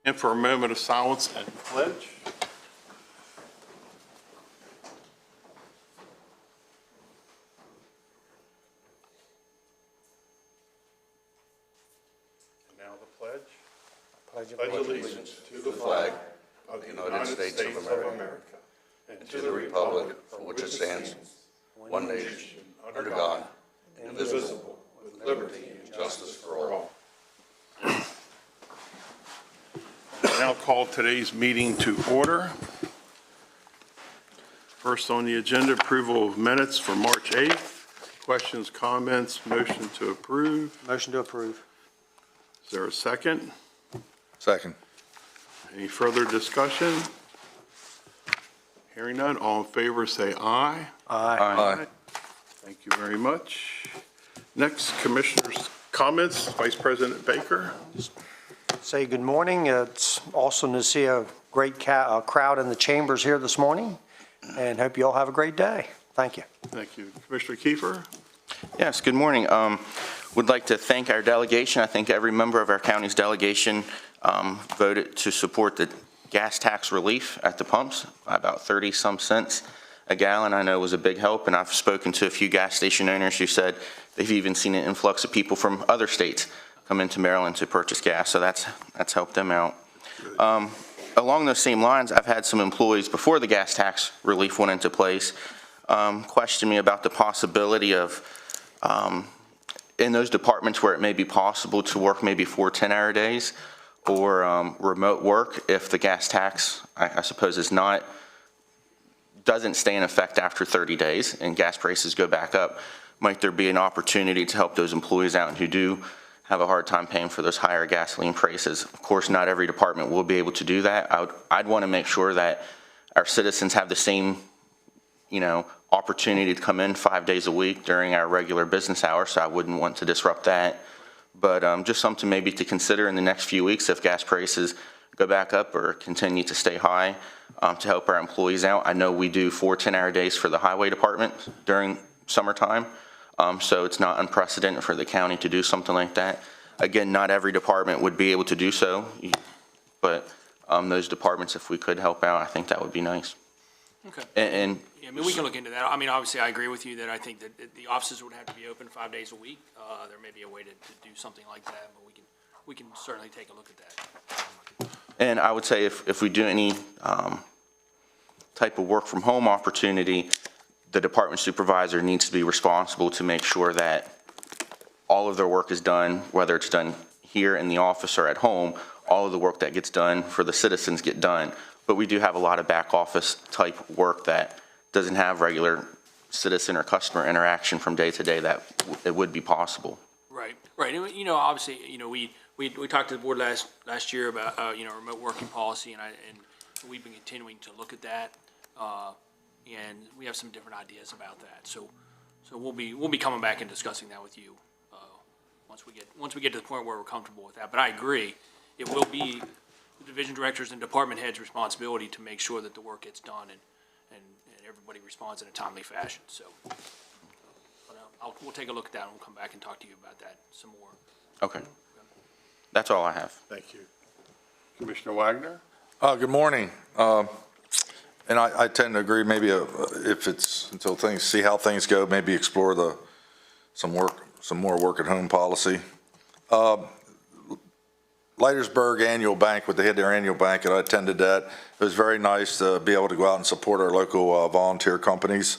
And for a moment of silence and pledge. And now the pledge. Pledge allegiance to the flag of the United States of America and to the republic for which it stands, one nation, under God, indivisible, with liberty and justice for all. I now call today's meeting to order. First on the agenda, approval of minutes for March 8th. Questions, comments, motion to approve. Motion to approve. Is there a second? Second. Any further discussion? Hearing none, all in favor say aye. Aye. Thank you very much. Next, Commissioners' comments. Vice President Baker. Say good morning. It's awesome to see a great crowd in the chambers here this morning, and hope you all have a great day. Thank you. Thank you. Commissioner Kiefer. Yes, good morning. Would like to thank our delegation. I think every member of our county's delegation voted to support the gas tax relief at the pumps by about 30-some cents a gallon. I know it was a big help, and I've spoken to a few gas station owners who said they've even seen an influx of people from other states come into Maryland to purchase gas, so that's helped them out. Along those same lines, I've had some employees before the gas tax relief went into place question me about the possibility of in those departments where it may be possible to work maybe 4 10-hour days or remote work if the gas tax, I suppose, doesn't stay in effect after 30 days and gas prices go back up. Might there be an opportunity to help those employees out who do have a hard time paying for those higher gasoline prices? Of course, not every department will be able to do that. I'd want to make sure that our citizens have the same, opportunity to come in 5 days a week during our regular business hours, so I wouldn't want to disrupt that. But just something maybe to consider in the next few weeks if gas prices go back up or continue to stay high to help our employees out. I know we do 4 10-hour days for the highway department during summertime. So it's not unprecedented for the county to do something like that. Again, not every department would be able to do so, but those departments, if we could help out, I think that would be nice. Okay. And Yeah, we can look into that. Obviously, I agree with you that I think that the offices would have to be open 5 days a week. There may be a way to do something like that, but we can certainly take a look at that. And I would say if we do any type of work from home opportunity, the department supervisor needs to be responsible to make sure that all of their work is done, whether it's done here in the office or at home, all of the work that gets done for the citizens get done. But we do have a lot of back office type work that doesn't have regular citizen or customer interaction from day to day that it would be possible. Right. And, obviously, we talked to the board last year about, remote working policy, and we've been continuing to look at that. And we have some different ideas about that. So we'll be coming back and discussing that with you once we get to the point where we're comfortable with that. But I agree, it will be the division directors and department heads' responsibility to make sure that the work gets done and everybody responds in a timely fashion. So we'll take a look at that and we'll come back and talk to you about that some more. Okay. That's all I have. Thank you. Commissioner Wagner. Good morning. And I tend to agree, maybe if it's until see how things go, maybe explore some more work at home policy. Latersburg annual banquet, they had their annual banquet. I attended that. It was very nice to be able to go out and support our local volunteer companies.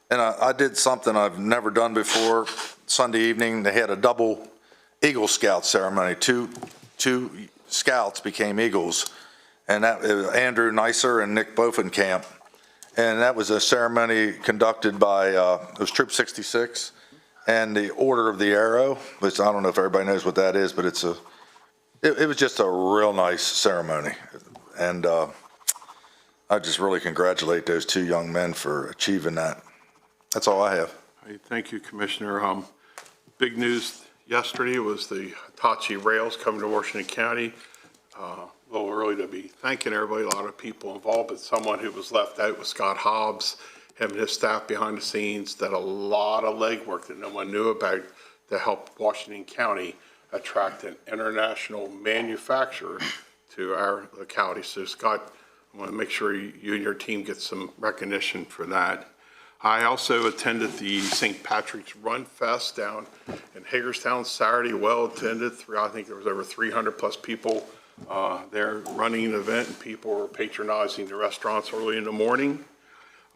And I did something I've never done before. Sunday evening, they had a double Eagle Scout ceremony. Two scouts became Eagles. And that was Andrew Neisser and Nick Bovenkamp. And that was a ceremony conducted by, it was Troop 66 and the Order of the Arrow, which I don't know if everybody knows what that is, but it was just a real nice ceremony. And I just really congratulate those two young men for achieving that. That's all I have. Thank you, Commissioner. Big news yesterday was the Hitachi rails coming to Washington County. A little early to be thanking everybody, a lot of people involved, but someone who was left out was Scott Hobbs, him and his staff behind the scenes did a lot of legwork that no one knew about to help Washington County attract an international manufacturer to our locality. So Scott, I want to make sure you and your team get some recognition for that. I also attended the St. Patrick's Run Fest down in Hagerstown Saturday, well attended. I think there was over 300 plus people there running an event, and people were patronizing the restaurants early in the morning.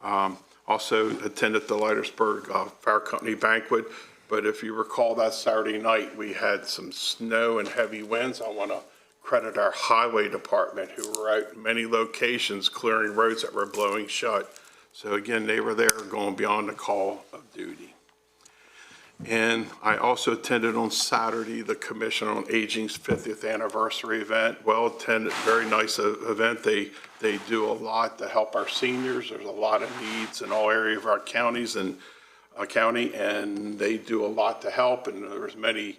Also attended the Latersburg Fire Company banquet. But if you recall that Saturday night, we had some snow and heavy winds. I want to credit our highway department who were out in many locations clearing roads that were blowing shut. So again, they were there going beyond the call of duty. And I also attended on Saturday the Commission on Aging's 50th anniversary event. Well attended, very nice event. They do a lot to help our seniors. There's a lot of needs in all areas of our counties and county, and they do a lot to help. And there's many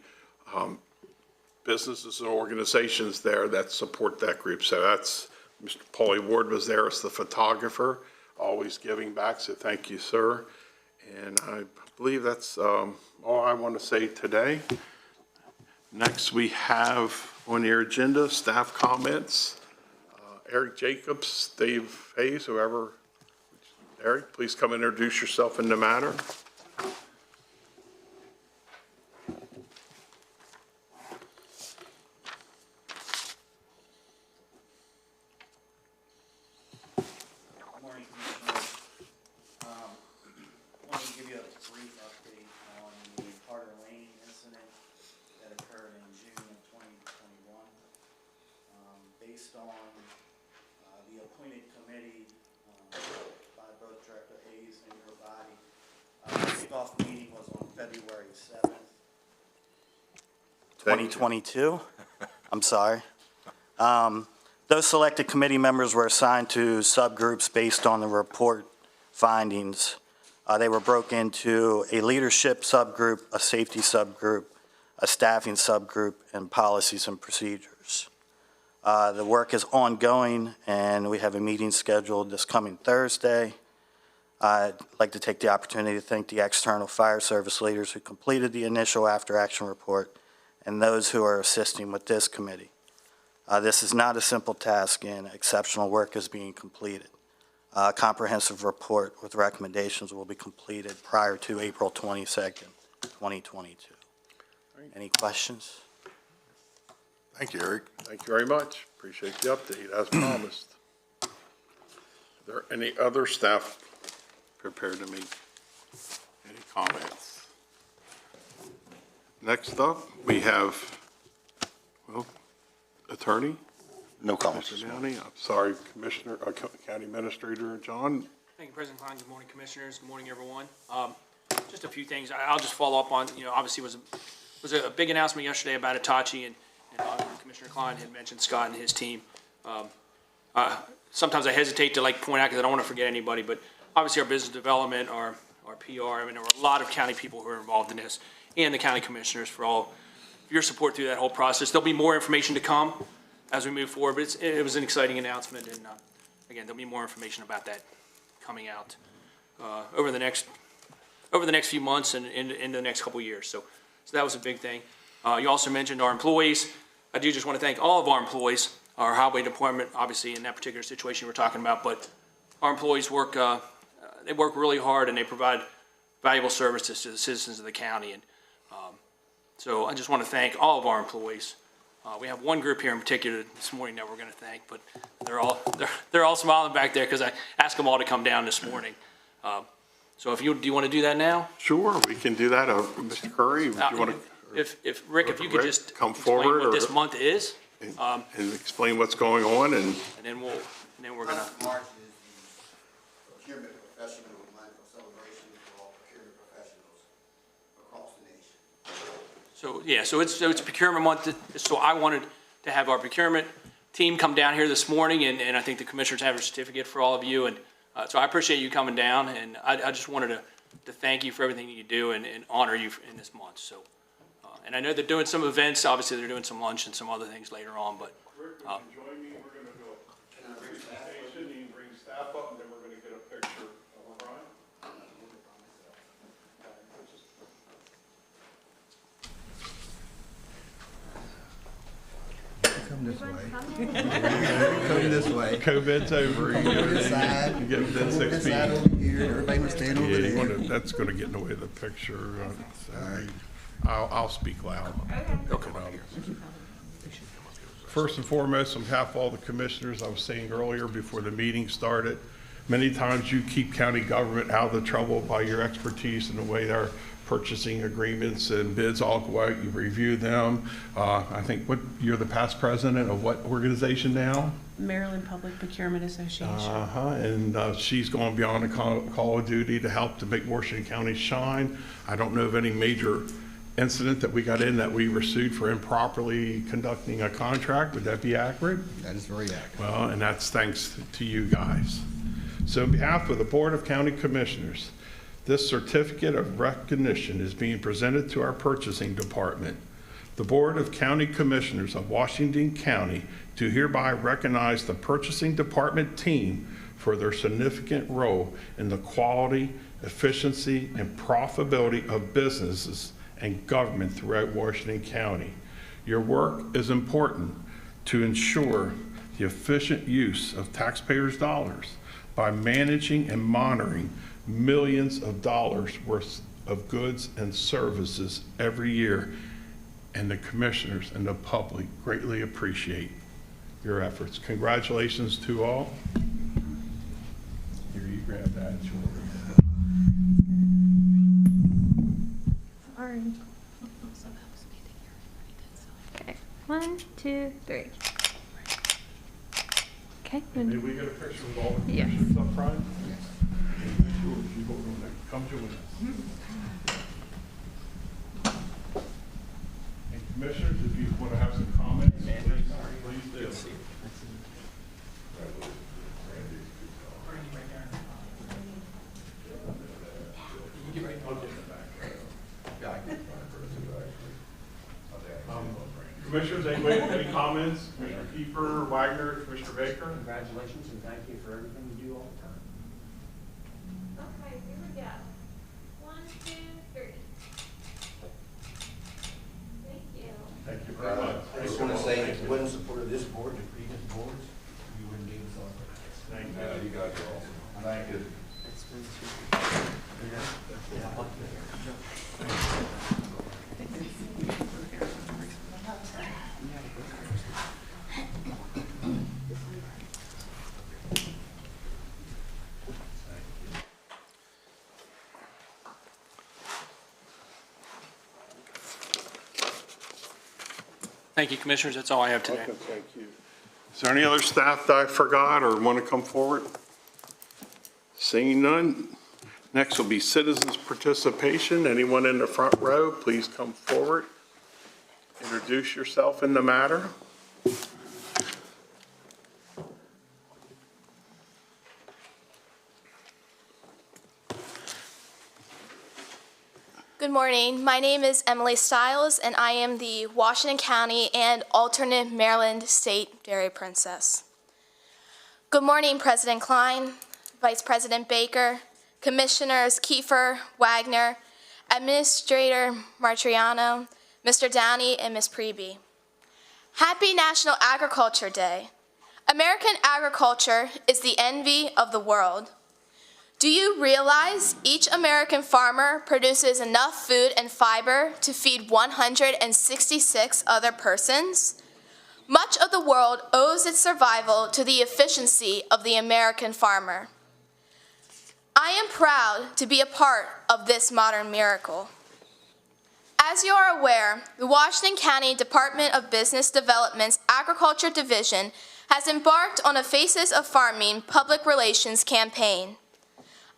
businesses and organizations there that support that group. So that's Mr. Paulie Ward was there as the photographer, always giving back. So thank you, sir. And I believe that's all I want to say today. Next, we have on your agenda staff comments. Eric Jacobs, Dave Hayes, whoever. Eric, please come introduce yourself in the matter. Based on the appointed committee by both Director Hayes and your body. The kickoff meeting was on February 7th, 2022. I'm sorry. Those selected committee members were assigned to subgroups based on the report findings. They were broken into a leadership subgroup, a safety subgroup, a staffing subgroup, and policies and procedures. The work is ongoing, and we have a meeting scheduled this coming Thursday. I'd like to take the opportunity to thank the external fire service leaders who completed the initial after-action report and those who are assisting with this committee. This is not a simple task, and exceptional work is being completed. A comprehensive report with recommendations will be completed prior to April 22nd, 2022. Any questions? Thank you, Eric. Thank you very much. Appreciate the update as promised. Are there any other staff prepared to make any comments? Next up, we have, well, attorney. No comments. Mr. Downey. I'm sorry, Commissioner, County Administrator John. Thank you, President Klein. Good morning, Commissioners. Good morning, everyone. Just a few things. I'll just follow up on, obviously was a big announcement yesterday about Hitachi, and Commissioner Klein had mentioned Scott and his team. Sometimes I hesitate to point out because I don't want to forget anybody, but obviously our business development, our PR, I mean, there were a lot of county people who are involved in this, and the county commissioners for all your support through that whole process. There'll be more information to come as we move forward, but it was an exciting announcement, and again, there'll be more information about that coming out over the next few months and in the next couple of years. So that was a big thing. You also mentioned our employees. I do just want to thank all of our employees, our highway department, obviously in that particular situation we're talking about, but our employees work, they work really hard, and they provide valuable services to the citizens of the county. And so I just want to thank all of our employees. We have one group here in particular this morning that we're going to thank, but they're all smiling back there because I asked them all to come down this morning. So do you want to do that now? Sure, we can do that. Mr. Curry, do you want to? If Rick, if you could just come explain forward what this month is, and explain what's going on, and then we're gonna. March is the procurement professional month of celebration for all procurement professionals across the nation. So it's procurement month. So I wanted to have our procurement team come down here this morning, and I think the commissioners have a certificate for all of you, and so I appreciate you coming down, and I just wanted to thank you for everything that you do and honor you in this month. So. And I know they're doing some events, obviously they're doing some lunch and some other things later on, but. Rick, would you join me? We're going to do a presentation, you can bring staff up, and then we're going to get a picture of O'Brien. Come this way. Come this way. COVID's over. Come over this side. You get within Come over 6 this feet. side over here. Everybody must stand over Yeah, you there. wanna, that's gonna get in the way of the picture. I'll speak loud. Okay. First and foremost, on behalf of all the commissioners, I was saying earlier before the meeting started, many times you keep county government out of the trouble by your expertise and the way our purchasing agreements and bids all go out, you review them. I think you're the past president of what organization now? Maryland Public Procurement Association. And she's gone beyond the call of duty to help to make Washington County shine. I don't know of any major incident that we got in that we were sued for improperly conducting a contract. Would that be accurate? That is very accurate. Well, and that's thanks to you guys. So on behalf of the Board of County Commissioners, this certificate of recognition is being presented to our purchasing department. The Board of County Commissioners of Washington County do hereby recognize the purchasing department team for their significant role in the quality, efficiency, and profitability of businesses and government throughout Washington County. Your work is important to ensure the efficient use of taxpayers' dollars by managing and monitoring millions of dollars worth of goods and services every year, and the commissioners and the public greatly appreciate your efforts. Congratulations to all. Here, you grab that. Sorry. Okay, 1, 2, 3. Okay. Did we get a picture of all the Yes. commissioners up front? Yes. Come join us. And commissioners, if you want to have some comments, please do. Commissioners, any comments? Commissioner Kiefer, Wagner, Commissioner Baker? Congratulations and thank you for everything you do all the time. Okay, here we go. 1, 2, 3. Thank you. Thank you very much. I just want to say, if you wasn't supported this board, the previous boards, you wouldn't be this on. Thank you. You guys are awesome. Thank you. Thank you, Commissioners. That's all I have today. Okay, thank you. Is there any other staff that I forgot or want to come forward? Seeing none. Next will be citizens' participation. Anyone in the front row, please come forward. Introduce yourself in the matter. Good morning. My name is Emily Stiles, and I am the Washington County and alternate Maryland State Dairy Princess. Good morning, President Klein, Vice President Baker, Commissioners Kiefer, Wagner, Administrator Martriano, Mr. Downey, and Ms. Preby. Happy National Agriculture Day. American agriculture is the envy of the world. Do you realize each American farmer produces enough food and fiber to feed 166 other persons? Much of the world owes its survival to the efficiency of the American farmer. I am proud to be a part of this modern miracle. As you are aware, the Washington County Department of Business Development's Agriculture Division has embarked on a Faces of Farming public relations campaign.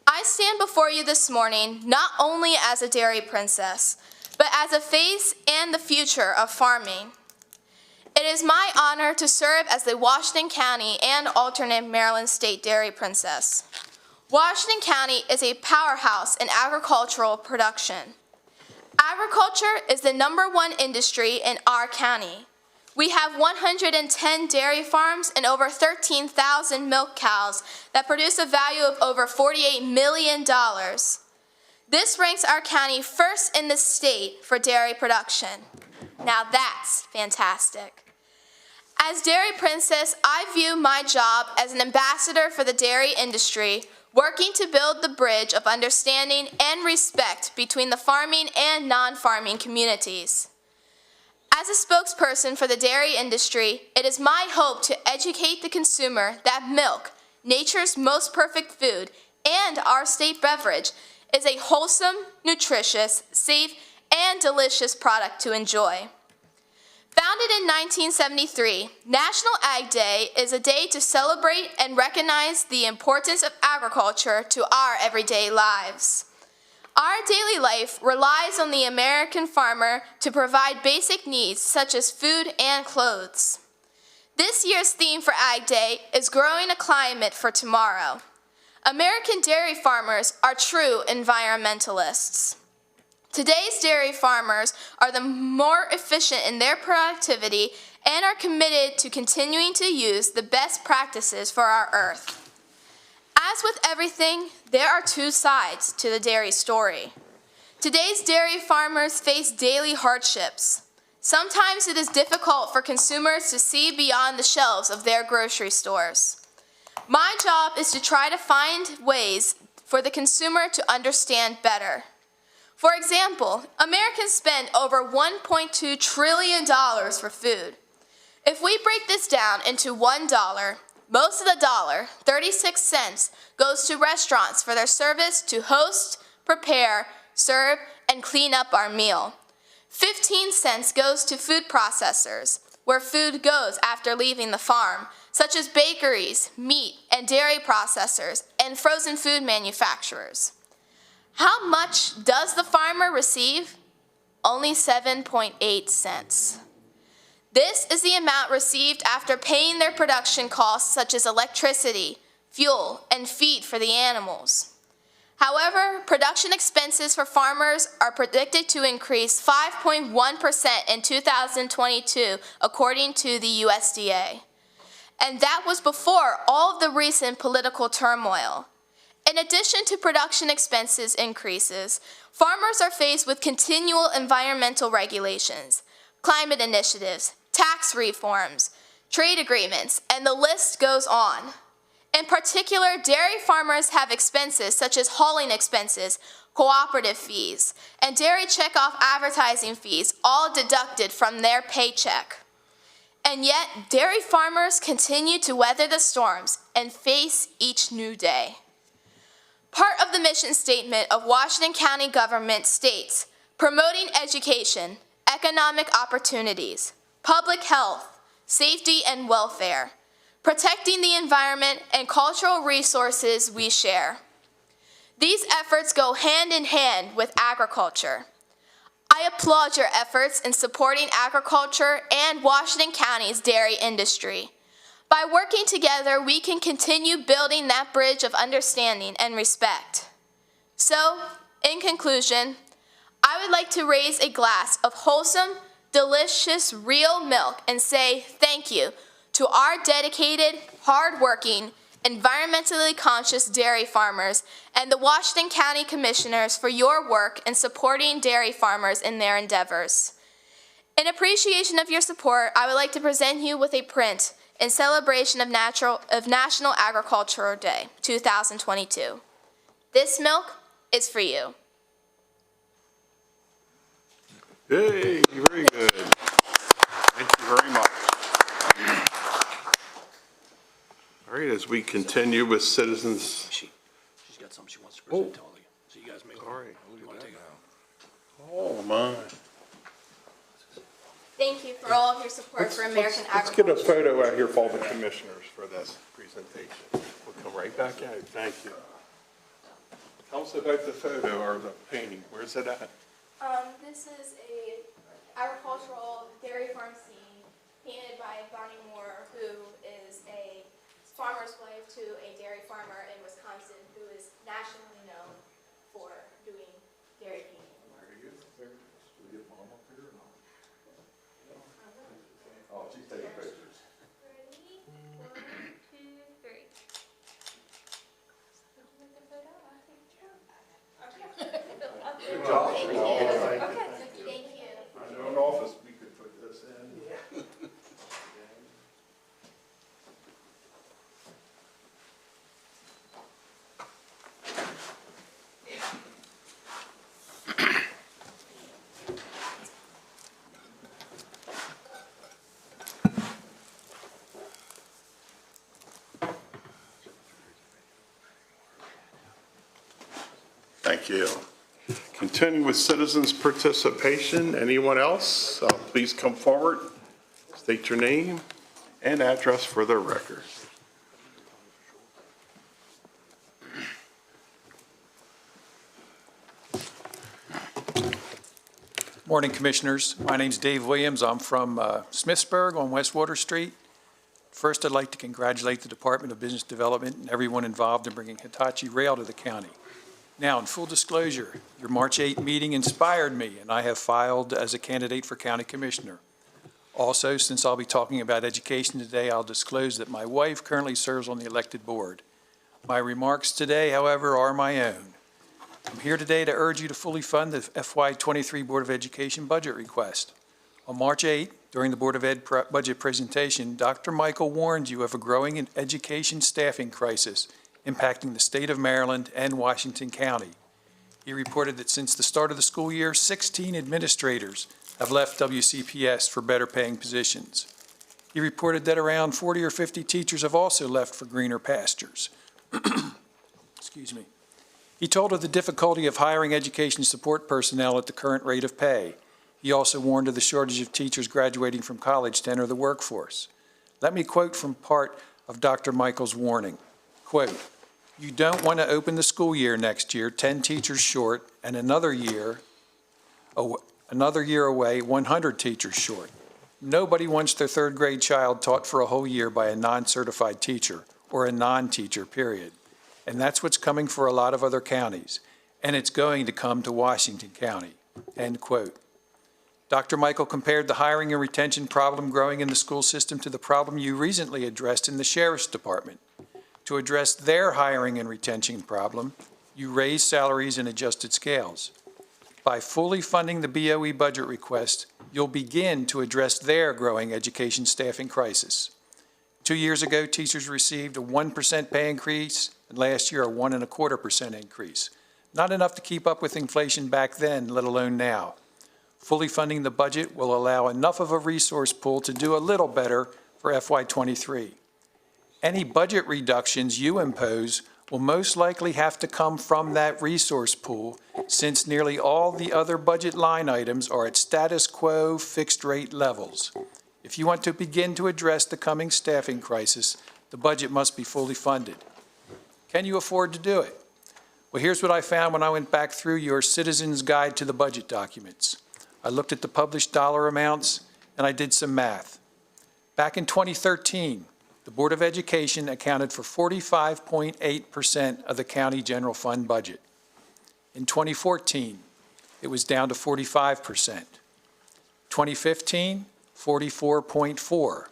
I stand before you this morning not only as a dairy princess, but as a face and the future of farming. It is my honor to serve as the Washington County and alternate Maryland State Dairy Princess. Washington County is a powerhouse in agricultural production. Agriculture is the #1 industry in our county. We have 110 dairy farms and over 13,000 milk cows that produce a value of over $48 million. This ranks our county first in the state for dairy production. Now that's fantastic. As Dairy Princess, I view my job as an ambassador for the dairy industry, working to build the bridge of understanding and respect between the farming and non-farming communities. As a spokesperson for the dairy industry, it is my hope to educate the consumer that milk, nature's most perfect food, and our state beverage, is a wholesome, nutritious, safe, and delicious product to enjoy. Founded in 1973, National Ag Day is a day to celebrate and recognize the importance of agriculture to our everyday lives. Our daily life relies on the American farmer to provide basic needs such as food and clothes. This year's theme for Ag Day is Growing a Climate for Tomorrow. American dairy farmers are true environmentalists. Today's dairy farmers are the more efficient in their productivity and are committed to continuing to use the best practices for our earth. As with everything, there are two sides to the dairy story. Today's dairy farmers face daily hardships. Sometimes it is difficult for consumers to see beyond the shelves of their grocery stores. My job is to try to find ways for the consumer to understand better. For example, Americans spend over $1.2 trillion for food. If we break this down into $1, most of the dollar, 36 cents, goes to restaurants for their service to host, prepare, serve, and clean up our meal. 15 cents goes to food processors, where food goes after leaving the farm, such as bakeries, meat and dairy processors, and frozen food manufacturers. How much does the farmer receive? Only 7.8 cents. This is the amount received after paying their production costs such as electricity, fuel, and feed for the animals. However, production expenses for farmers are predicted to increase 5.1% in 2022, according to the USDA. And that was before all of the recent political turmoil. In addition to production expenses increases, farmers are faced with continual environmental regulations, climate initiatives, tax reforms, trade agreements, and the list goes on. In particular, dairy farmers have expenses such as hauling expenses, cooperative fees, and dairy checkoff advertising fees all deducted from their paycheck. And yet, dairy farmers continue to weather the storms and face each new day. Part of the mission statement of Washington County government states, promoting education, economic opportunities, public health, safety and welfare, protecting the environment and cultural resources we share. These efforts go hand in hand with agriculture. I applaud your efforts in supporting agriculture and Washington County's dairy industry. By working together, we can continue building that bridge of understanding and respect. So, in conclusion, I would like to raise a glass of wholesome, delicious, real milk and say thank you to our dedicated, hardworking, environmentally conscious dairy farmers and the Washington County Commissioners for your work in supporting dairy farmers in their endeavors. In appreciation of your support, I would like to present you with a print in celebration of National Agricultural Day, 2022. This milk is for you. Hey, very good. Thank you very much. All right, as we continue with citizens. She's got something she wants to present to all of you. So you guys make. All right. You want to take it? Oh, my. Thank you for all of your support for American Let's get a agriculture. photo out here for all the commissioners for this presentation. We'll come right back out. Thank you. Tell us about the photo or the painting. Where's it at? This is a agricultural dairy farm scene painted by Bonnie Moore, who is a farmer's wife to a dairy farmer in Wisconsin who is nationally known for doing dairy painting. Oh, she's taking pictures. Ready? 1, 2, 3. Good job. Thank you. Okay. Thank you. I know in office we could put this in. Thank you. Continuing with citizens' participation, anyone else? Please come forward, state your name and address for the record. Morning, Commissioners. My name's Dave Williams. I'm from Smithsburg on West Water Street. First, I'd like to congratulate the Department of Business Development and everyone involved in bringing Hitachi Rail to the county. Now, in full disclosure, your March 8 meeting inspired me, and I have filed as a candidate for County Commissioner. Also, since I'll be talking about education today, I'll disclose that my wife currently serves on the elected board. My remarks today, however, are my own. I'm here today to urge you to fully fund the FY23 Board of Education budget request. On March 8, during the Board of Ed budget presentation, Dr. Michael warned you of a growing education staffing crisis impacting the state of Maryland and Washington County. He reported that since the start of the school year, 16 administrators have left WCPS for better paying positions. He reported that around 40 or 50 teachers have also left for greener pastures. Excuse me. He told of the difficulty of hiring education support personnel at the current rate of pay. He also warned of the shortage of teachers graduating from college to enter the workforce. Let me quote from part of Dr. Michael's warning. Quote, "You don't want to open the school year next year 10 teachers short and another year away 100 teachers short. Nobody wants their third grade child taught for a whole year by a non-certified teacher or a non-teacher, period. And that's what's coming for a lot of other counties, and it's going to come to Washington County," end quote. Dr. Michael compared the hiring and retention problem growing in the school system to the problem you recently addressed in the Sheriff's Department. To address their hiring and retention problem, you raised salaries and adjusted scales. By fully funding the BOE budget request, you'll begin to address their growing education staffing crisis. 2 years ago, teachers received a 1% pay increase, and last year a 1.25% increase. Not enough to keep up with inflation back then, let alone now. Fully funding the budget will allow enough of a resource pool to do a little better for FY23. Any budget reductions you impose will most likely have to come from that resource pool, since nearly all the other budget line items are at status quo fixed rate levels. If you want to begin to address the coming staffing crisis, the budget must be fully funded. Can you afford to do it? Well, here's what I found when I went back through your Citizen's Guide to the Budget documents. I looked at the published dollar amounts, and I did some math. Back in 2013, the Board of Education accounted for 45.8% of the county general fund budget. In 2014, it was down to 45%. 2015, 44.4.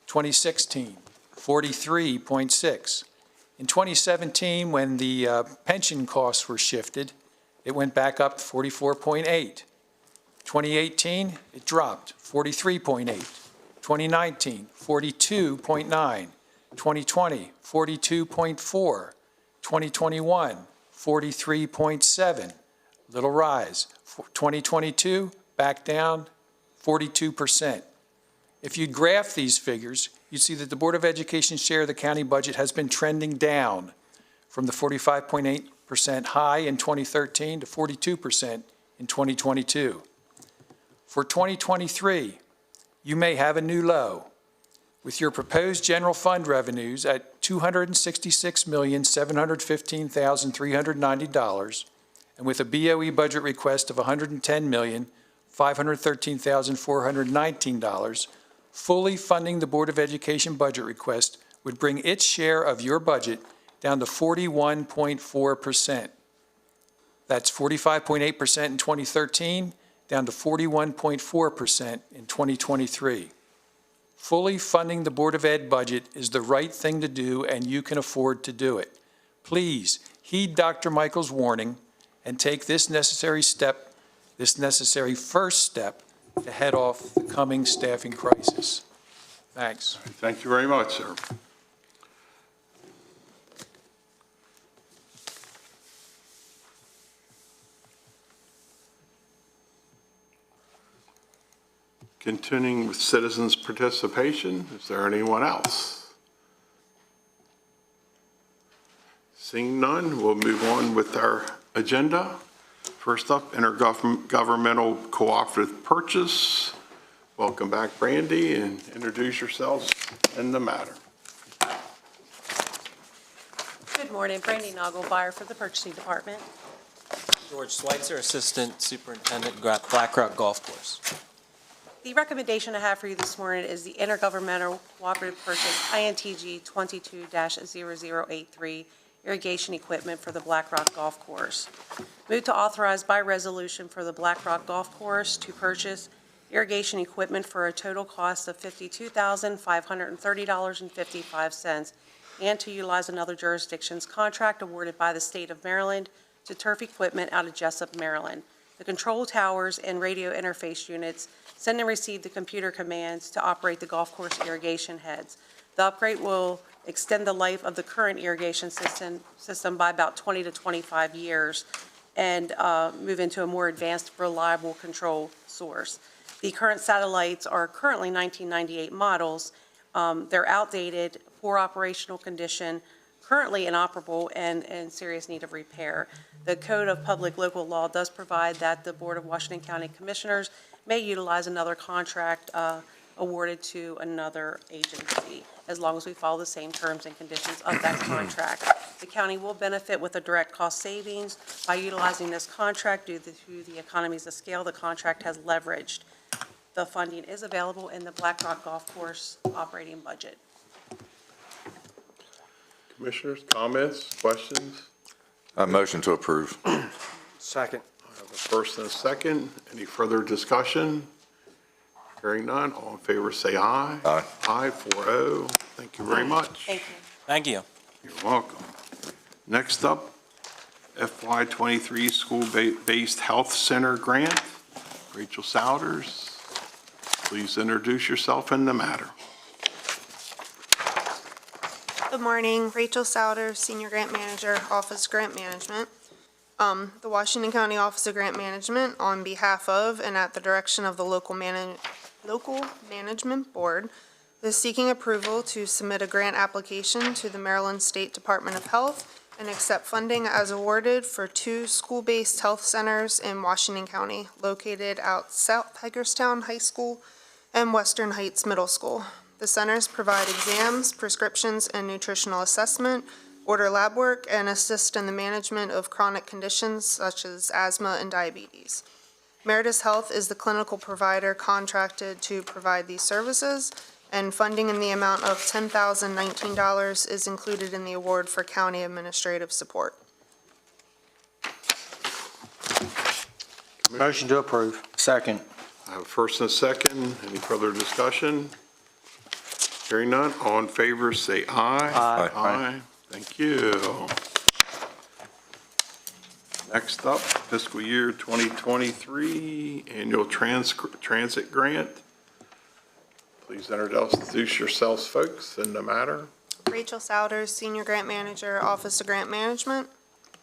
2016, 43.6. In 2017, when the pension costs were shifted, it went back up 44.8. 2018, it dropped 43.8. 2019, 42.9. 2020, 42.4. 2021, 43.7. Little rise. 2022, back down 42%. If you graph these figures, you see that the Board of Education's share of the county budget has been trending down from the 45.8% high in 2013 to 42% in 2022. For 2023, you may have a new low. With your proposed general fund revenues at $266,715,390 and with a BOE budget request of $110,513,419, fully funding the Board of Education budget request would bring its share of your budget down to 41.4%. That's 45.8% in 2013, down to 41.4% in 2023. Fully funding the Board of Ed budget is the right thing to do, and you can afford to do it. Please heed Dr. Michael's warning and take this necessary step, this necessary first step to head off the coming staffing crisis. Thanks. Thank you very much, sir. Continuing with citizens' participation, is there anyone else? Seeing none, we'll move on with our agenda. First up, intergovernmental cooperative purchase. Welcome back, Brandy, and introduce yourselves in the matter. Good morning, Brandy Nagelmeyer for the Purchasing Department. George Schweitzer, Assistant Superintendent, Black Rock Golf Course. The recommendation I have for you this morning is the Intergovernmental Cooperative Purchase INTG 22-0083 irrigation equipment for the Black Rock Golf Course. Move to authorize by resolution for the Black Rock Golf Course to purchase irrigation equipment for a total cost of $52,530.55 and to utilize another jurisdiction's contract awarded by the state of Maryland to turf equipment out of Jessup, Maryland. The control towers and radio interface units send and receive the computer commands to operate the golf course irrigation heads. The upgrade will extend the life of the current irrigation system by about 20 to 25 years and move into a more advanced, reliable control source. The current satellites are currently 1998 models. They're outdated, poor operational condition, currently inoperable, and in serious need of repair. The Code of Public Local Law does provide that the Board of Washington County Commissioners may utilize another contract awarded to another agency, as long as we follow the same terms and conditions of that contract. The county will benefit with a direct cost savings by utilizing this contract due to the economies of scale the contract has leveraged. The funding is available in the Black Rock Golf Course operating budget. Commissioners, comments, questions? Motion to approve. Second. I have a first and a second. Any further discussion? Hearing none, all in favor say aye. Aye. Aye, 4-0. Thank you very much. Thank you. Thank you. You're welcome. Next up, FY23 School-Based Health Center Grant. Rachel Souders, please introduce yourself in the matter. Good morning, Rachel Souter, Senior Grant Manager, Office Grant Management. The Washington County Office of Grant Management, on behalf of and at the direction of the Local Management Board, is seeking approval to submit a grant application to the Maryland State Department of Health and accept funding as awarded for 2 school-based health centers in Washington County, located at South Hagerstown High School and Western Heights Middle School. The centers provide exams, prescriptions, and nutritional assessment, order lab work, and assist in the management of chronic conditions such as asthma and diabetes. Meritus Health is the clinical provider contracted to provide these services, and funding in the amount of $10,019 is included in the award for county administrative support. Motion to approve. Second. I have a first and a second. Any further discussion? Hearing none, all in favor say aye. Aye. Aye. Thank you. Next up, fiscal year 2023 annual transit grant. Please introduce yourselves, folks, in the matter. Rachel Souders, Senior Grant Manager, Office of Grant Management.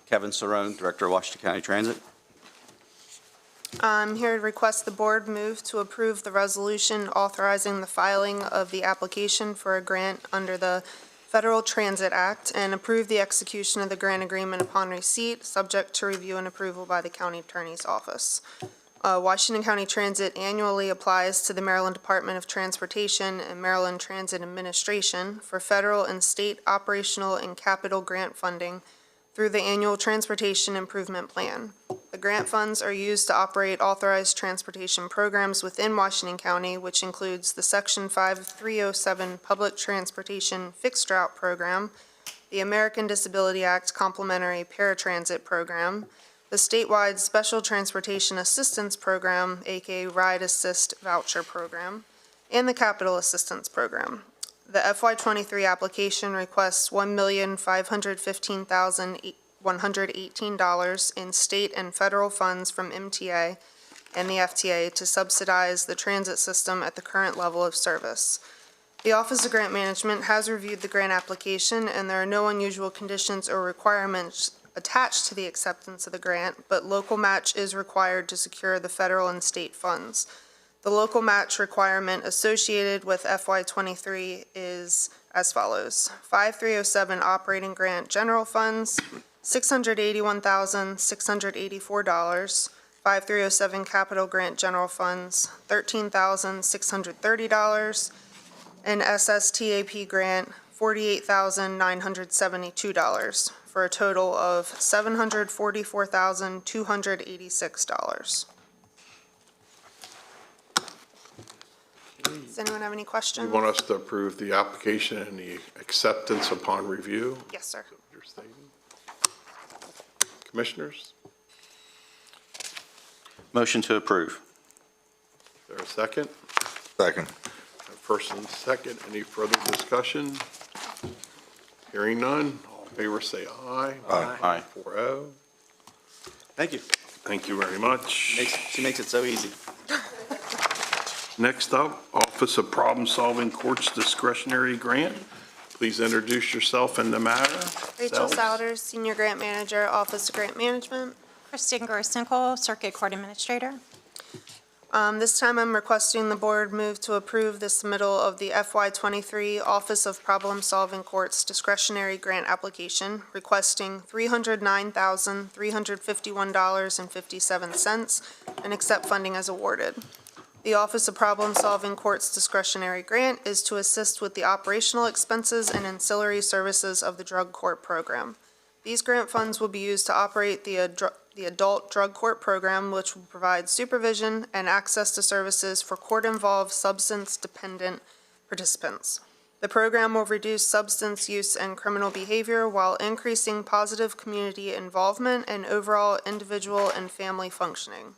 Kevin Cerrone, Director of Washington County Transit. I'm here to request the board move to approve the resolution authorizing the filing of the application for a grant under the Federal Transit Act and approve the execution of the grant agreement upon receipt, subject to review and approval by the County Attorney's Office. Washington County Transit annually applies to the Maryland Department of Transportation and Maryland Transit Administration for federal and state operational and capital grant funding through the Annual Transportation Improvement Plan. The grant funds are used to operate authorized transportation programs within Washington County, which includes the Section 5307 Public Transportation Fixed Route Program, the American Disability Act Complementary Paratransit Program, the statewide Special Transportation Assistance Program, aka Ride Assist Voucher Program, and the Capital Assistance Program. The FY23 application requests $1,515,118 in state and federal funds from MTA and the FTA to subsidize the transit system at the current level of service. The Office of Grant Management has reviewed the grant application, and there are no unusual conditions or requirements attached to the acceptance of the grant, but local match is required to secure the federal and state funds. The local match requirement associated with FY23 is as follows: 5307 operating grant general funds, $681,684. 5307 Capital Grant General Funds, $13,630. And SSTAP Grant, $48,972, for a total of $744,286. Does anyone have any You questions? want us to approve the application and the acceptance upon review? Yes, sir. You're stating. Commissioners, Motion to approve. is there a second? Second. First and second, any further discussion? Hearing none, all in favor say aye. Aye. 4-0. Thank you. Thank you very much. She makes it so easy. Next up, Office of Problem Solving Courts Discretionary Grant. Please introduce yourself and the matter. Rachel Selves. Souders, Senior Grant Manager, Office of Grant Management. Kristen Grosninkle, Circuit Court Administrator. This time I'm requesting the board move to approve the submittal of the FY23 Office of Problem Solving Courts Discretionary Grant Application, requesting $309,351.57 and accept funding as awarded. The Office of Problem Solving Courts Discretionary Grant is to assist with the operational expenses and ancillary services of the drug court program. These grant funds will be used to operate the adult drug court program, which will provide supervision and access to services for court-involved substance-dependent participants. The program will reduce substance use and criminal behavior while increasing positive community involvement and overall individual and family functioning.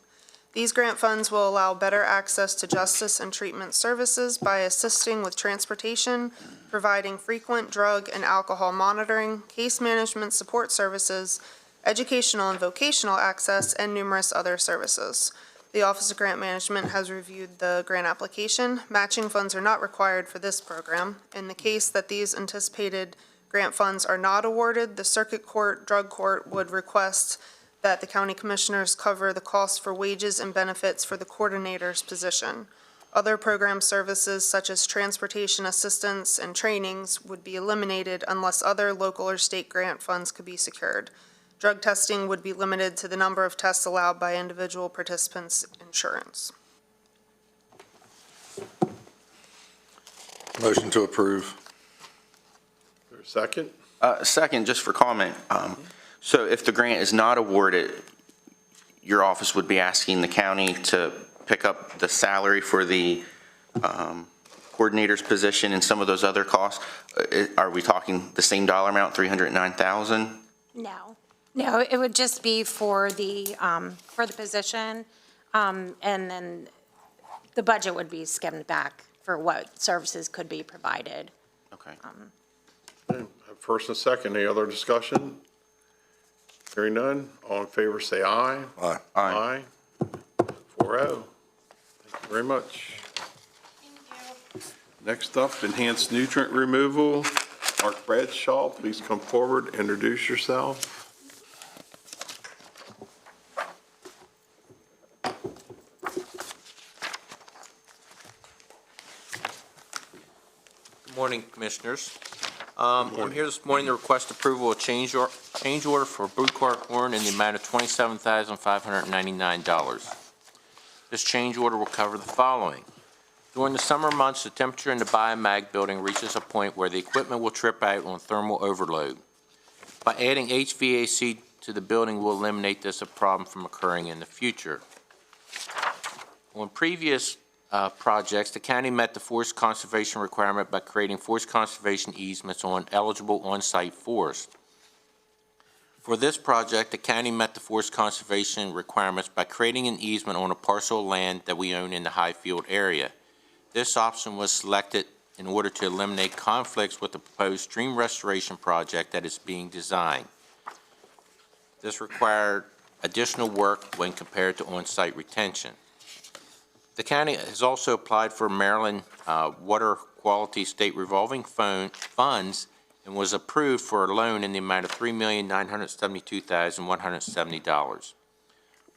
These grant funds will allow better access to justice and treatment services by assisting with transportation, providing frequent drug and alcohol monitoring, case management support services, educational and vocational access, and numerous other services. The Office of Grant Management has reviewed the grant application. Matching funds are not required for this program. In the case that these anticipated grant funds are not awarded, the Circuit Court Drug Court would request that the County Commissioners cover the cost for wages and benefits for the coordinator's position. Other program services such as transportation assistance and trainings would be eliminated unless other local or state grant funds could be secured. Drug testing would be limited to the number of tests allowed by individual participants' insurance. Motion to approve. Is there a second? Second, just for comment. So if the grant is not awarded, your office would be asking the county to pick up the salary for the coordinator's position and some of those other costs. Are we talking the same dollar amount, $309,000? No, it would just be for the position, and then the budget would be skimmed back for what services could be provided. Okay. First and second, any other discussion? Hearing none, all in favor say aye. Aye. Aye. 4-0. Thank you very much. Next up, enhanced nutrient removal. Mark Bradshaw, please come forward, introduce yourself. Good morning, Commissioners. I'm here this morning to request approval of change order for Blue Card Horn in the amount of $27,599. This change order will cover the following. During the summer months, the temperature in the Biomag building reaches a point where the equipment will trip out on thermal overload. By adding HVAC to the building, we'll eliminate this problem from occurring in the future. On previous projects, the county met the forest conservation requirement by creating forest conservation easements on eligible on-site forest. For this project, the county met the forest conservation requirements by creating an easement on a parcel of land that we own in the Highfield area. This option was selected in order to eliminate conflicts with the proposed stream restoration project that is being designed. This required additional work when compared to on-site retention. The county has also applied for Maryland Water Quality State Revolving Funds and was approved for a loan in the amount of $3,972,170.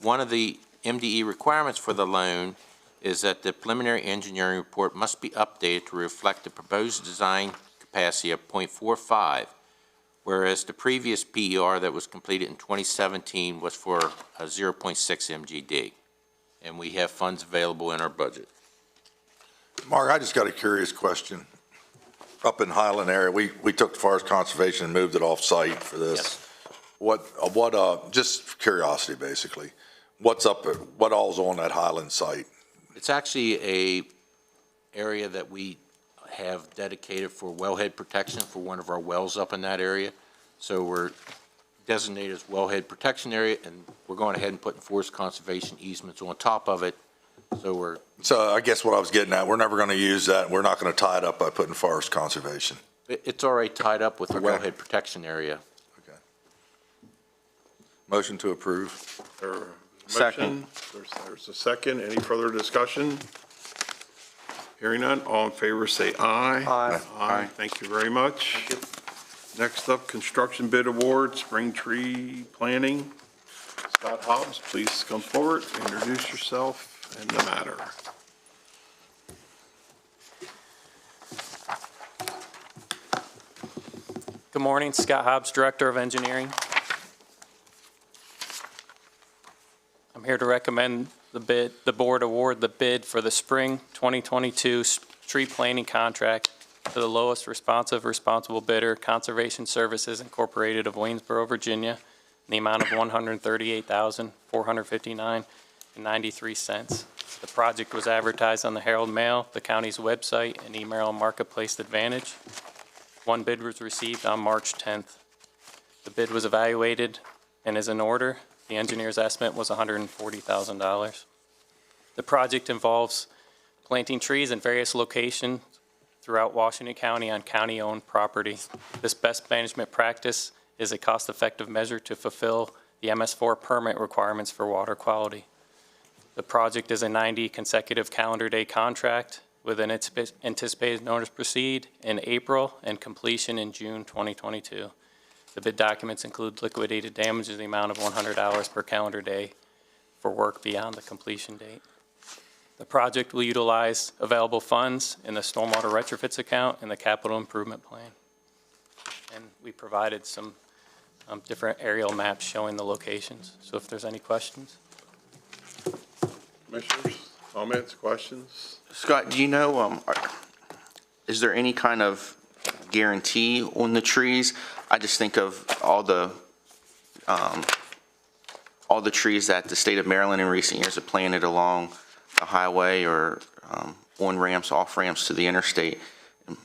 One of the MDE requirements for the loan is that the preliminary engineering report must be updated to reflect the proposed design capacity of 0.45, whereas the previous PER that was completed in 2017 was for a 0.6 MGD, and we have funds available in our budget. Mark, I just got a curious question. Up in Highland area, we took the forest conservation and moved it off-site for this. Yes. What, just curiosity, basically, what all's on that Highland site? It's actually a area that we have dedicated for wellhead protection for one of our wells up in that area. So we're designated as wellhead protection area, and we're going ahead and putting forest conservation easements on top of it. So I guess what I was getting at, we're never going to use that. We're not going to tie it up by putting forest conservation. It's already tied up with the Okay. wellhead protection area. Okay. Motion to approve. Second. There's a second. Any further discussion? Hearing none, all in favor say aye. Aye. Aye. Thank you very much. Next up, construction bid award, spring tree planting. Scott Hobbs, please come forward, introduce yourself and the matter. Good morning, Scott Hobbs, Director of Engineering. I'm here to recommend the board award the bid for the spring 2022 tree planting contract to the lowest responsible bidder, Conservation Services Incorporated of Waynesboro, Virginia, in the amount of $138,459.93. The project was advertised on the Herald Mail, the county's website, and email Marketplace Advantage. One bid was received on March 10th. The bid was evaluated and is in order. The engineer's estimate was $140,000. The project involves planting trees in various locations throughout Washington County on county-owned property. This best management practice is a cost-effective measure to fulfill the MS4 permit requirements for water quality. The project is a 90 consecutive calendar day contract with an anticipated notice to proceed in April and completion in June 2022. The bid documents include liquidated damages in the amount of $100 per calendar day for work beyond the completion date. The project will utilize available funds in the stormwater retrofits account and the capital improvement plan. And we provided some different aerial maps showing the locations. So if there's any questions. Commissioners, comments, questions? Scott, do you know, is there any kind of guarantee on the trees? I just think of all the trees that the state of Maryland in recent years have planted along the highway or on ramps, off ramps to the interstate.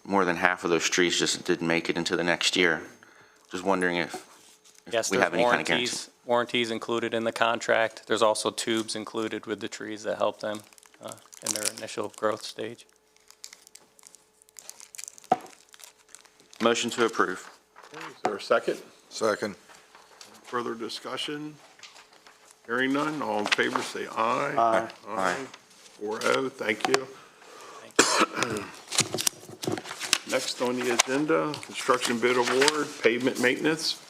More than half of those trees just didn't make it into the next year. Just wondering if we have any kind of guarantee. Warranties included in the contract. There's also tubes included with the trees that help them in their initial growth stage. Motion to approve. Okay, is there a second? Second. Further discussion? Hearing none, all in favor say aye. Aye. Aye. 4-0, thank you. Next on the agenda, construction bid award, pavement maintenance.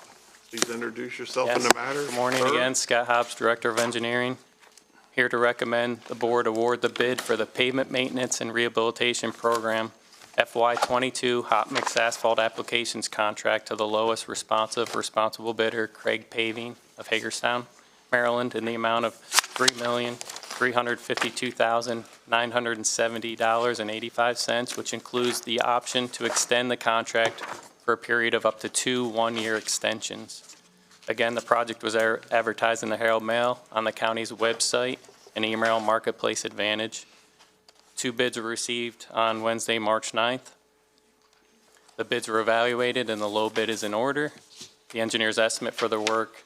Please introduce yourself and the matter. Good morning sir. again, Scott Hobbs, Director of Engineering. Here to recommend the board award the bid for the pavement maintenance and rehabilitation program FY22 hot mix asphalt applications contract to the lowest responsible bidder, Craig Paving of Hagerstown, Maryland, in the amount of $3,352,970.85, which includes the option to extend the contract for a period of up to 2 one-year extensions. Again, the project was advertised in the Herald Mail, on the county's website, and email Marketplace Advantage. 2 bids were received on Wednesday, March 9th. The bids were evaluated and the low bid is in order. The engineer's estimate for the work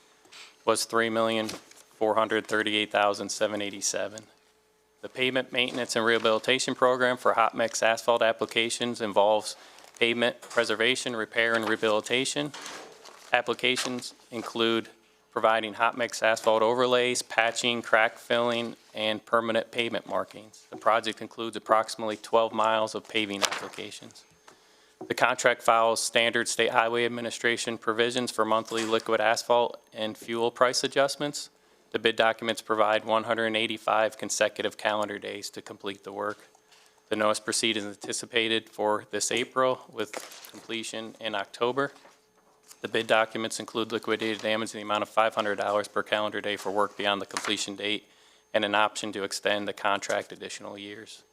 was $3,438,787. The pavement maintenance and rehabilitation program for hot mix asphalt applications involves pavement preservation, repair, and rehabilitation. Applications include providing hot mix asphalt overlays, patching, crack filling, and permanent pavement markings. The project includes approximately 12 miles of paving applications. The contract follows standard State Highway Administration provisions for monthly liquid asphalt and fuel price adjustments. The bid documents provide 185 consecutive calendar days to complete the work. The notice to proceed is anticipated for this April with completion in October. The bid documents include liquidated damage in the amount of $500 per calendar day for work beyond the completion date and an option to extend the contract additional years.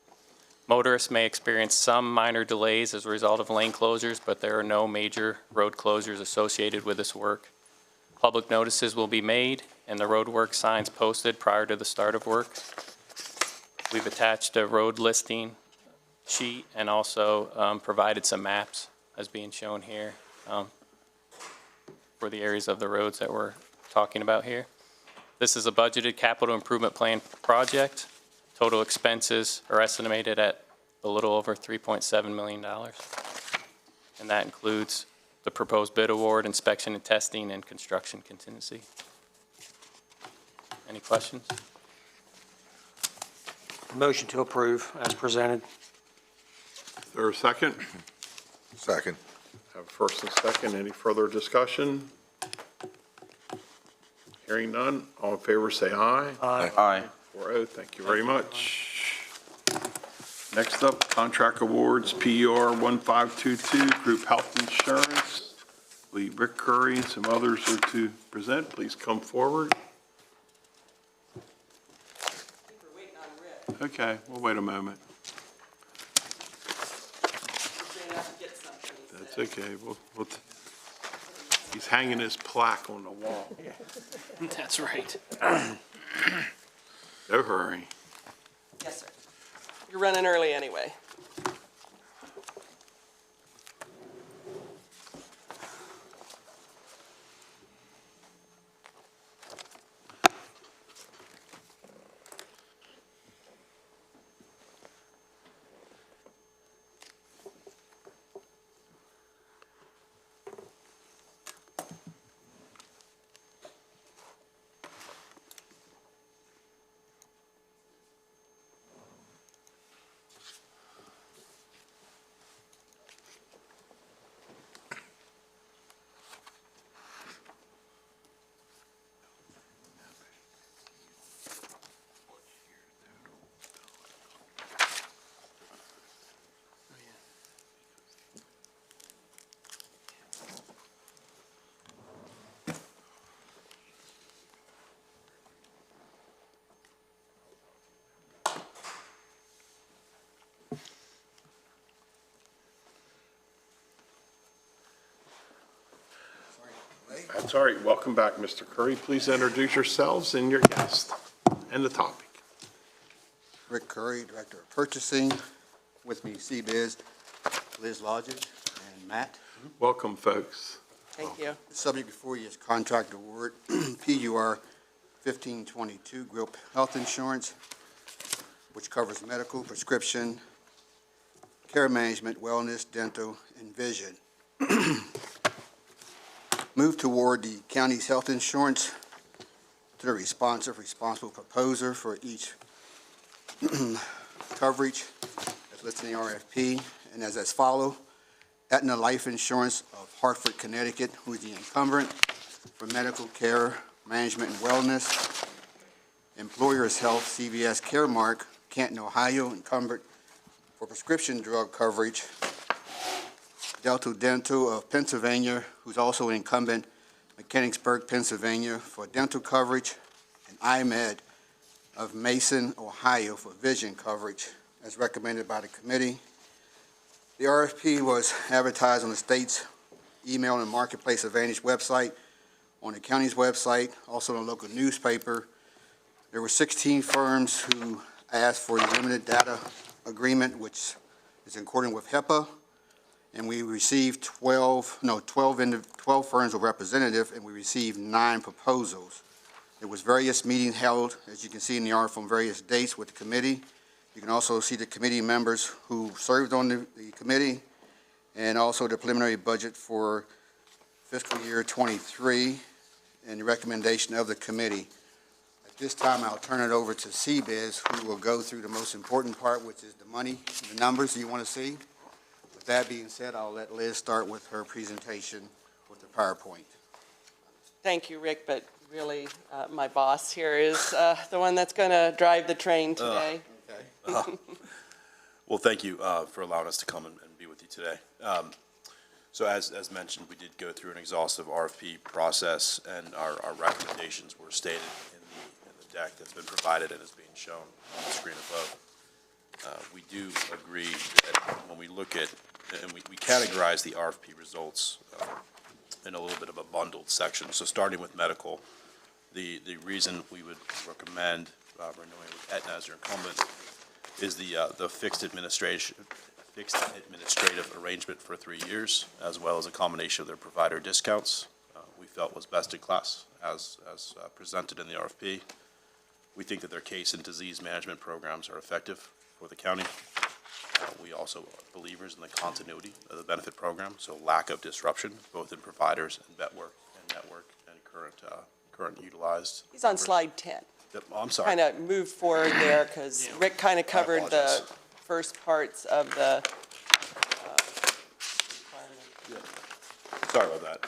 Motorists may experience some minor delays as a result of lane closures, but there are no major road closures associated with this work. Public notices will be made and the road work signs posted prior to the start of work. We've attached a road listing sheet and also provided some maps as being shown here for the areas of the roads that we're talking about here. This is a budgeted capital improvement plan project. Total expenses are estimated at a little over $3.7 million. And that includes the proposed bid award, inspection and testing, and construction contingency. Any questions? Motion to approve as presented. Is there a second? Second. Have a first and second. Any further discussion? Hearing none. All in favor, say aye. Aye. 4-0. Thank you very much. Next up, contract awards, PUR 1522, Group Health Insurance. Rick Curry and some others are to present. Please come forward. Okay, we'll wait a moment. That's okay. He's hanging his plaque on the wall. That's right. No hurry. Yes, sir. You're running early anyway. That's all right. Welcome back, Mr. Curry. Please introduce yourselves and your guest and the topic. Rick Curry, Director of Purchasing. With me, CBiz, Liz Lodgett, and Matt. Welcome, folks. Thank you. The subject before you is contract award, PUR 1522, Group Health Insurance, which covers medical, prescription, care management, wellness, dental, and vision. Move toward the county's health insurance to the responsible proposer for each coverage as listed in the RFP, and as follow. Aetna Life Insurance of Hartford, Connecticut, who is the incumbent for medical care, management, and wellness. Employers Health, CVS Caremark, Canton, Ohio, incumbent for prescription drug coverage. Delta Dental of Pennsylvania, who's also an incumbent, Mechanicsburg, Pennsylvania, for dental coverage, and IMED of Mason, Ohio, for vision coverage, as recommended by the committee. The RFP was advertised on the state's email and Marketplace Advantage website, on the county's website, also in a local newspaper. There were 16 firms who asked for the limited data agreement, which is in accordance with HIPAA. And we received 12 firms were representative, and we received 9 proposals. There was various meetings held, as you can see in the article, on various dates with the committee. You can also see the committee members who served on the committee, and also the preliminary budget for fiscal year 23, and the recommendation of the committee. At this time, I'll turn it over to CBiz, who will go through the most important part, which is the money, the numbers you want to see. That being said, I'll let Liz start with her presentation with the PowerPoint. Thank you, Rick, but really, my boss here is the one that's going to drive the train today. Well, thank you for allowing us to come and be with you today. So as mentioned, we did go through an exhaustive RFP process, and our recommendations were stated in the deck that's been provided and is being shown on the screen above. We do agree that when we look at, and we categorize the RFP results in a little bit of a bundled section. So starting with medical, the reason we would recommend renewing with Aetna as your incumbent is the fixed administrative arrangement for 3 years, as well as a combination of their provider discounts. We felt was best in class as presented in the RFP. We think that their case and disease management programs are effective for the county. We also are believers in the continuity of the benefit program, so lack of disruption, both in providers and network and current utilized. He's on slide 10. Yep, oh, I'm sorry. Kind of move forward there because Rick kind of covered the first parts of the Sorry about that.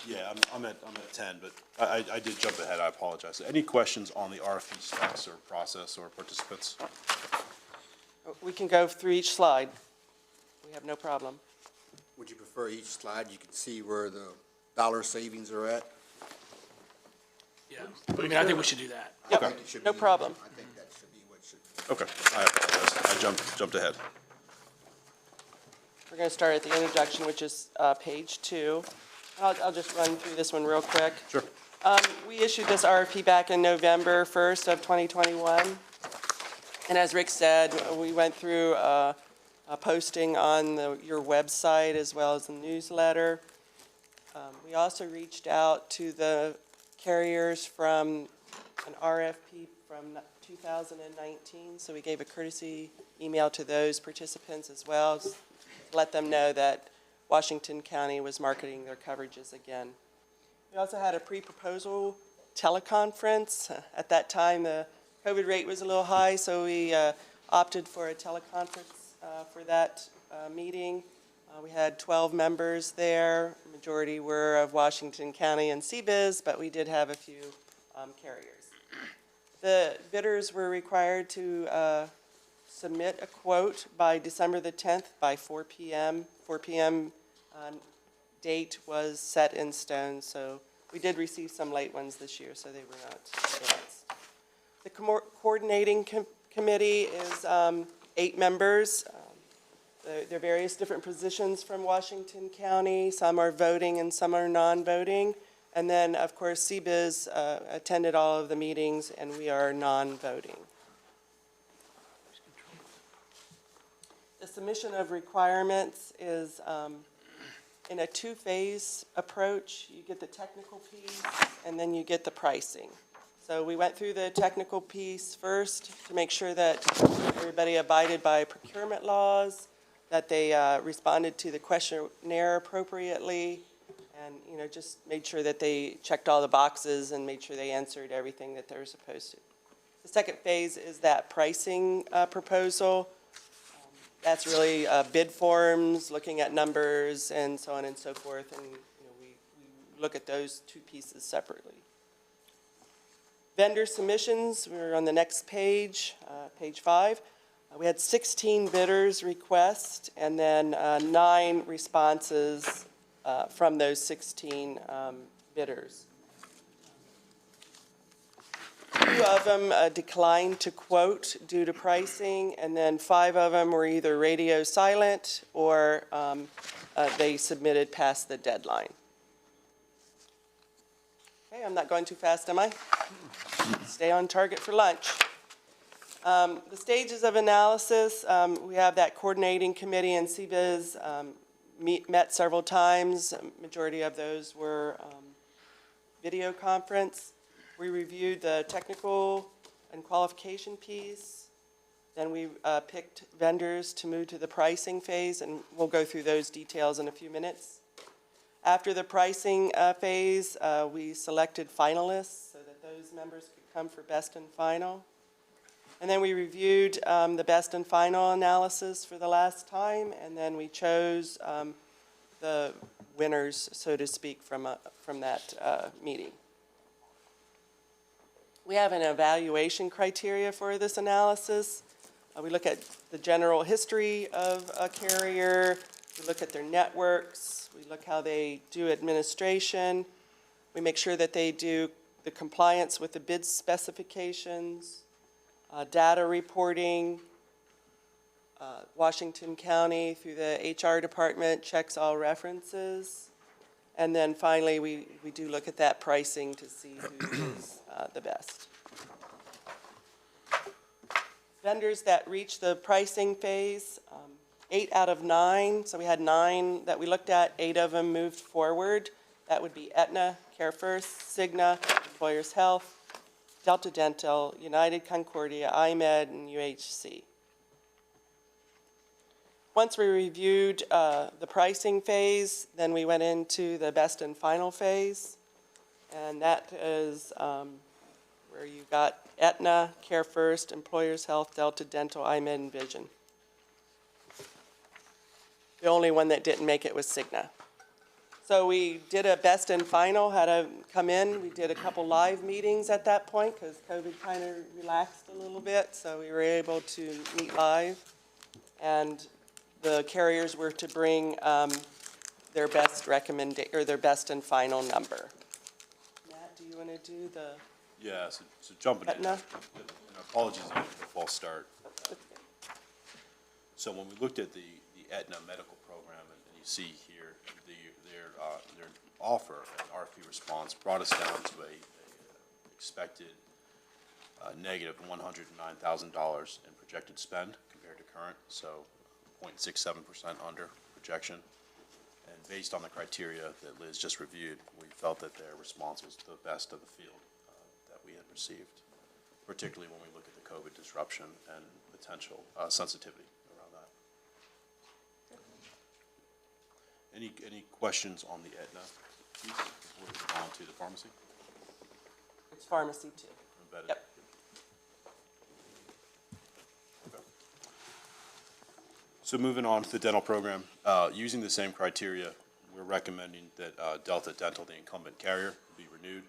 Yeah, I'm at 10, but I did jump ahead. I apologize. Any questions on the RFP specs or process or participants? We can go through each slide. We have no problem. Would you prefer each slide you can see where the dollar savings are at? Yeah, I mean, I think we should do that. Yep, I think it should no be- problem. I think that should be what should. Okay, I apologize. I jumped ahead. We're going to start at the introduction, which is page 2. I'll just run through this one real quick. Sure. We issued this RFP back in November 1st of 2021. And as Rick said, we went through a posting on your website as well as the newsletter. We also reached out to the carriers from an RFP from 2019, so we gave a courtesy email to those participants as well, to let them know that Washington County was marketing their coverages again. We also had a pre-proposal teleconference. At that time, the COVID rate was a little high, so we opted for a teleconference for that meeting. We had 12 members there. The majority were of Washington County and CBIZ, but we did have a few carriers. The bidders were required to submit a quote by December the 10th by 4 p.m. 4 p.m. Date was set in stone, so we did receive some late ones this year, so they were not advanced. The coordinating committee is 8 members. There are various different positions from Washington County. Some are voting and some are non-voting. And then, of course, CBIZ attended all of the meetings, and we are non-voting. The submission of requirements is in a 2-phase approach. You get the technical piece, and then you get the pricing. So we went through the technical piece first to make sure that everybody abided by procurement laws, that they responded to the questionnaire appropriately, and, you know, just made sure that they checked all the boxes and made sure they answered everything that they were supposed to. The second phase is that pricing proposal. That's really bid forms, looking at numbers, and so on and so forth, and, you know, we look at those 2 pieces separately. Vendor submissions, we're on the next page, page 5. We had 16 bidders request, and then 9 responses from those 16 bidders. 2 of them declined to quote due to pricing, and then 5 of them were either radio silent or they submitted past the deadline. Okay, I'm not going too fast, am I? Stay on target for lunch. The stages of analysis, we have that coordinating committee and CBIZ met several times. Majority of those were video conference. We reviewed the technical and qualification piece. Then we picked vendors to move to the pricing phase, and we'll go through those details in a few minutes. After the pricing phase, we selected finalists so that those members could come for best and final. And then we reviewed the best and final analysis for the last time, and then we chose the winners, so to speak, from that meeting. We have an evaluation criteria for this analysis. We look at the general history of a carrier, We look at their networks, we look how they do administration, we make sure that they do the compliance with the bid specifications, data reporting. Washington County through the HR department checks all references. And then finally, we do look at that pricing to see who is the best. Vendors that reach the pricing phase, 8 out of 9, so we had 9 that we looked at, 8 of them moved forward. That would be Aetna, CareFirst, Cigna, Employers Health, Delta Dental, United Concordia, IMED, and UHC. Once we reviewed the pricing phase, then we went into the best and final phase. And that is where you got Aetna, CareFirst, Employers Health, Delta Dental, IMED, and Vision. The only one that didn't make it was Cigna. So we did a best and final, had to come in. We did a couple live meetings at that point because COVID kind of relaxed a little bit. So we were able to meet live. And the carriers were to bring their best their best and final number. Matt, do you want to do the? Yeah, so jumping in, Aetna? and apologies again for the false start. So when we looked at the Aetna medical program, and you see here, their offer, an RFP response, brought us down to a expected negative $109,000 in projected spend compared to current, so 0.67% under projection. And based on the criteria that Liz just reviewed, we felt that their response was the best of the field that we had received, particularly when we look at the COVID disruption and potential sensitivity around that. Any questions on the Aetna piece before we move on to the pharmacy? It's pharmacy too. Embedded. Yep. Okay. So moving on to the dental program, using the same criteria, we're recommending that Delta Dental, the incumbent carrier, be renewed.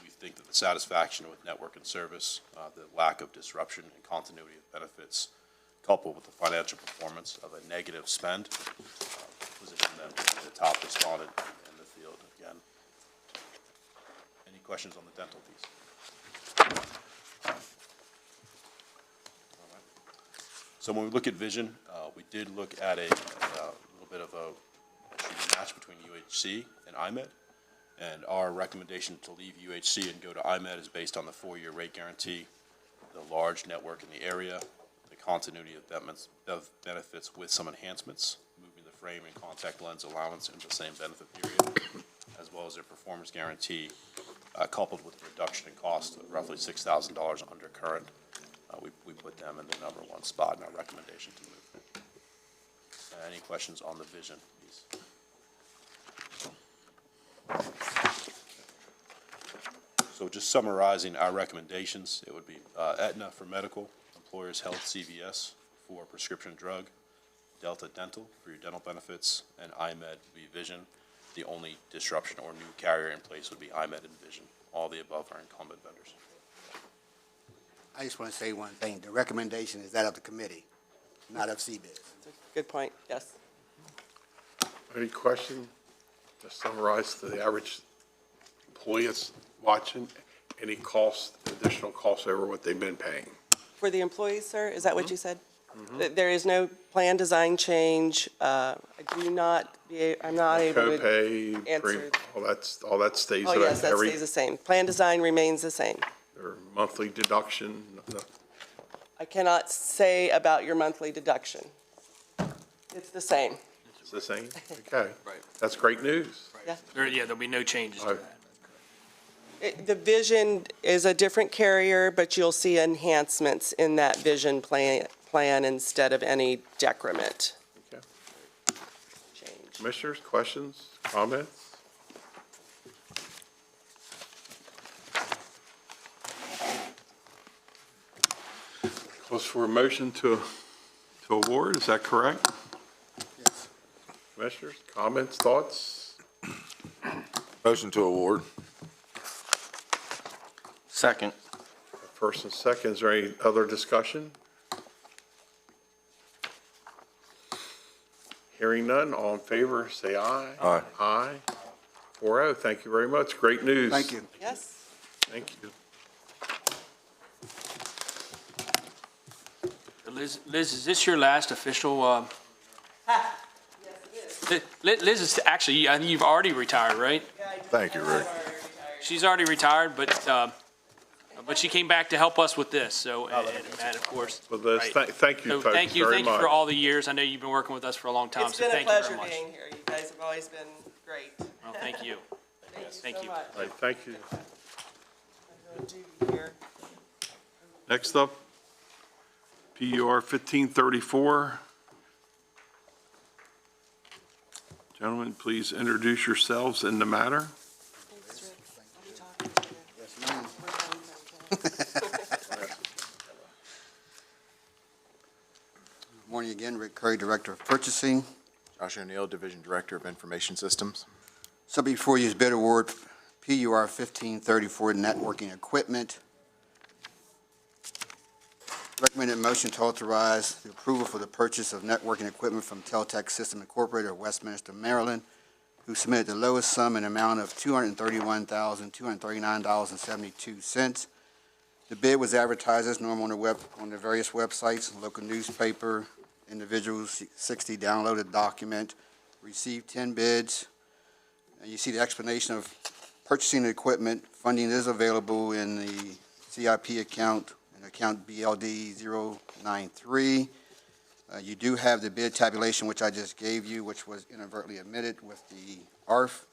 We think that the satisfaction with network and service, the lack of disruption and continuity of benefits, coupled with the financial performance of a negative spend, position them to be the top respondent in the field again. Any questions on the dental piece? All right. So when we look at vision, we did look at a little bit of a shooting match between UHC and IMED. And our recommendation to leave UHC and go to IMED is based on the 4-year rate guarantee, the large network in the area, the continuity of benefits with some enhancements, moving the frame and contact lens allowance into the same benefit period, as well as their performance guarantee, coupled with a reduction in cost of roughly $6,000 under current. We put them in the #1 spot in our recommendation to move. Any questions on the vision piece? So just summarizing our recommendations, it would be Aetna for medical, Employers Health, CVS for prescription drug, Delta Dental for your dental benefits, and IMED would be Vision. The only disruption or new carrier in place would be IMED and Vision. All the above are incumbent vendors. I just want to say one thing. The recommendation is that of the committee, not of CBIZ. Good point, yes. Any question? Just summarize to the average employee that's watching, any cost, additional costs over what they've been paying? For the employees, sir, is that what you said? There is no plan design change. I'm not able to Copay, answer. all that stays. Oh, yes, that stays the same. Plan design remains the same. Their monthly deduction, I cannot say about your monthly deduction. It's the same. it's the same? Okay. Right. That's great news. Yeah. There'll be no changes to that. The Vision is a different carrier, but you'll see enhancements in that Vision plan instead of any decrement. Okay. Change. Commissioners, questions, comments? Calls for a motion to award, is that correct? Yes. Commissioners, comments, thoughts? Motion to award. Second. First and second, is there any other discussion? Hearing none, all in favor, say aye. Aye. Aye. 4-0. Thank you very much. Great news. Thank you. Yes. Thank you. Liz, is this your last official, Liz is actually, I think you've already retired, right? Thank you, Rick. She's already retired, but she came back to help us with this, so, and Matt, of course. Well, Liz, Right. thank you So folks thank you very much. for all the years. I know you've been working with us for a long time, It's so been a thank you very pleasure much. being here. You guys have always been great. Well, thank you. Thank so you. much. All right, thank you. I'm on duty here. Next up, PUR 1534. Gentlemen, please introduce yourselves in the matter. Morning again, Rick Curry, Director of Purchasing. Josh O'Neill, Division Director of Information Systems. So before you is bid award PUR 1534 networking equipment. Recommended motion to authorize the approval for the purchase of networking equipment from Teltech System Incorporated of Westminster, Maryland, who submitted the lowest sum in amount of $231,239.72. The bid was advertised as normal on the various websites, local newspaper, individuals, 60 downloaded document, received 10 bids. And you see the explanation of purchasing the equipment. Funding is available in the CIP account, and account BLD 093. You do have the bid tabulation, which I just gave you, which was inadvertently omitted with the ARF.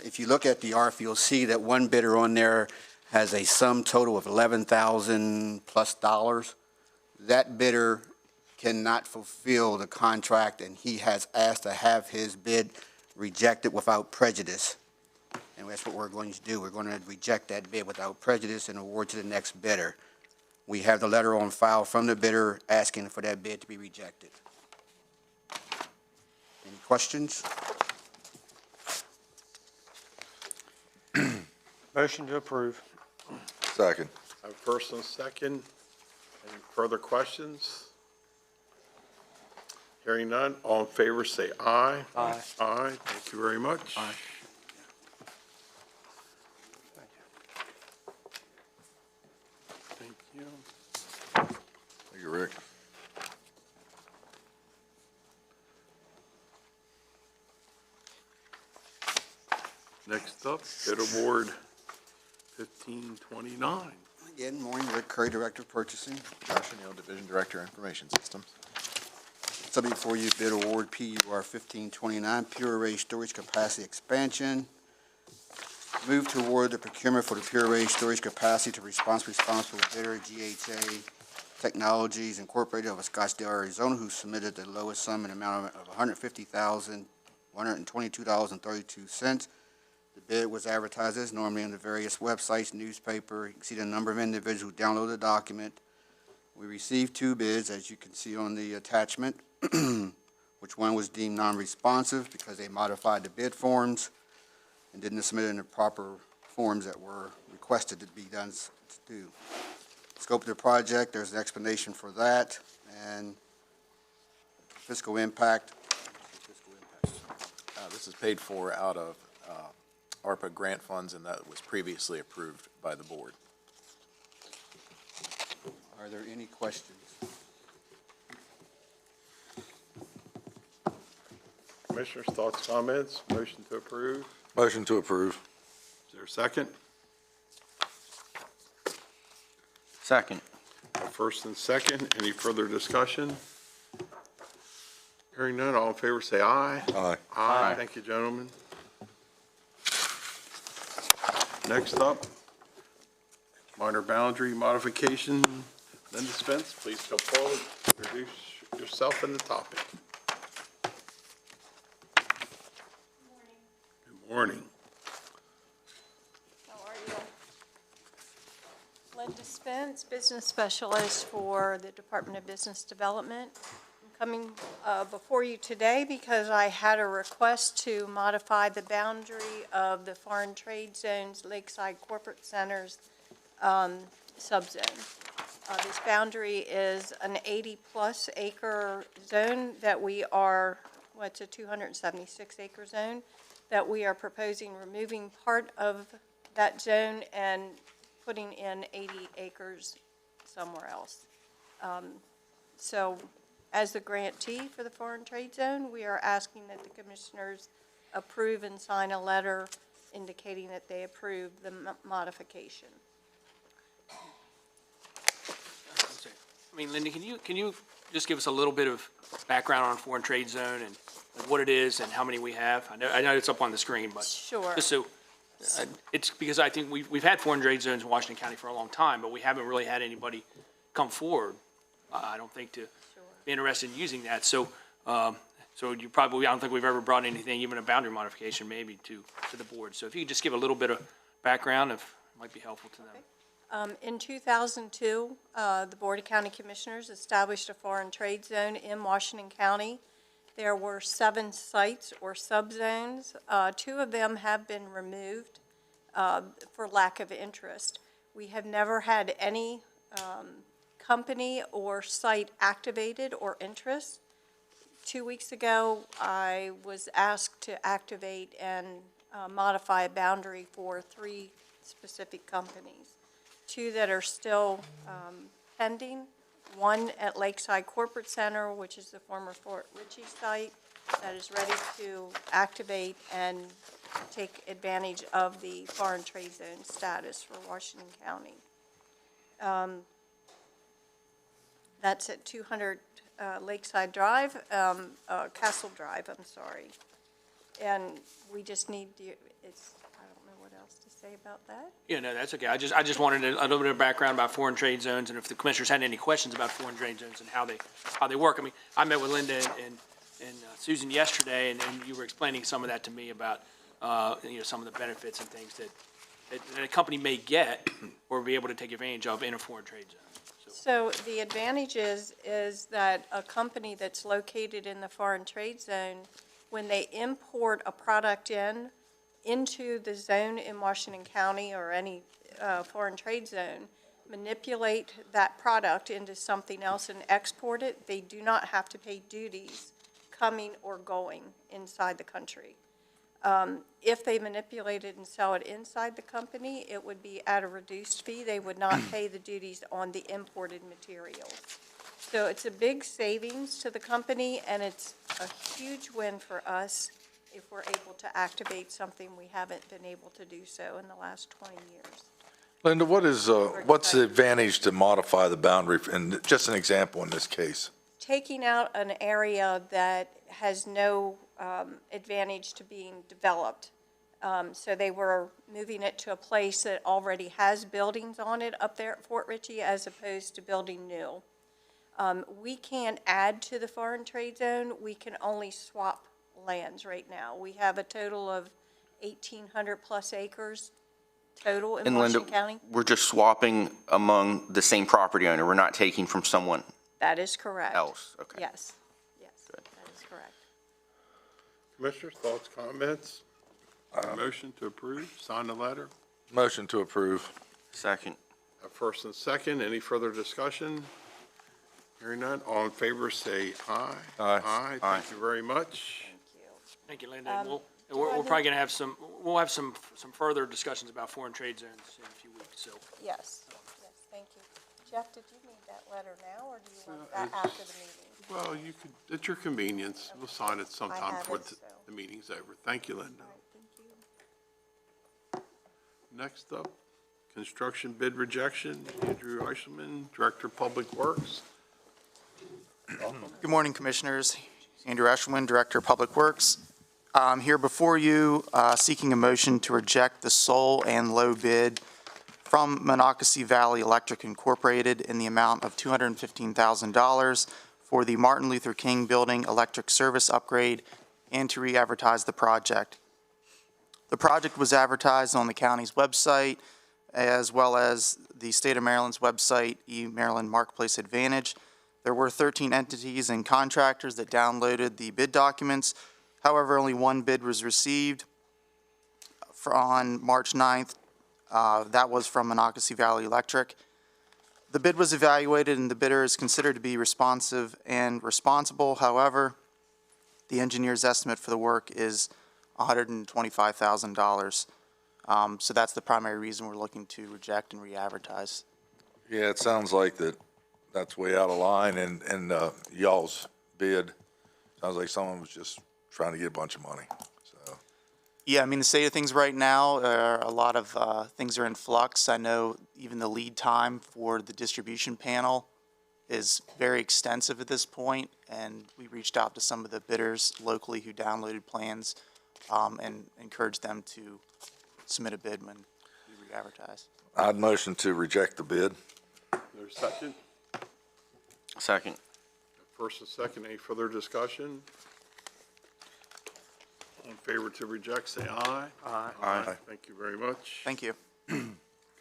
If you look at the ARF, you'll see that one bidder on there has a sum total of $11,000+ That bidder cannot fulfill the contract, and he has asked to have his bid rejected without prejudice. And that's what we're going to do. We're going to reject that bid without prejudice and award to the next bidder. We have the letter on file from the bidder asking for that bid to be rejected. Any questions? Motion to approve. Second. I have first and second. Any further questions? Hearing none, all in favor say aye. Aye. Aye, thank you very much. Aye. Thank you. Thank you, Rick. Next up, bid award 1529. Again, morning, Rick Curry, Director of Purchasing. Josh O'Neill, Division Director of Information Systems. So before you, bid award PUR 1529, Pure Array Storage Capacity Expansion. Move to award the procurement for the Pure Array Storage Capacity to responsible bidder, GHA Technologies Incorporated of Scottsdale, Arizona, who submitted the lowest sum in amount of $150,122.32. The bid was advertised as normally on the various websites, newspaper. You can see the number of individuals who downloaded the document. We received 2 bids, as you can see on the attachment, which one was deemed non-responsive because they modified the bid forms and didn't submit in the proper forms that were requested to be done to do. Scope of the project, there's an explanation for that, and fiscal impact. This is paid for out of ARPA grant funds, and that was previously approved by the board. Are there any questions? Commissioners, thoughts, comments? Motion to approve. Motion to approve. Is there a second? Second. First and second, any further discussion? Hearing none, all in favor say aye. Aye. Aye, thank you, gentlemen. Next up, minor boundary modification. Linda Spence, please come forward, introduce yourself and the topic. Good morning. How are you? Linda Spence, Business Specialist for the Department of Business Development. I'm coming before you today because I had a request to modify the boundary of the Foreign Trade Zone's Lakeside Corporate Center's subzone. This boundary is an 80-plus acre zone that we are what's a 276 acre zone, that we are proposing removing part of that zone and putting in 80 acres somewhere else. So as the grantee for the foreign trade zone, we are asking that the commissioners approve and sign a letter indicating that they approve the modification. I mean, Linda, can you just give us a little bit of background on foreign trade zone and what it is and how many we have? I know it's up on the screen, but Sure. just so, it's because I think we've had foreign trade zones in Washington County for a long time, but we haven't really had anybody come forward, I don't think, to be interested in using that. So, so you probably, I don't think we've ever brought anything, even a boundary modification maybe to the board. So if you could just give a little bit of background, it might be helpful to them. In 2002, the Board of County Commissioners established a foreign trade zone in Washington County. There were 7 sites or subzones. 2 of them have been removed for lack of interest. We have never had any company or site activated or interest. 2 weeks ago, I was asked to activate and modify a boundary for 3 specific companies. 2 that are still pending, 1 at Lakeside Corporate Center, which is the former Fort Ritchie site, that is ready to activate and take advantage of the foreign trade zone status for Washington County. That's at 200 Lakeside Drive, Castle Drive, I'm sorry. And we just need, I don't know what else to say about that. Yeah, no, that's okay. I just wanted a little bit of background about foreign trade zones and if the commissioners had any questions about foreign trade zones and how they work. I mean, I met with Linda and Susan yesterday, and you were explaining some of that to me about, some of the benefits and things that a company may get or be able to take advantage of in a foreign trade zone. So the advantage is that a company that's located in the foreign trade zone, when they import a product into the zone in Washington County or any foreign trade zone, manipulate that product into something else and export it, they do not have to pay duties coming or going inside the country. If they manipulate it and sell it inside the company, it would be at a reduced fee. They would not pay the duties on the imported materials. So it's a big savings to the company, and it's a huge win for us if we're able to activate something we haven't been able to do so in the last 20 years. Linda, what's the advantage to modify the boundary, and just an example in this case? Taking out an area that has no advantage to being developed. So they were moving it to a place that already has buildings on it up there at Fort Ritchie as opposed to building new. We can't add to the foreign trade zone. We can only swap lands right now. We have a total of 1,800 plus acres total in Washington County. We're just swapping among the same property owner. We're not taking from someone That is correct. else. Okay. Yes, that is correct. Commissioners, thoughts, comments? Motion to approve, sign the letter. Motion to approve. Second. A first and second, any further discussion? Hearing none, all in favor say aye. Aye. Thank you very much. Thank you, Linda. And we're probably going to have some further discussions about foreign trade zones in a few weeks, so. Yes, thank you. Jeff, did you need that letter now, or do you want that after the meeting? Well, you could, at your convenience, we'll sign it sometime before the meeting's over. Thank you, Linda. All right, thank you. Next up, construction bid rejection, Andrew Eishelman, Director of Public Works. Good morning, Commissioners. Andrew Eshelman, Director of Public Works. I'm here before you seeking a motion to reject the sole and low bid from Monocacy Valley Electric Incorporated in the amount of $215,000 for the Martin Luther King Building electric service upgrade and to re-advertise the project. The project was advertised on the county's website as well as the State of Maryland's website, eMaryland Marketplace Advantage. There were 13 entities and contractors that downloaded the bid documents. However, only one bid was received on March 9th. That was from Monocacy Valley Electric. The bid was evaluated and the bidder is considered to be responsive and responsible. However, The engineer's estimate for the work is $125,000. So that's the primary reason we're looking to reject and re-advertise. Yeah, it sounds like that's way out of line, and y'all's bid, sounds like someone was just trying to get a bunch of money, so. Yeah, I mean, the state of things right now, a lot of things are in flux. I know even the lead time for the distribution panel is very extensive at this point, and we reached out to some of the bidders locally who downloaded plans and encouraged them to submit a bid when we re-advertise. I'd motion to reject the bid. There's a second? Second. First and second, any further discussion? All in favor to reject, say aye. Aye. Thank you very much. Thank you.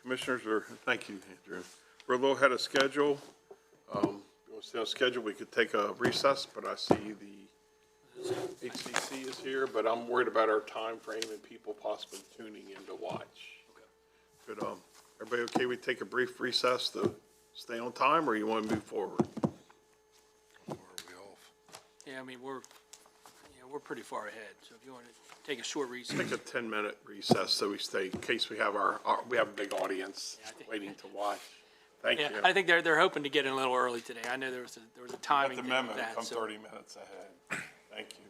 Commissioners, thank you, Andrew. We're a little ahead of schedule. If you want to stay on schedule, we could take a recess, but I see the HCC is here, but I'm worried about our time frame and people possibly tuning in to watch. Okay. Good, everybody okay, we take a brief recess to stay on time, or you want to move forward? Yeah, I mean, we're pretty far ahead, so if you want to take a short recess. Take a 10-minute recess so we stay, in case we have we have a big audience waiting to watch. Thank you. I think they're hoping to get in a little early today. I know there was a timing At the thing with memo, that. come So 30 minutes ahead. Thank you.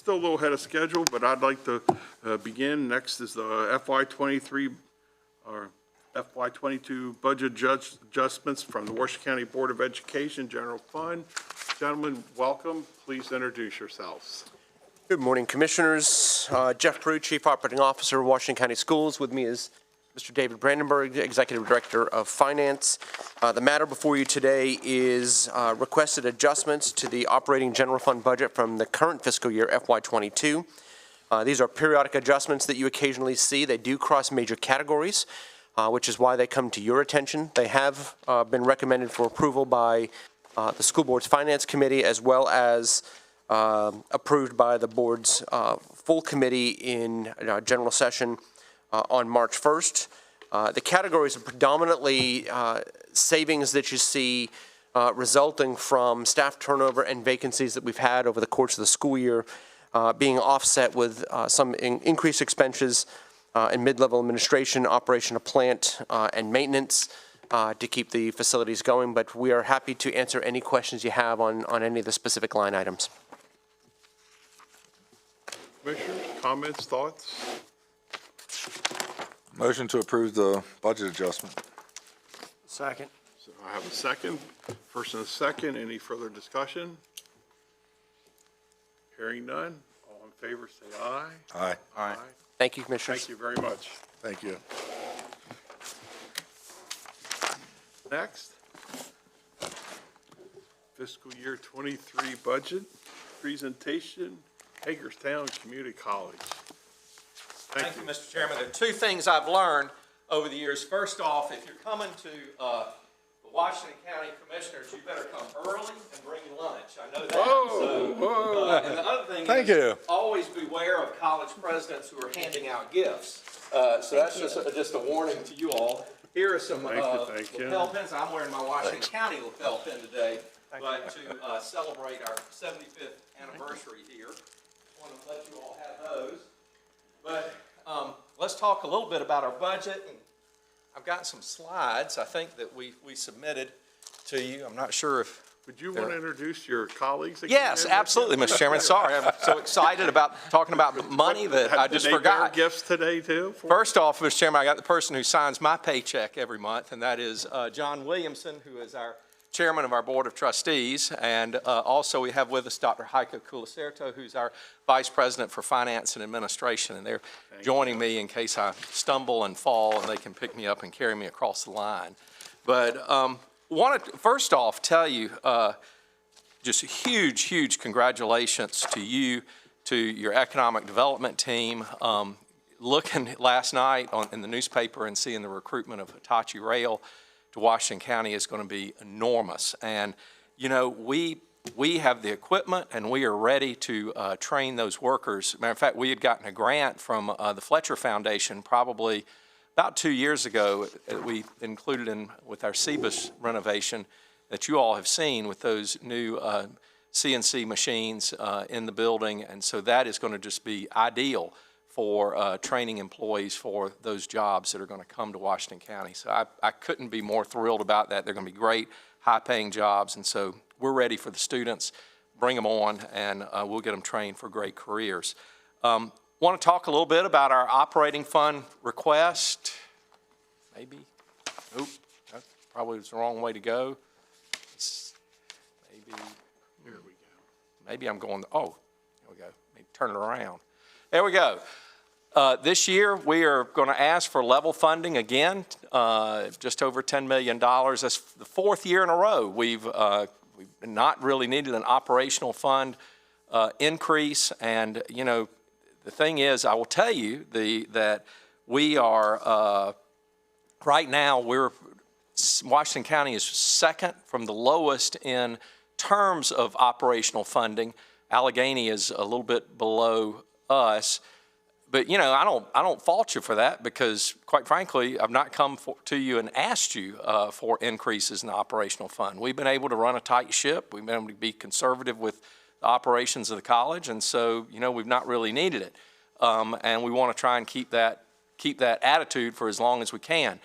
still a little ahead of schedule, but I'd like to begin. Next is the FY23 or FY22 budget adjustments from the Washington County Board of Education General Fund. Gentlemen, welcome. Please introduce yourselves. Good morning, Commissioners. Jeff Prue, Chief Operating Officer, Washington County Schools. With me is Mr. David Brandenburg, Executive Director of Finance. The matter before you today is requested adjustments to the operating general fund budget from the current fiscal year, FY22. These are periodic adjustments that you occasionally see. They do cross major categories, which is why they come to your attention. They have been recommended for approval by the School Board's Finance Committee, as well as approved by the Board's full committee in general session on March 1st. The categories are predominantly savings that you see resulting from staff turnover and vacancies that we've had over the course of the school year, being offset with some increased expenses in mid-level administration, operation of plant, and maintenance to keep the facilities going. But we are happy to answer any questions you have on any of the specific line items. Commissioners, comments, thoughts? Motion to approve the budget adjustment. Second. So I have a second. First and a second. Any further discussion? Hearing none. All in favor, say aye. Aye. Aye. Thank you, Commissioners. Thank you very much. Thank you. Next, fiscal year 23 budget presentation, Hagerstown Community College. Thank you, Mr. Chairman. There are two things I've learned over the years. First off, if you're coming to the Washington County Commissioners, you better come early and bring lunch. I know that. Whoa. And the other thing Thank is, you. always beware of college presidents who are handing out gifts. So that's just a warning to you all. Here are some lapel pins. I'm wearing my Washington County lapel pin today, but to celebrate our 75th anniversary here, I want to let you all have those. But let's talk a little bit about our budget. And I've got some slides, I think, that we submitted to you. I'm not sure if... Would you want to introduce your colleagues again? Yes, absolutely, Mr. Chairman. Sorry, I'm so excited about talking about money that I just forgot. Did they bear gifts today, too? First off, Mr. Chairman, I got the person who signs my paycheck every month, and that is John Williamson, who is our chairman of our Board of Trustees. And also we have with us Dr. Heiko Culacerto, who's our Vice President for Finance and Administration. And they're joining me in case I stumble and fall, and they can pick me up and carry me across the line. But want to first off tell you just huge congratulations to you, to your economic development team. Looking last night in the newspaper and seeing the recruitment of Hitachi Rail to Washington County is going to be enormous. And, you know, we have the equipment and we are ready to train those workers. Matter of fact, we had gotten a grant from the Fletcher Foundation probably about 2 years ago. We included in with our CBUS renovation that you all have seen with those new CNC machines in the building. And so that is going to just be ideal for training employees for those jobs that are going to come to Washington County. So I couldn't be more thrilled about that. They're going to be great, high-paying jobs, and so we're ready for the students. Bring them on, and we'll get them trained for great careers. Want to talk a little bit about our operating fund request. Maybe. Oop, that probably was the wrong way to go. Maybe. Here we go. Maybe I'm going. Oh, there we go. Maybe turn it around. There we go. This year, we are going to ask for level funding again, just over $10 million. That's the fourth year in a row. We've not really needed an operational fund increase. And, you know, the thing is, I will tell you that we are, right now, Washington County is second from the lowest in terms of operational funding. Allegheny is a little bit below us. But, you know, I don't fault you for that because, quite frankly, I've not come to you and asked you for increases in the operational fund. We've been able to run a tight ship. We've been able to be conservative with the operations of the college, and so, you know, we've not really needed it. And we want to try and keep that attitude for as long as we can.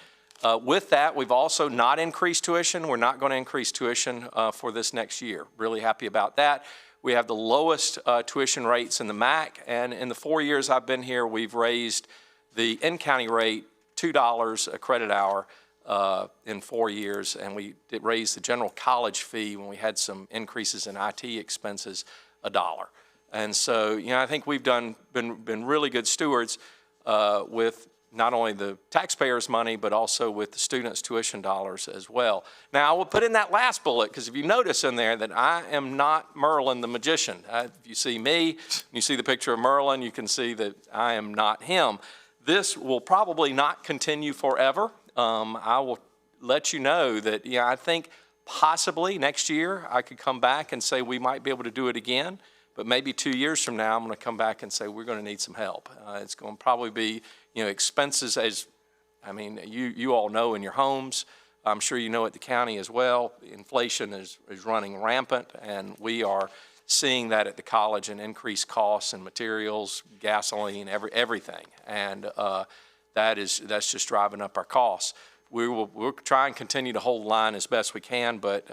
With that, we've also not increased tuition. We're not going to increase tuition for this next year. Really happy about that. We have the lowest tuition rates in the MAC, and in the 4 years I've been here, we've raised the in-county rate $2 a credit hour in 4 years, and we did raise the general college fee when we had some increases in IT expenses $1. And so, you know, I think we've been really good stewards with not only the taxpayers' money, but also with the students' tuition dollars as well. Now, I will put in that last bullet, because if you notice in there that I am not Merlin the magician. If you see me, you see the picture of Merlin, you can see that I am not him. This will probably not continue forever. I will let you know that, yeah, I think possibly next year I could come back and say we might be able to do it again. But maybe 2 years from now, I'm going to come back and say we're going to need some help. It's going to probably be, you know, expenses as, I mean, you all know in your homes. I'm sure you know at the county as well. Inflation is running rampant, and we are seeing that at the college in increased costs and materials, gasoline, everything. And that's just driving up our costs. We'll try and continue to hold the line as best we can, but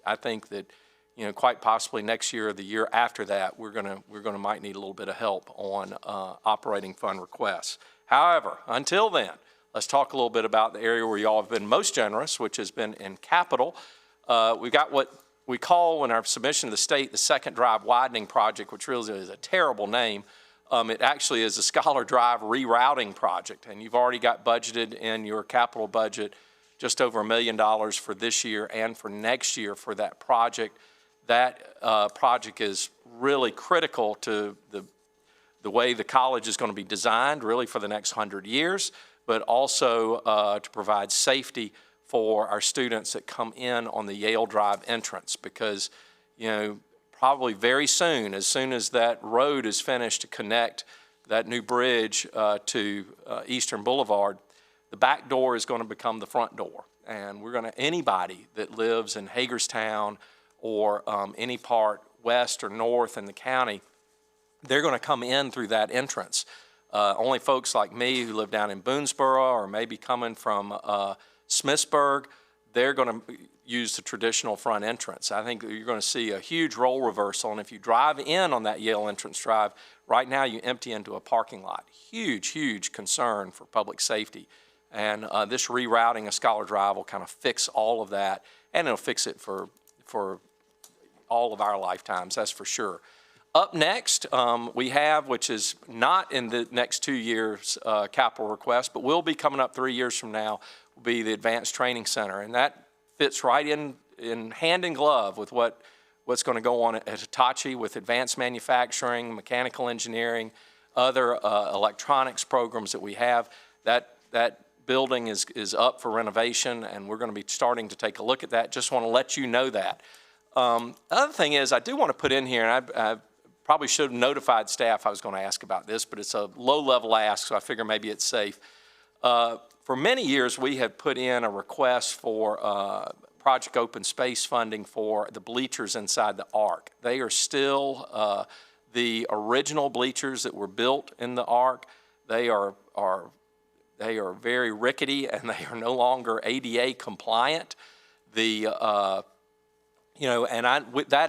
I think that, you know, quite possibly next year or the year after that, we're gonna might need a little bit of help on operating fund requests. However, until then, let's talk a little bit about the area where y'all have been most generous, which has been in capital. We've got what we call in our submission to the state the Second Drive Widening Project, which really is a terrible name. It actually is a Scholar Drive rerouting project, and you've already got budgeted in your capital budget just over $1 million for this year and for next year for that project. That project is really critical to the way the college is going to be designed really for the next 100 years, but also to provide safety for our students that come in on the Yale Drive entrance, because, you know, probably very soon as that road is finished to connect that new bridge to Eastern Boulevard, the back door is going to become the front door. And anybody that lives in Hagerstown or any part west or north in the county, they're going to come in through that entrance. Only folks like me who live down in Boonesboro or maybe coming from Smithsburg, they're going to use the traditional front entrance. I think you're going to see a huge role reversal, and if you drive in on that Yale entrance drive, right now you empty into a parking lot. Huge, huge concern for public safety. And this rerouting of Scholar Drive will kind of fix all of that, and it'll fix it for all of our lifetimes, that's for sure. Up next, we have, which is not in the next 2 years' capital request, but will be coming up 3 years from now, will be the Advanced Training Center. And that fits right in hand in glove with what's going to go on at Hitachi with advanced manufacturing, mechanical engineering, other electronics programs that we have. That building is up for renovation, and we're going to be starting to take a look at that. Just want to let you know that. Other thing is, I do want to put in here, and I probably should have notified staff I was going to ask about this, but it's a low-level ask, so I figure maybe it's safe. For many years, we have put in a request for Project Open Space funding for the bleachers inside the Ark. They are still the original bleachers that were built in the Ark. They are very rickety, and they are no longer ADA compliant. That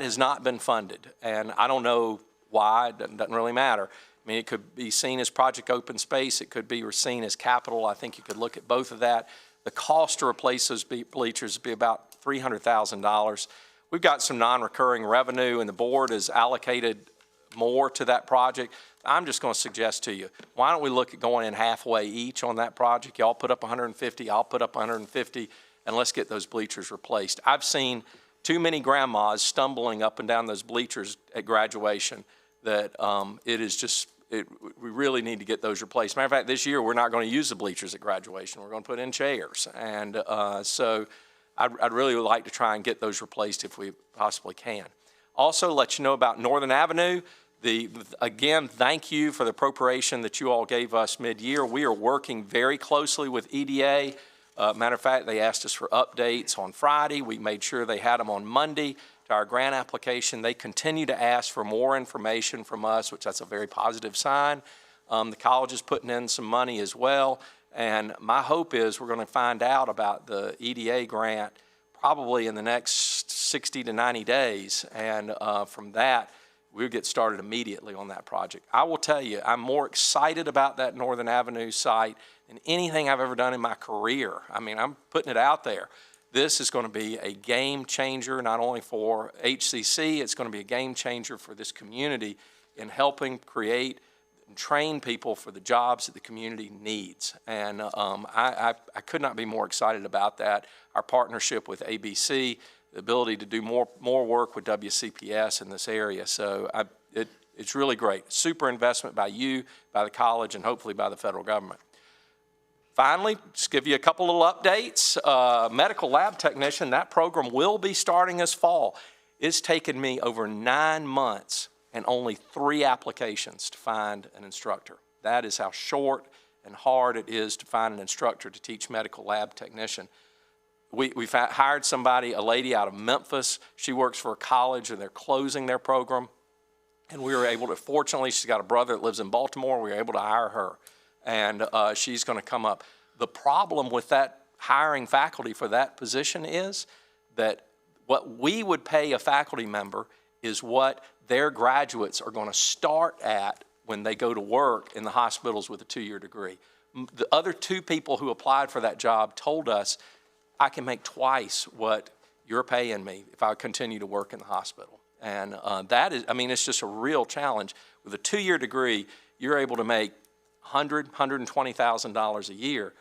has not been funded, and I don't know why. It doesn't really matter. I mean, it could be seen as Project Open Space. It could be seen as capital. I think you could look at both of that. The cost to replace those bleachers would be about $300,000. We've got some non-recurring revenue, and the board has allocated more to that project. I'm just going to suggest to you, why don't we look at going in halfway each on that project? Y'all put up 150, I'll put up 150, and let's get those bleachers replaced. I've seen too many grandmas stumbling up and down those bleachers at graduation that we really need to get those replaced. Matter of fact, this year we're not going to use the bleachers at graduation. We're going to put in chairs. And so I'd really like to try and get those replaced if we possibly can. Also, let you know about Northern Avenue. Again, thank you for the appropriation that you all gave us mid-year. We are working very closely with EDA. Matter of fact, they asked us for updates on Friday. We made sure they had them on Monday to our grant application. They continue to ask for more information from us, which that's a very positive sign. The college is putting in some money as well. And my hope is we're going to find out about the EDA grant probably in the next 60 to 90 days. And from that, we would get started immediately on that project. I will tell you, I'm more excited about that Northern Avenue site than anything I've ever done in my career. I mean, I'm putting it out there. This is going to be a game changer, not only for HCC, it's going to be a game changer for this community in helping create and train people for the jobs that the community needs. And I could not be more excited about that. Our partnership with ABC, the ability to do more work with WCPS in this area. So it's really great. Super investment by you, by the college, and hopefully by the federal government. Finally, just give you a couple little updates. Medical lab technician, that program will be starting this fall. It's taken me over 9 months and only 3 applications to find an instructor. That is how short and hard it is to find an instructor to teach medical lab technician. We've hired somebody, a lady out of Memphis. She works for a college and they're closing their program. And we were able to, fortunately, she's got a brother that lives in Baltimore. We were able to hire her. And she's going to come up. The problem with that hiring faculty for that position is that what we would pay a faculty member is what their graduates are going to start at when they go to work in the hospitals with a 2-year degree. The other 2 people who applied for that job told us, I can make twice what you're paying me if I continue to work in the hospital. And that is, I mean, it's just a real challenge. With a 2-year degree, you're able to make $120,000 a year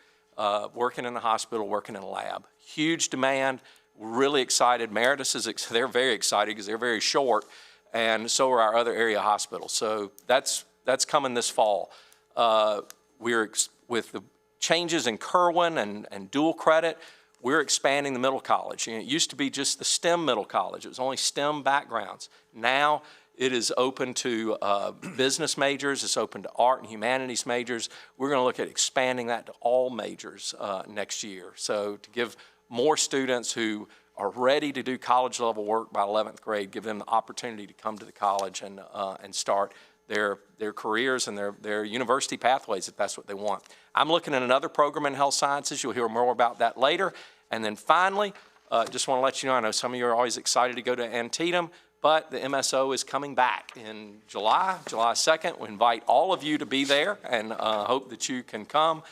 working in a hospital, working in a lab. Huge demand. We're really excited. Meritus they're very excited because they're very short, and so are our other area hospitals. So that's coming this fall. With the changes in Kerwin and dual credit, we're expanding the middle college. You know, it used to be just the STEM middle college. It was only STEM backgrounds. Now it is open to business majors. It's open to art and humanities majors. We're going to look at expanding that to all majors next year. So to give more students who are ready to do college level work by 11th grade, give them the opportunity to come to the college and start their careers and their university pathways if that's what they want. I'm looking at another program in health sciences. You'll hear more about that later. And then finally, just want to let you know, I know some of you are always excited to go to Antietam, but the MSO is coming back in July 2nd. We invite all of you to be there and hope that you can come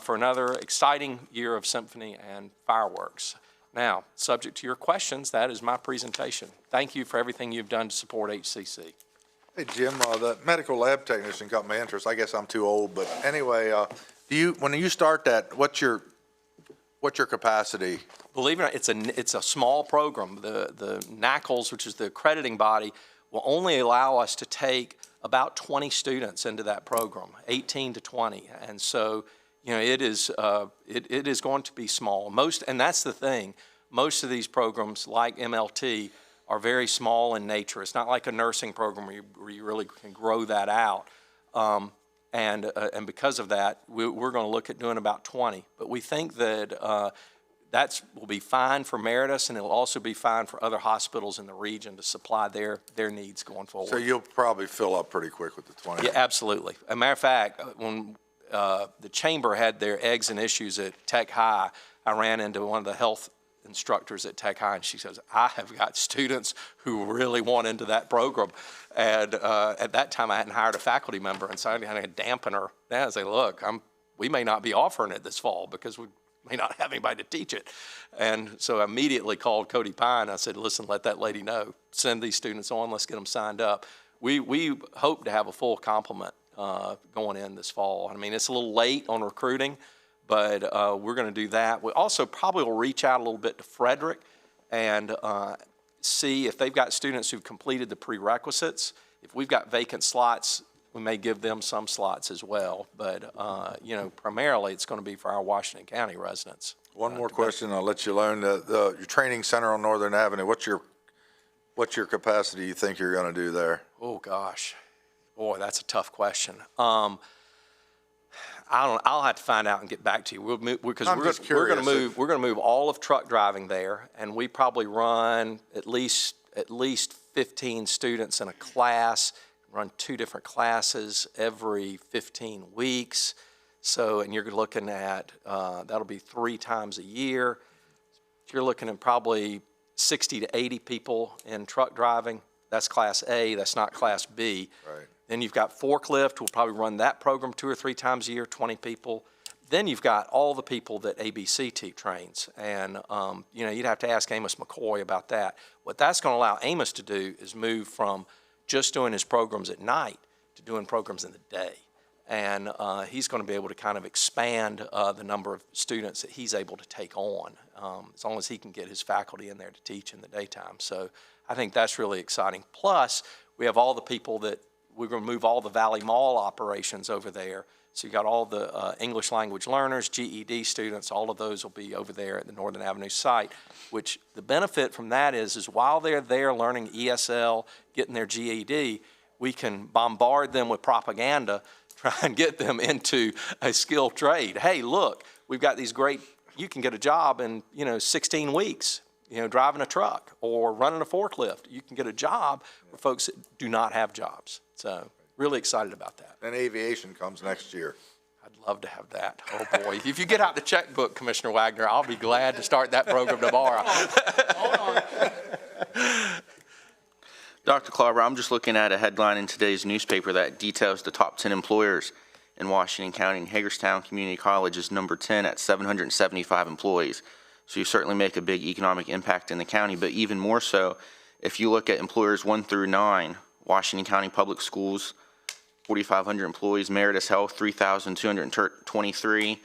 for another exciting year of symphony and fireworks. Now, subject to your questions, that is my presentation. Thank you for everything you've done to support HCC. Hey, Jim, the medical lab technician got my interest. I guess I'm too old, but anyway, when you start that, what's your capacity? Believe it or not, it's a small program. The NACLS, which is the accrediting body, will only allow us to take about 20 students into that program, 18 to 20. And so, you know, it is going to be small. And that's the thing. Most of these programs, like MLT, are very small in nature. It's not like a nursing program where you really can grow that out. And because of that, we're going to look at doing about 20. But we think that that will be fine for Meritus, and it will also be fine for other hospitals in the region to supply their needs going forward. So you'll probably fill up pretty quick with the 20. Yeah, absolutely. As a matter of fact, when the chamber had their eggs and issues at Tech High, I ran into one of the health instructors at Tech High, and she says, I have got students who really want into that program. And at that time, I hadn't hired a faculty member, and so I had to dampen her down and say, look, we may not be offering it this fall because we may not have anybody to teach it. And so I immediately called Cody Pine. I said, listen, let that lady know. Send these students on. Let's get them signed up. We hope to have a full complement going in this fall. I mean, it's a little late on recruiting, but we're going to do that. We also probably will reach out a little bit to Frederick and see if they've got students who've completed the prerequisites. If we've got vacant slots, we may give them some slots as well. But, you know, primarily it's going to be for our Washington County residents. One more question, I'll let you learn. Your training center on Northern Avenue, what's your capacity you think you're going to do there? Oh, gosh. Boy, that's a tough question. I'll have to find out and get back to you. We'll move, because we're going to move all of truck driving there, and we probably run at least 15 students in a class, run 2 different classes every 15 weeks. So, and you're looking at, that'll be 3 times a year. You're looking at probably 60 to 80 people in truck driving. That's Class A, that's not Class B. Right. Then you've got forklift, we'll probably run that program 2 or 3 times a year, 20 people. Then you've got all the people that ABC trains. And, you'd have to ask Amos McCoy about that. What that's going to allow Amos to do is move from just doing his programs at night to doing programs in the day. And he's going to be able to kind of expand the number of students that he's able to take on, as long as he can get his faculty in there to teach in the daytime. So I think that's really exciting. Plus, we have all the people that we're going to move all the Valley Mall operations over there. So you got all the English language learners, GED students, all of those will be over there at the Northern Avenue site, which the benefit from that is while they're there learning ESL, getting their GED, we can bombard them with propaganda, try and get them into a skilled trade. Hey, look, we've got these great, you can get a job in, 16 weeks, driving a truck or running a forklift. You can get a job for folks that do not have jobs. So really excited about that. And aviation comes next year. I'd love to have that. Oh, boy. If you get out the checkbook, Commissioner Wagner, I'll be glad to start that program tomorrow. Hold on. Dr. Klauber, I'm just looking at a headline in today's newspaper that details the top 10 employers in Washington County, and Hagerstown Community College is number 10 at 775 employees. So you certainly make a big economic impact in the county, but even more so, if you look at employers 1 through 9, Washington County Public Schools, 4,500 employees, Meritus Health, 3,223,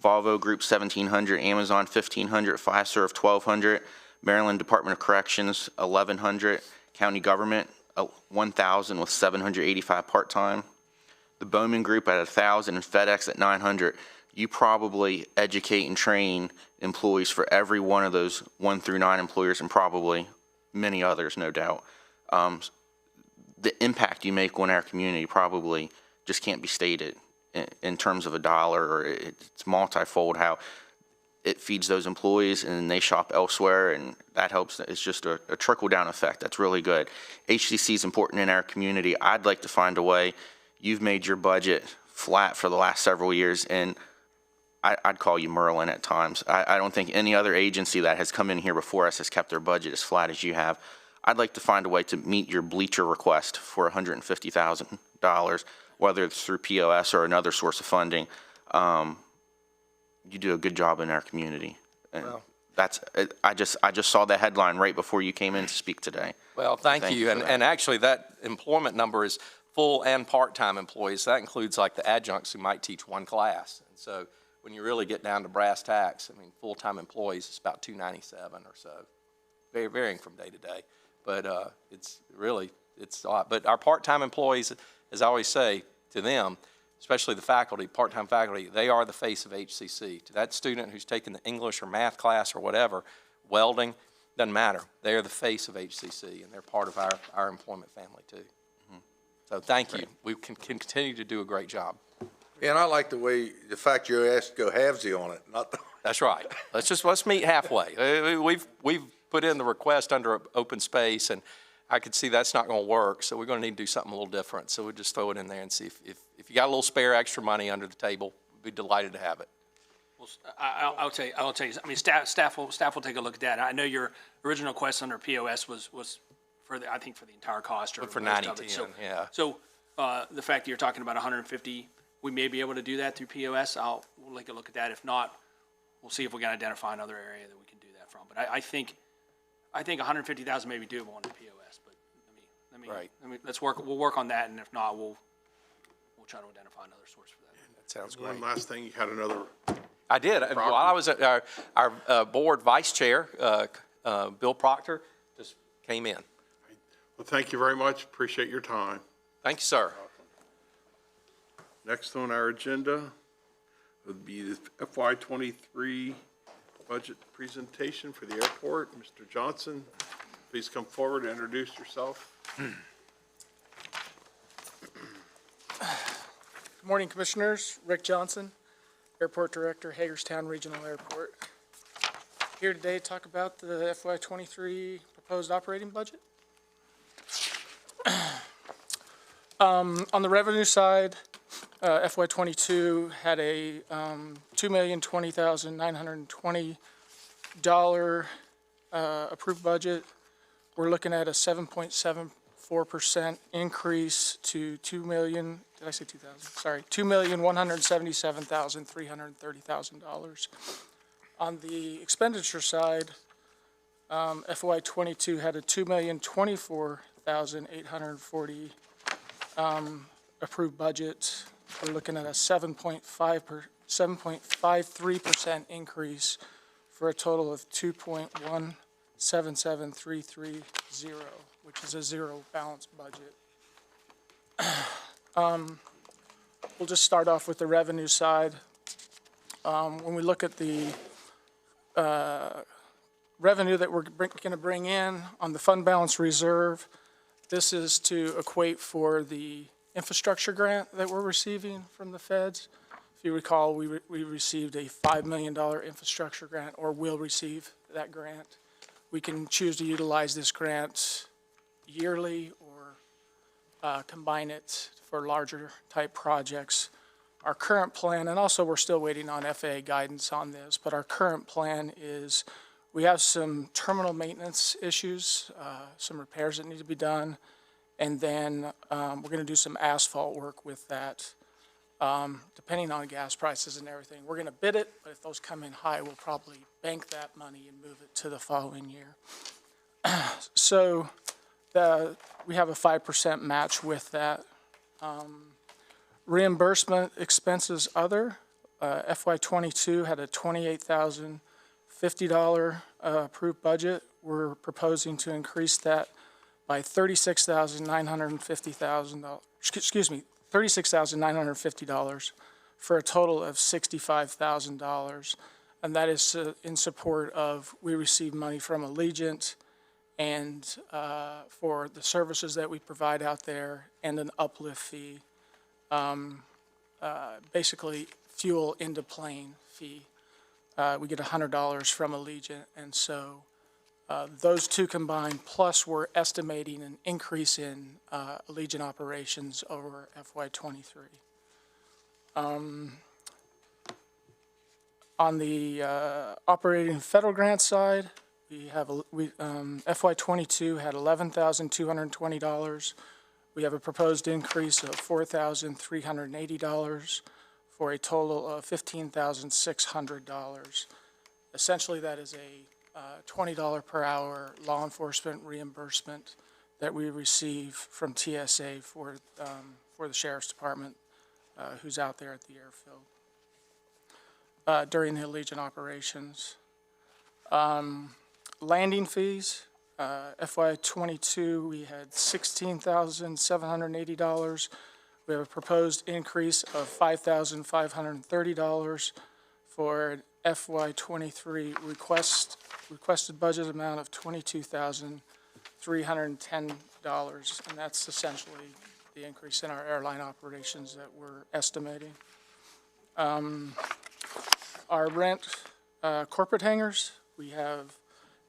Volvo Group, 1,700, Amazon, 1,500, Fiserv, 1,200, Maryland Department of Corrections, 1,100, County Government, 1,000 with 785 part-time, the Bowman Group at 1,000, and FedEx at 900. You probably educate and train employees for every one of those 1 through 9 employers, and probably many others, no doubt. The impact you make on our community probably just can't be stated in terms of a dollar, or it's multifold how it feeds those employees and they shop elsewhere, and that helps. It's just a trickle-down effect. That's really good. HCC is important in our community. I'd like to find a way. You've made your budget flat for the last several years, and I'd call you Merlin at times. I don't think any other agency that has come in here before us has kept their budget as flat as you have. I'd like to find a way to meet your bleacher request for $150,000, whether it's through POS or another source of funding. You do a good job in our community. And I just saw that headline right before you came in to speak today. Well, thank you. And actually, that employment number is full and part-time employees. That includes like the adjuncts who might teach one class. And so when you really get down to brass tacks, I mean, full-time employees is about 297 or so, varying from day to day. But it's a lot. But our part-time employees, as I always say to them, especially the faculty, part-time faculty, they are the face of HCC. To that student who's taking the English or math class or whatever, welding, doesn't matter. They are the face of HCC, and they're part of our employment family too. Mm-hmm. So thank you. We can continue to do a great job. Yeah, and I like the fact you asked to go halvesy on it. That's right. Let's meet halfway. We've put in the request under open space, and I could see that's not going to work, so we're going to need to do something a little different. So we'll just throw it in there and see if you got a little spare extra money under the table, we'd be delighted to have it. Well, I'll tell you. I mean, staff will take a look at that. I know your original request under POS was for the entire cost or for most 90, of it. So, yeah. So the fact that you're talking about 150, we may be able to do that through POS. We'll take a look at that. If not, we'll see if we can identify another area that we can do that from. But I think 150,000 may be doable under POS. But we'll work on that, and if not, we'll try to identify another source for that. That sounds great. One last thing, you had another. I did. While I was at our board vice chair, Bill Proctor, just came in. Well, thank you very much. Appreciate your time. Thank you, sir. Next on our agenda would be the FY23 budget presentation for the airport. Mr. Johnson, please come forward and introduce yourself. Good morning, Commissioners. Rick Johnson, Airport Director, Hagerstown Regional Airport. Here today to talk about the FY23 proposed operating budget. On the revenue side, FY22 had a $2,020,920 approved budget. We're looking at a 7.74 4% increase to $2,177,330,000. On the expenditure side, FY '22 had a $2,024,840 approved budget. We're looking at a 7.53% increase for a total of 2.177330, which is a zero balanced budget. We'll just start off with the revenue side. When we look at the revenue that we're going to bring in on the fund balance reserve, this is to equate for the infrastructure grant that we're receiving from the feds. If you recall, we received a $5 million infrastructure grant, or will receive that grant. We can choose to utilize this grant yearly or combine it for larger type projects. Our current plan, and also we're still waiting on FAA guidance on this, but our current plan is we have some terminal maintenance issues, some repairs that need to be done, and then we're going to do some asphalt work with that. Depending on gas prices and everything, we're going to bid it, but if those come in high, we'll probably bank that money and move it to the following year. So we have a 5% match with that. Reimbursement expenses other, FY '22 had a $28,050 approved budget. We're proposing to increase that by $36,950 for a total of $65,000. And that is in support of, we receive money from Allegiant and for the services that we provide out there, and an uplift fee, basically fuel into plane fee. We get $100 from Allegiant, and so those two combined, plus we're estimating an increase in Allegiant operations over FY '23. On the operating federal grant side, we have FY '22 had $11,220. We have a proposed increase of $4,380 for a total of $15,600. Essentially, that is a $20 per hour law enforcement reimbursement that we receive from TSA for the Sheriff's Department, who's out there at the airfield during the Allegiant operations. Landing fees, FY '22, we had $16,780. We have a proposed increase of $5,530 for FY '23 requested budget amount of $22,310, and that's essentially the increase in our airline operations that we're estimating. Our rent corporate hangars, we have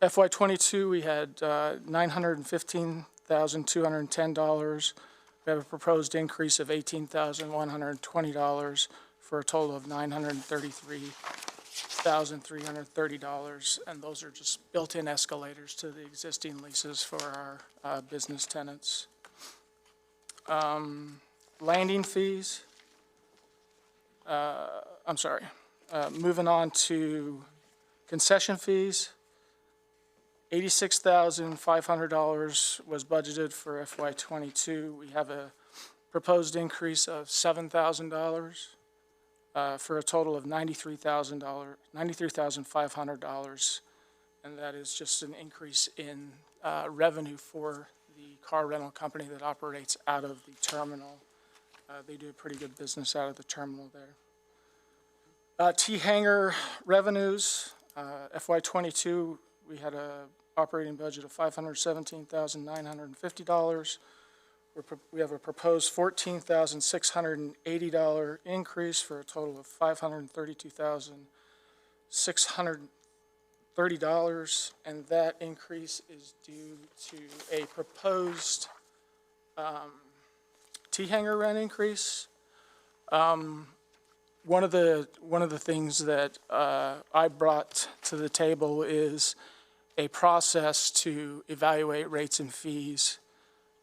FY '22, we had $915,210. We have a proposed increase of $18,120 for a total of $933,330, and those are just built-in escalators to the existing leases for our business tenants. Landing fees, moving on to concession fees, $86,500 was budgeted for FY '22. We have a proposed increase of $7,000 for a total of $93,500, and that is just an increase in revenue for the car rental company that operates out of the terminal. They do a pretty good business out of the terminal there. T-hanger revenues, FY '22, we had a operating budget of $517,950. We have a proposed $14,680 increase for a total of $532,630, and that increase is due to a proposed T-hanger rent increase. One of the things that I brought to the table is a process to evaluate rates and fees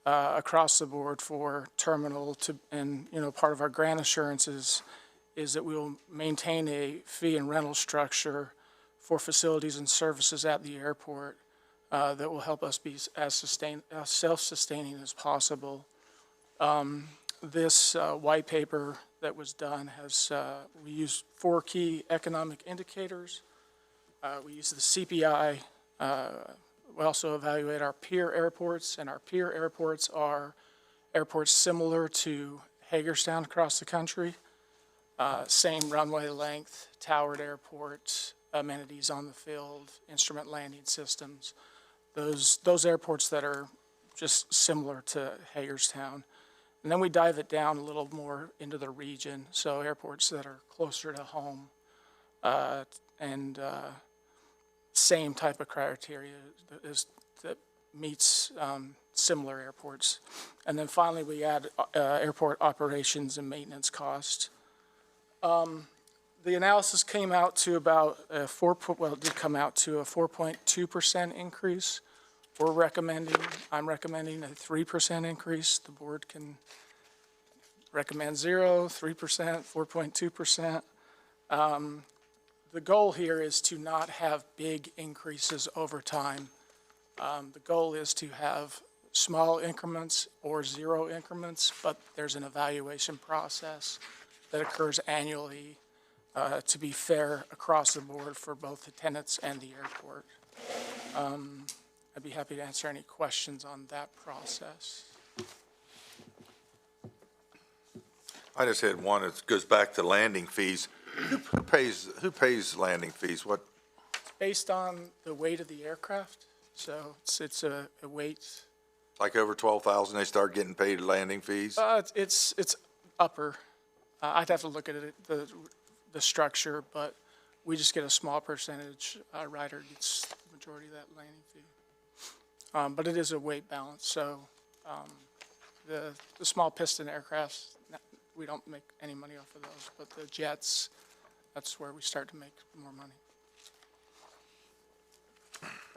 across the board for terminal to, and, part of our grant assurances is that we will maintain a fee and rental structure for facilities and services at the airport that will help us be as self-sustaining as possible. This white paper that was done has, we used 4 key economic indicators. We use the CPI. We also evaluate our peer airports, and our peer airports are airports similar to Hagerstown across the country. Same runway length, towered airports, amenities on the field, instrument landing systems. Those airports that are just similar to Hagerstown. And then we dive it down a little more into the region, so airports that are closer to home and same type of criteria that meets similar airports. And then finally, we add airport operations and maintenance cost. The analysis came out to about it did come out to a 4.2% increase. I'm recommending a 3% increase. The board can recommend 0, 3%, 4.2%. The goal here is to not have big increases over time. The goal is to have small increments or 0 increments, but there's an evaluation process that occurs annually to be fair across the board for both the tenants and the airport. I'd be happy to answer any questions on that process. I just had one that goes back to landing fees. Who pays landing fees? What? It's based on the weight of the aircraft, so it's a weight. Like over 12,000, they start getting paid landing fees? It's upper. I'd have to look at it, the structure, but we just get a small percentage. Ryder gets the majority of that landing fee. But it is a weight balance, so the small piston aircrafts, we don't make any money off of those, but the jets, that's where we start to make more money.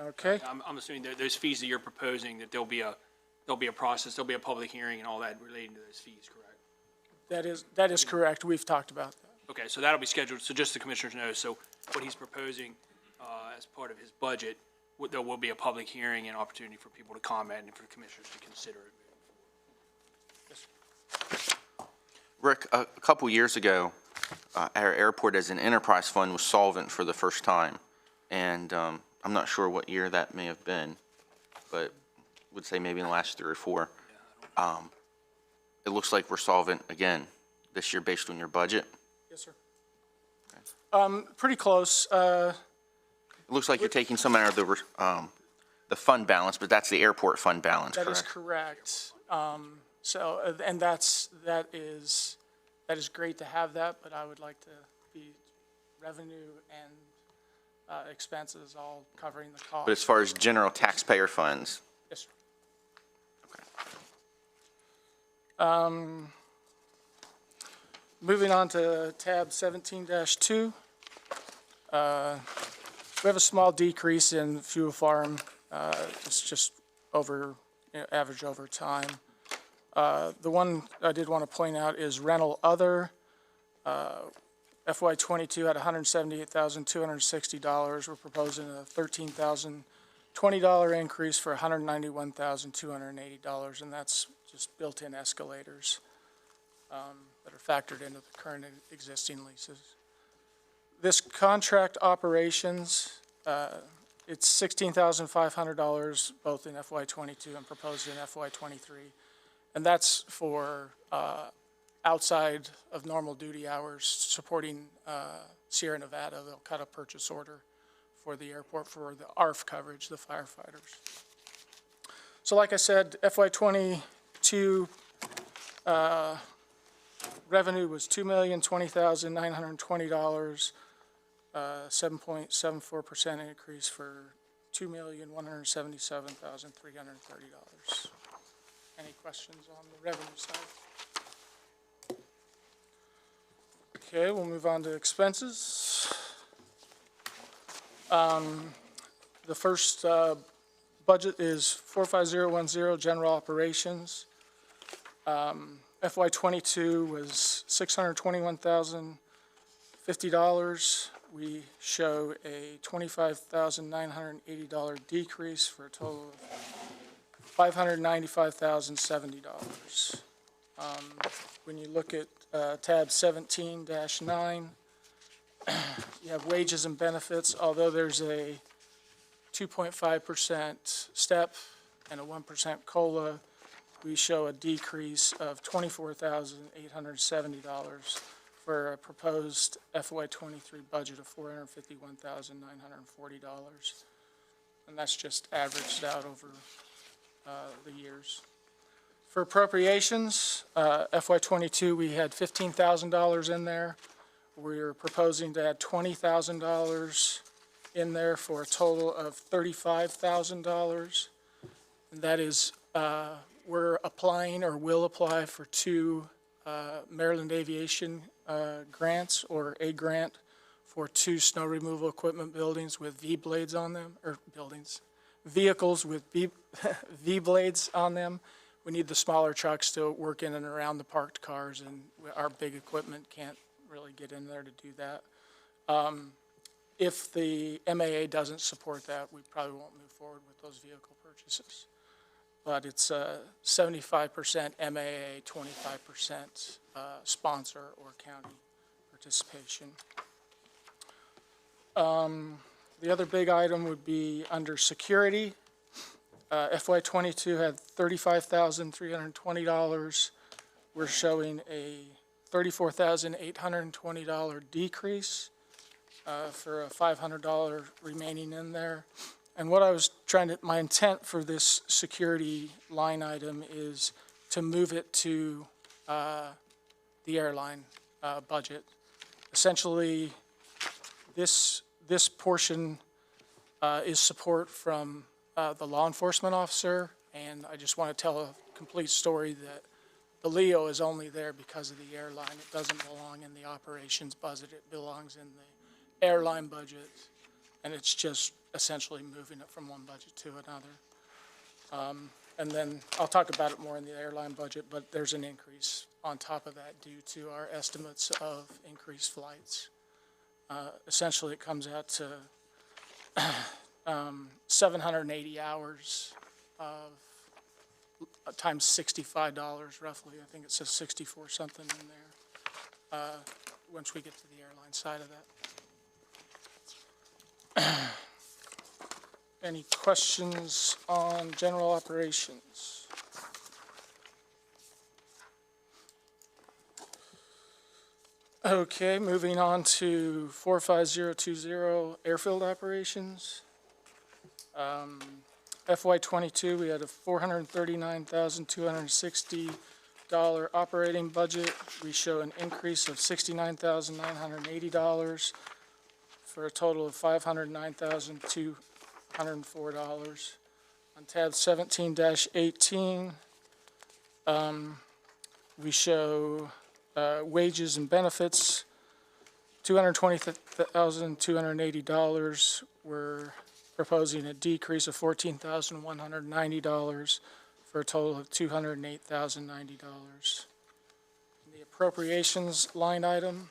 Okay. I'm assuming that those fees that you're proposing, that there'll be a process, there'll be a public hearing and all that relating to those fees, correct? That is correct. We've talked about that. Okay, so that'll be scheduled, so just the commissioners know, so what he's proposing as part of his budget, there will be a public hearing and opportunity for people to comment and for commissioners to consider it. Rick, a couple years ago, our airport as an enterprise fund was solvent for the first time. And I'm not sure what year that may have been, but would say maybe in the last 3 or 4. It looks like we're solvent again this year based on your budget. Yes, sir. Okay. Pretty close. It looks like you're taking some out of the fund balance, but that's the airport fund balance, correct? That is correct. And that is great to have that, but I would like to be revenue and expenses all covering the cost. But as far as general taxpayer funds? Yes, sir. Okay. Moving on to tab 17-2. We have a small decrease in fuel farm. It's just average over time. The one I did want to point out is rental other. FY22 at $178,260. We're proposing a $13,020 increase for $191,280, and that's just built-in escalators that are factored into the current existing leases. This contract operations, it's $16,500 both in FY22 and proposed in FY23. And that's for outside of normal duty hours supporting Sierra Nevada. They'll cut a purchase order for the airport for the ARF coverage, the firefighters. So like I said, FY22 revenue was $2,020,920, 7.74% increase for $2,177,330. Any questions on the revenue side? Okay, we'll move on to expenses. The first budget is 45010, General Operations. FY '22 was $621,050. We show a $25,980 decrease for a total of $595,070. When you look at tab 17-9, you have wages and benefits, although there's a 2.5% step and a 1% COLA, we show a decrease of $24,870 for a proposed FY '23 budget of $451,940. And that's just averaged out over the years. For appropriations, FY '22, we had $15,000 in there. We're proposing to add $20,000 in there for a total of $35,000. And that is, we're applying or will apply for two Maryland Aviation grants, or a grant for two snow removal equipment buildings with V-blades on them, or vehicles with V-blades on them. We need the smaller trucks to work in and around the parked cars, and our big equipment can't really get in there to do that. If the MAA doesn't support that, we probably won't move forward with those vehicle purchases. But it's 75% MAA, 25% sponsor or county participation. The other big item would be under security. FY '22 had $35,320. We're showing a $34,820 decrease for a $500 remaining in there. And what I was my intent for this security line item is to move it to the airline budget. Essentially, this portion is support from the law enforcement officer, and I just want to tell a complete story that the LEO is only there because of the airline. It doesn't belong in the operations budget. It belongs in the airline budget, and it's just essentially moving it from one budget to another. And then I'll talk about it more in the airline budget, but there's an increase on top of that due to our estimates of increased flights. Essentially, it comes out to 780 hours of times $65 roughly. I think it says 64 something in there once we get to the airline side of that. Any questions on general operations? Okay, moving on to 45020 Airfield Operations. FY '22, we had a $439,260 operating budget. We show an increase of $69,980 for a total of $509,204. On tab 17-18, we show wages and benefits, $220,280. We're proposing a decrease of $14,190 for a total of $208,090. The appropriations line item,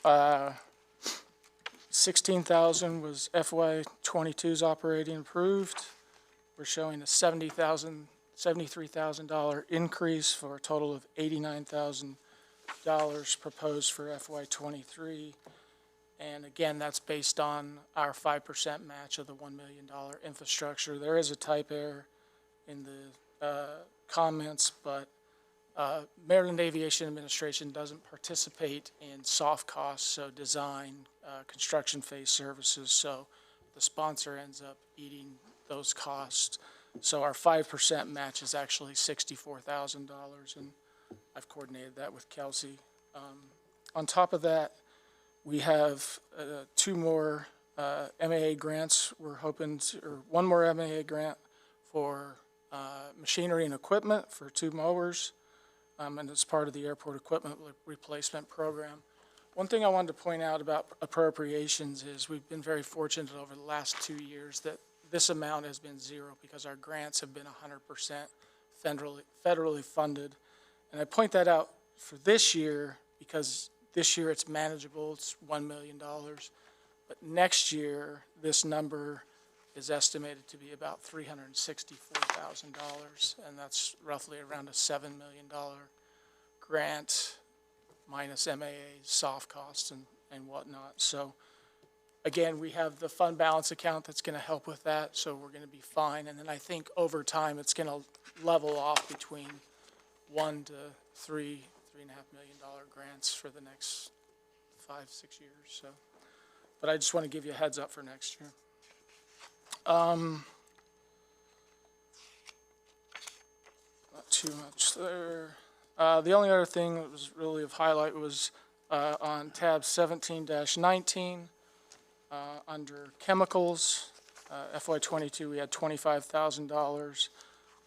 $16,000 was FY '22's operating approved. We're showing a $73,000 increase for a total of $89,000 proposed for FY '23. And again, that's based on our 5% match of the $1 million infrastructure. There is a type error in the comments, but Maryland Aviation Administration doesn't participate in soft costs, so design, construction phase services, so the sponsor ends up eating those costs. So our 5% match is actually $64,000, and I've coordinated that with Kelsey. On top of that, we have two more MAA grants. We're hoping to, or one more MAA grant for machinery and equipment for two mowers, and it's part of the airport equipment replacement program. One thing I wanted to point out about appropriations is we've been very fortunate over the last 2 years that this amount has been zero because our grants have been 100% federally funded. And I point that out for this year because this year it's manageable, it's $1 million. But next year, this number is estimated to be about $364,000, and that's roughly around a $7 million grant minus MAA, soft costs, and whatnot. So again, we have the fund balance account that's going to help with that, so we're going to be fine. And then I think over time, it's going to level off between $1 to $3.5 million grants for the next 5-6 years. So, but I just want to give you a heads up for next year. Not too much there. The only other thing that was really of highlight was on tab 17-19 under chemicals. FY22 we had $25,000.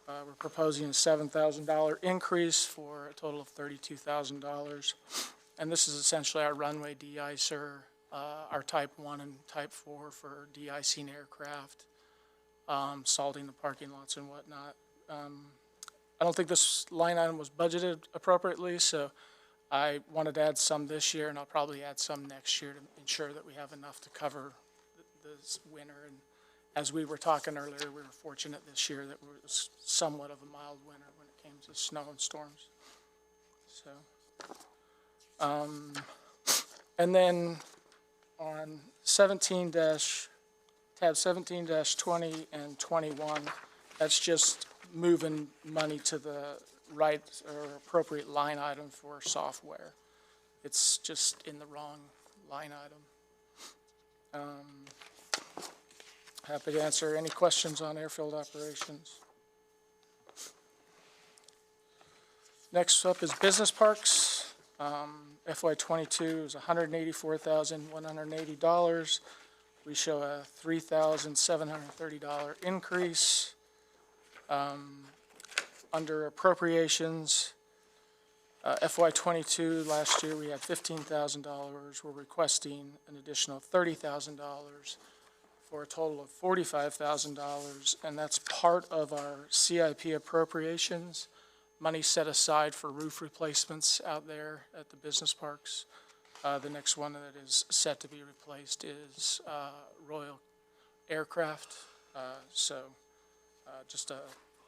We're proposing a $7,000 increase for a total of $32,000. And this is essentially our runway de-icer, our type 1 and type 4 for de-icing aircraft, salting the parking lots and whatnot. I don't think this line item was budgeted appropriately, so I wanted to add some this year, and I'll probably add some next year to ensure that we have enough to cover this winter. And as we were talking earlier, we were fortunate this year that it was somewhat of a mild winter when it came to snow and storms. So, and then on tab 17-20 and 21, that's just moving money to the right or appropriate line item for software. It's just in the wrong line item. Happy to answer any questions on Airfield Operations. Next up is business parks. FY22 is $184,180. We show a $3,730 increase. Under appropriations, FY22 last year we had $15,000. We're requesting an additional $30,000 for a total of $45,000, and that's part of our CIP appropriations, money set aside for roof replacements out there at the business parks. The next one that is set to be replaced is Royal Aircraft, just a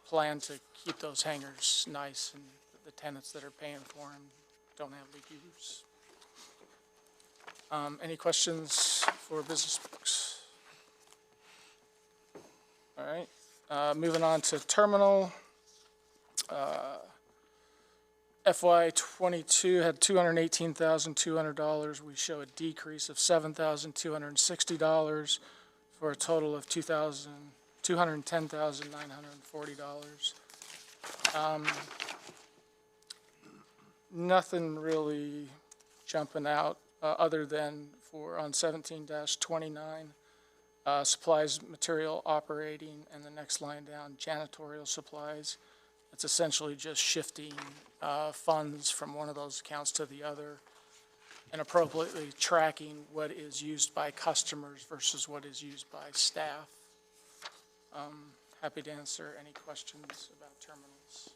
plan to keep those hangars nice and the tenants that are paying for them don't have leaky roofs. Any questions for business books? All right, moving on to terminal. FY22 had $218,200. We show a decrease of $7,260 for a total of $210,940. Nothing really jumping out other than for on 17-29, supplies, material, operating, and the next line down, janitorial supplies. It's essentially just shifting funds from one of those accounts to the other and appropriately tracking what is used by customers versus what is used by staff. Happy to answer any questions about terminals.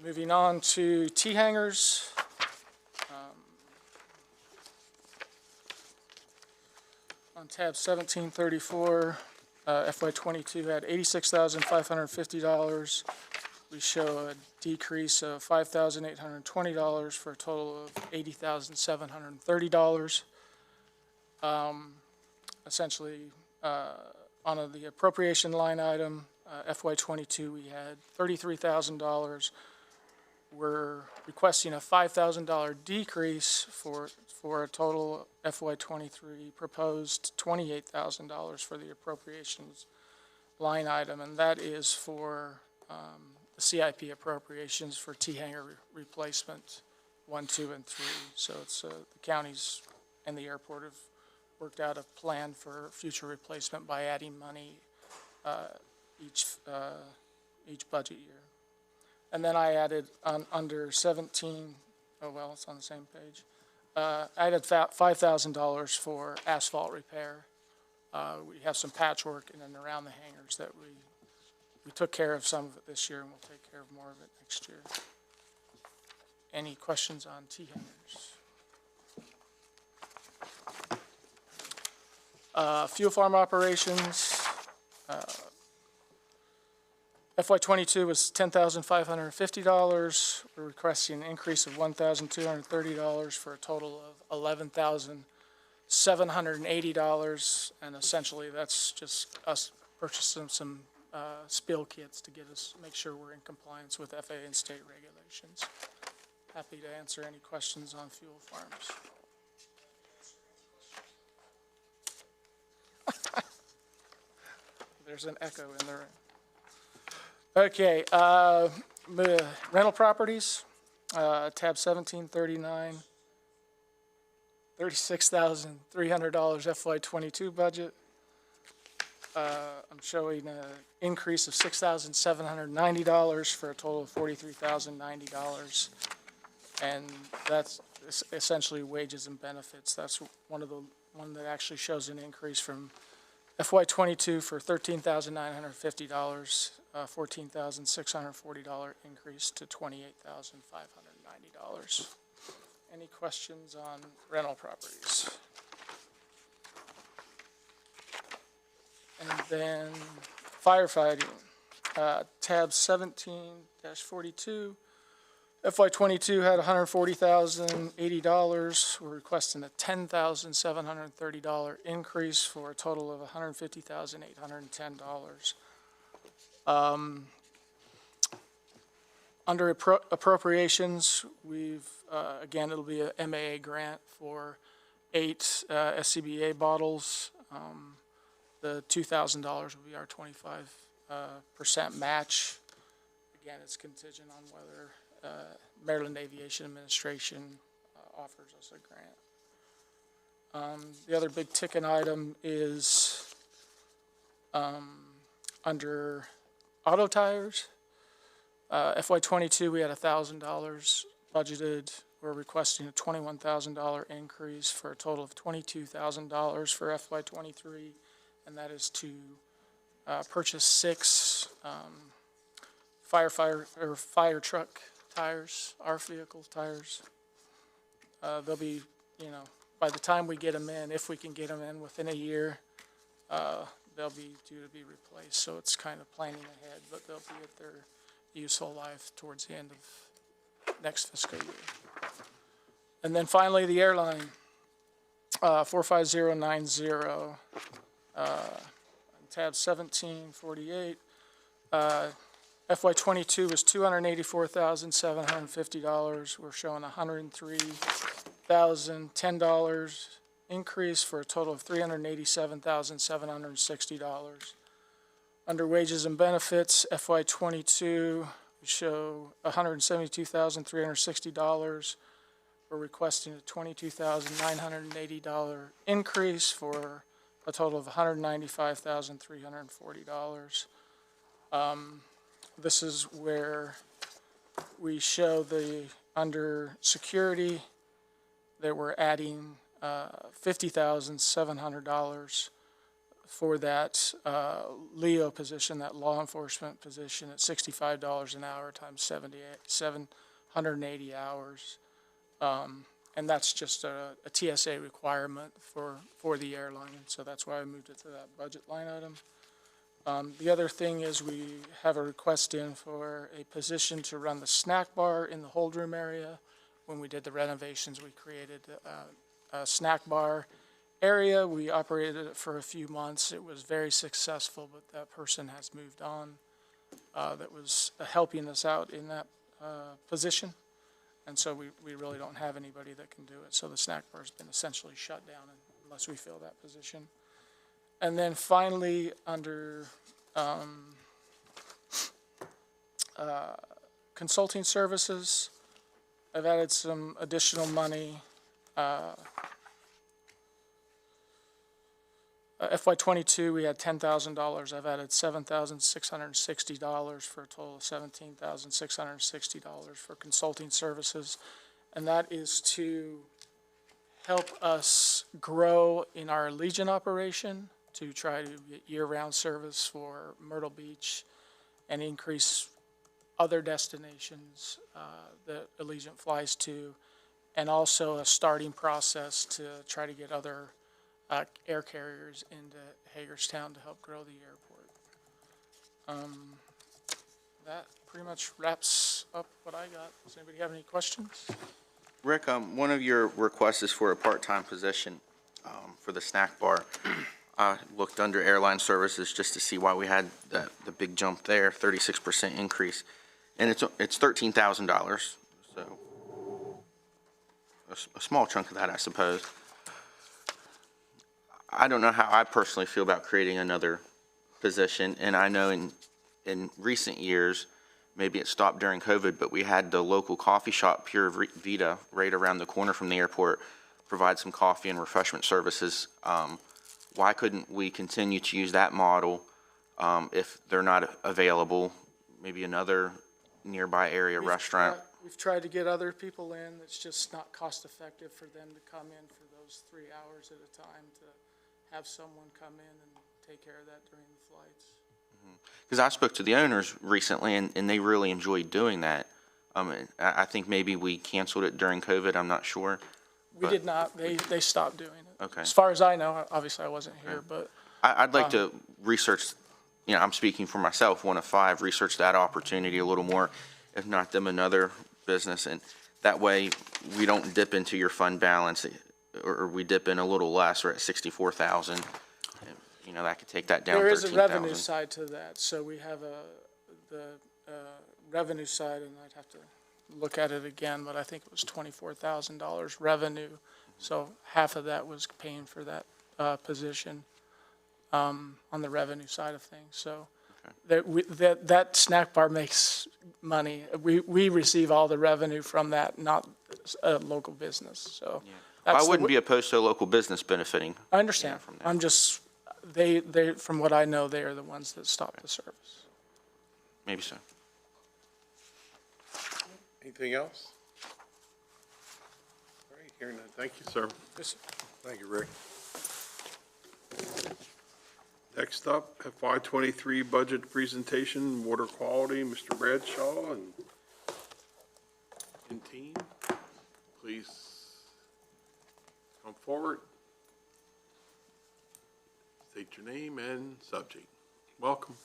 Moving on to T-hangers. On tab 1734, FY22 had $86,550. We show a decrease of $5,820 for a total of $80,730. Essentially, on the appropriation line item, FY22, we had $33,000. We're requesting a $5,000 decrease for a total FY23 proposed $28,000 for the appropriations line item, and that is for the CIP appropriations for T-hanger replacement 1, 2, and 3. So it's the counties and the airport have worked out a plan for future replacement by adding money each budget year. And then I added under 17, oh well, it's on the same page, added $5,000 for asphalt repair. We have some patchwork in and around the hangars that we took care of some of it this year, and we'll take care of more of it next year. Any questions on T-hangars? Fuel farm operations. FY22 was $10,550. We're requesting an increase of $1,230 for a total of $11,780. And essentially, that's just us purchasing some spill kits to make sure we're in compliance with FAA and state regulations. Happy to answer any questions on fuel farms. There's an echo in the room. Okay, rental properties, tab 1739, $36,300 FY22 budget. I'm showing an increase of $6,790 for a total of $43,090. And that's essentially wages and benefits. That's one that actually shows an increase from FY22 for $13,950, $14,640 increase to $28,590. Any questions on rental properties? And then firefighting, tab 17-42. FY22 had $140,080. We're requesting a $10,730 increase for a total of $150,810. Under appropriations, we've, again, it'll be a MAA grant for 8 SCBA bottles. The $2,000 will be our 25% match. Again, it's contingent on whether Maryland Aviation Administration offers us a grant. The other big ticket item is under auto tires. FY22, we had $1,000 budgeted. We're requesting a $21,000 increase for a total of $22,000 for FY23, and that is to purchase 6 fire truck tires, our vehicle tires. They'll be, by the time we get them in, if we can get them in within a year, they'll be due to be replaced. So it's kind of planning ahead, but they'll be at their useful life towards the end of next fiscal year. And then finally, the airline, 45090, tab 1748. FY22 was $284,750. We're showing $103,010 increase for a total of $387,760. Under wages and benefits, FY22, we show $172,360. We're requesting a $22,980 increase for a total of $195,340. This is where we show under security that we're adding $50,700 for that LEO position, that law enforcement position at $65 an hour times 780 hours. And that's just a TSA requirement for the airline, so that's why I moved it to that budget line item. The other thing is we have a request in for a position to run the snack bar in the hold room area. When we did the renovations, we created a snack bar area. We operated it for a few months. It was very successful, but that person has moved on that was helping us out in that position. And so we really don't have anybody that can do it. So the snack bar has been essentially shut down unless we fill that position. And then finally, under consulting services, I've added some additional money. FY22, we had $10,000. I've added $7,660 for a total of $17,660 for consulting services. And that is to help us grow in our Allegiant operation to try to get year-round service for Myrtle Beach and increase other destinations that Allegiant flies to, and also a starting process to try to get other air carriers into Hagerstown to help grow the airport. That pretty much wraps up what I got. Does anybody have any questions? Rick, one of your requests is for a part-time position for the snack bar. I looked under airline services just to see why we had the big jump there, 36% increase. And it's $13,000, so a small chunk of that, I suppose. I don't know how I personally feel about creating another position, and I know in recent years, maybe it stopped during COVID, but we had the local coffee shop, Pure Vita, right around the corner from the airport, provide some coffee and refreshment services. Why couldn't we continue to use that model if they're not available? Maybe another nearby area restaurant. We've tried to get other people in. It's just not cost effective for them to come in for those 3 hours at a time to have someone come in and take care of that during the flights. Because I spoke to the owners recently, and they really enjoyed doing that. I think maybe we canceled it during COVID, I'm not sure. We did not. They stopped doing it. Okay. As far as I know, obviously I wasn't here, but. I'd like to research, I'm speaking for myself, one of five, research that opportunity a little more, if not them another business. And that way we don't dip into your fund balance, or we dip in a little less, or at 64,000. That could take that down 13,000. There is a revenue side to that. So we have the revenue side, and I'd have to look at it again, but I think it was $24,000 revenue. So half of that was paying for that position on the revenue side of things. So that snack bar makes money. We receive all the revenue from that, not a local business. So I wouldn't be opposed to a local business benefiting. I understand. I'm just, they, from what I know, they are the ones that stop the service. Maybe so. Anything else? All right, hearing none. Thank you, sir. Yes, Thank you, Rick. Next up, FY23 budget presentation, water quality, Mr. Bradshaw and team. Please come forward. State your name and subject. Welcome.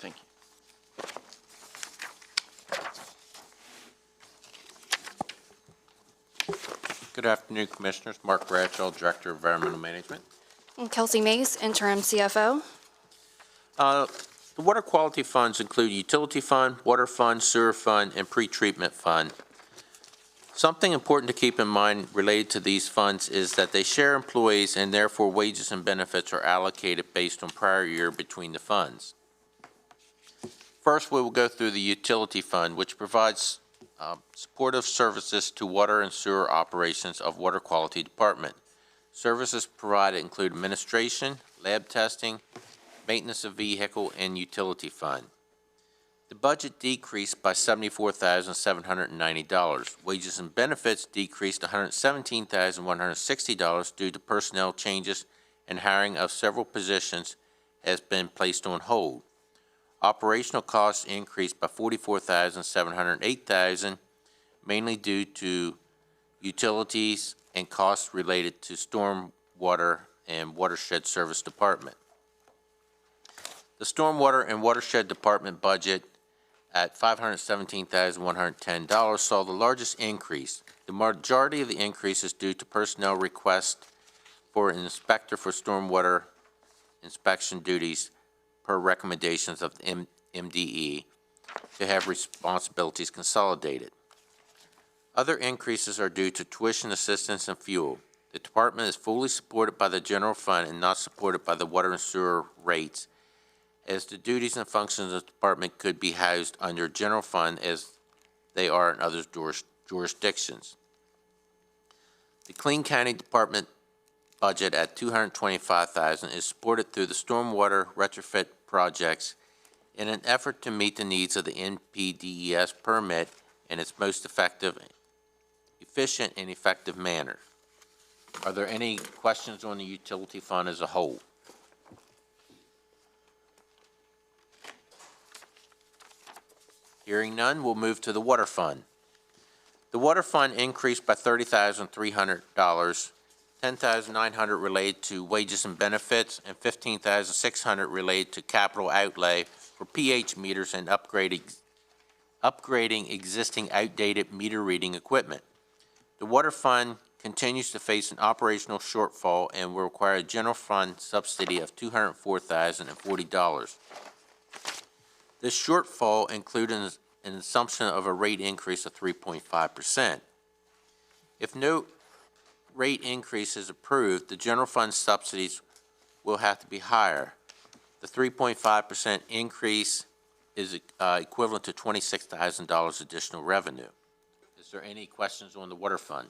Thank you. Good afternoon, Commissioners. Mark Bradshaw, Director of Environmental Management. And Kelsey Mace, interim CFO. The water quality funds include utility fund, water fund, sewer fund, and pretreatment fund. Something important to keep in mind related to these funds is that they share employees, and therefore wages and benefits are allocated based on prior year between the funds. First, we will go through the utility fund, which provides supportive services to water and sewer operations of water quality department. Services provided include administration, lab testing, maintenance of vehicle, and utility fund. The budget decreased by $74,790. Wages and benefits decreased $117,160 due to personnel changes and hiring of several positions has been placed on hold. Operational costs increased by $44,708, mainly due to utilities and costs related to storm water and watershed service department. The stormwater and watershed department budget at $517,110 saw the largest increase. The majority of the increase is due to personnel request for an inspector for stormwater inspection duties per recommendations of the MDE to have responsibilities consolidated. Other increases are due to tuition assistance and fuel. The department is fully supported by the general fund and not supported by the water and sewer rates, as the duties and functions of the department could be housed under general fund as they are in other jurisdictions. The Clean County Department budget at $225,000 is supported through the stormwater retrofit projects in an effort to meet the needs of the NPDES permit in its most efficient and effective manner. Are there any questions on the utility fund as a whole? Hearing none, we'll move to the water fund. The water fund increased by $30,300, $10,900 related to wages and benefits, and $15,600 related to capital outlay for pH meters and upgrading existing outdated meter reading equipment. The water fund continues to face an operational shortfall and will require a general fund subsidy of $204,040. This shortfall includes an assumption of a rate increase of 3.5%. If no rate increase is approved, the general fund subsidies will have to be higher. The 3.5% increase is equivalent to $26,000 additional revenue. Is there any questions on the water fund?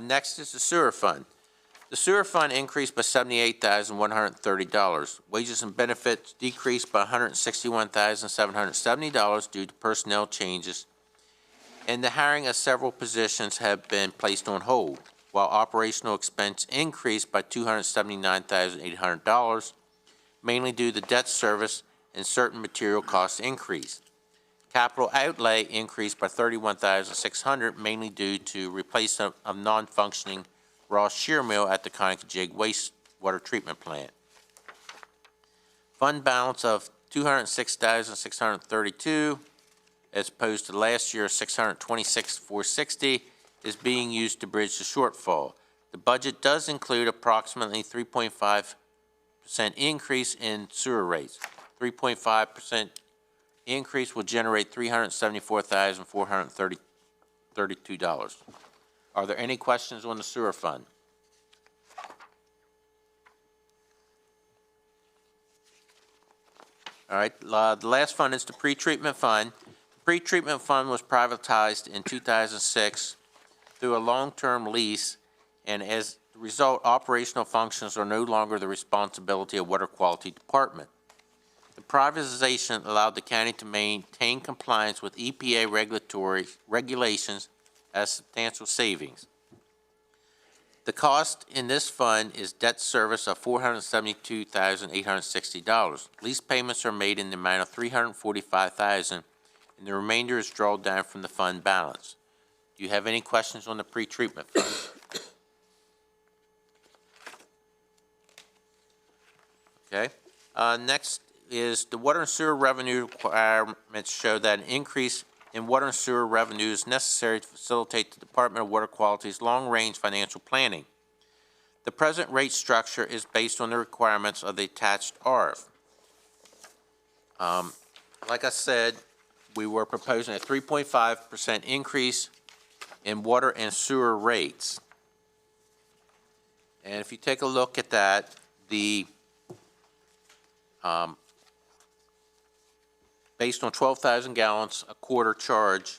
Next is the sewer fund. The sewer fund increased by $78,130. Wages and benefits decreased by $161,770 due to personnel changes, and the hiring of several positions have been placed on hold, while operational expense increased by $279,800, mainly due to debt service and certain material costs increase. Capital outlay increased by $31,600, mainly due to replacement of non-functioning raw shear mill at the Conicajig wastewater treatment plant. Fund balance of $206,632, as opposed to last year's $626,460, is being used to bridge the shortfall. The budget does include approximately 3.5% increase in sewer rates. 3.5% increase will generate $374,432. Are there any questions on the sewer fund? All right, the last fund is the pretreatment fund. The pretreatment fund was privatized in 2006 through a long-term lease, and as a result, operational functions are no longer the responsibility of Water Quality Department. The privatization allowed the county to maintain compliance with EPA regulatory regulations at substantial savings. The cost in this fund is debt service of $472,860. Lease payments are made in the amount of $345,000, and the remainder is drawn down from the fund balance. Do you have any questions on the pretreatment fund? Okay. Next is the water and sewer revenue requirements show that an increase in water and sewer revenue is necessary to facilitate the Department of Water Quality's long-range financial planning. The present rate structure is based on the requirements of the attached RF. Like I said, we were proposing a 3.5% increase in water and sewer rates. And if you take a look at that, the based on 12,000 gallons a quarter charge,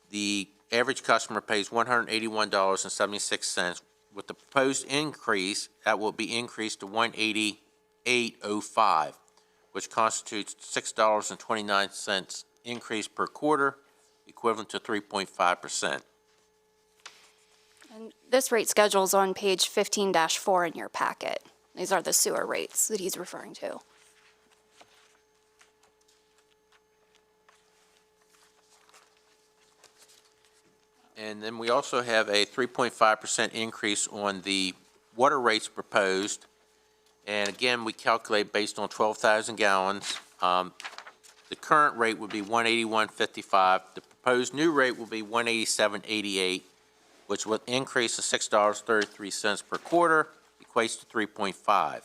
the average customer pays $181.76. With the proposed increase, that will be increased to $188.05, which constitutes $6.29 increase per quarter, equivalent to 3.5%. And this rate schedule is on page 15-4 in your packet. These are the sewer rates that he's referring to. And then we also have a 3.5% increase on the water rates proposed, And again, we calculate based on 12,000 gallons. The current rate would be $181.55. The proposed new rate will be $187.88, which will increase of $6.33 per quarter, equates to 3.5.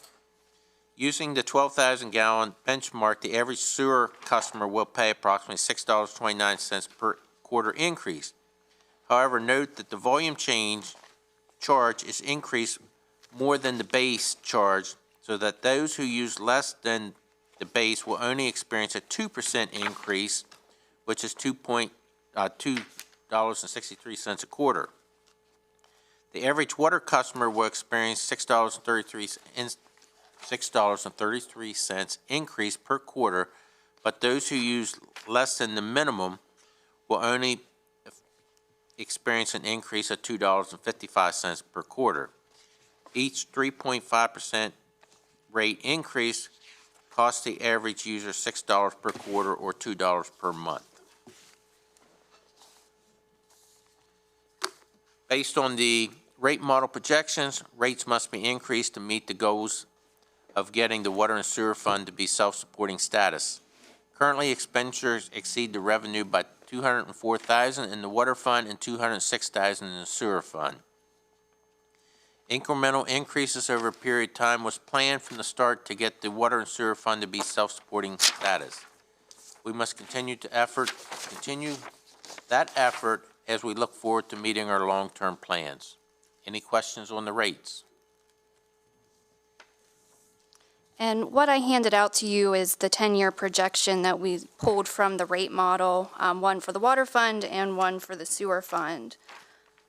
Using the 12,000 gallon benchmark, the average sewer customer will pay approximately $6.29 per quarter increase. However, note that the volume charge is increased more than the base charge, so that those who use less than the base will only experience a 2% increase, which is $2.63 a quarter. The average water customer will experience $6.33 increase per quarter, but those who use less than the minimum will only experience an increase of $2.55 per quarter. Each 3.5% rate increase costs the average user $6 per quarter or $2 per month. Based on the rate model projections, rates must be increased to meet the goals of getting the water and sewer fund to be self-supporting status. Currently, expenditures exceed the revenue by $204,000 in the water fund and $206,000 in the sewer fund. Incremental increases over a period of time was planned from the start to get the water and sewer fund to be self-supporting status. We must continue that effort as we look forward to meeting our long-term plans. Any questions on the rates? And what I handed out to you is the 10-year projection that we pulled from the rate model, one for the water fund and one for the sewer fund.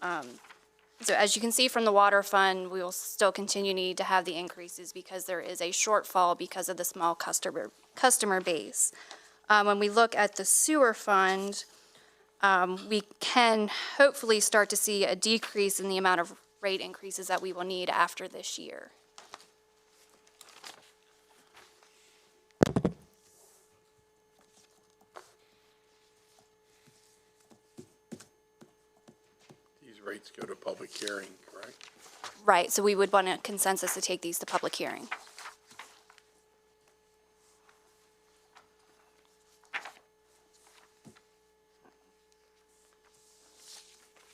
So as you can see from the water fund, we will still continue to need to have the increases because there is a shortfall because of the small customer base. When we look at the sewer fund, we can hopefully start to see a decrease in the amount of rate increases that we will need after this year. Rates go to public hearing, correct? Right, so we would want a consensus to take these to public hearing.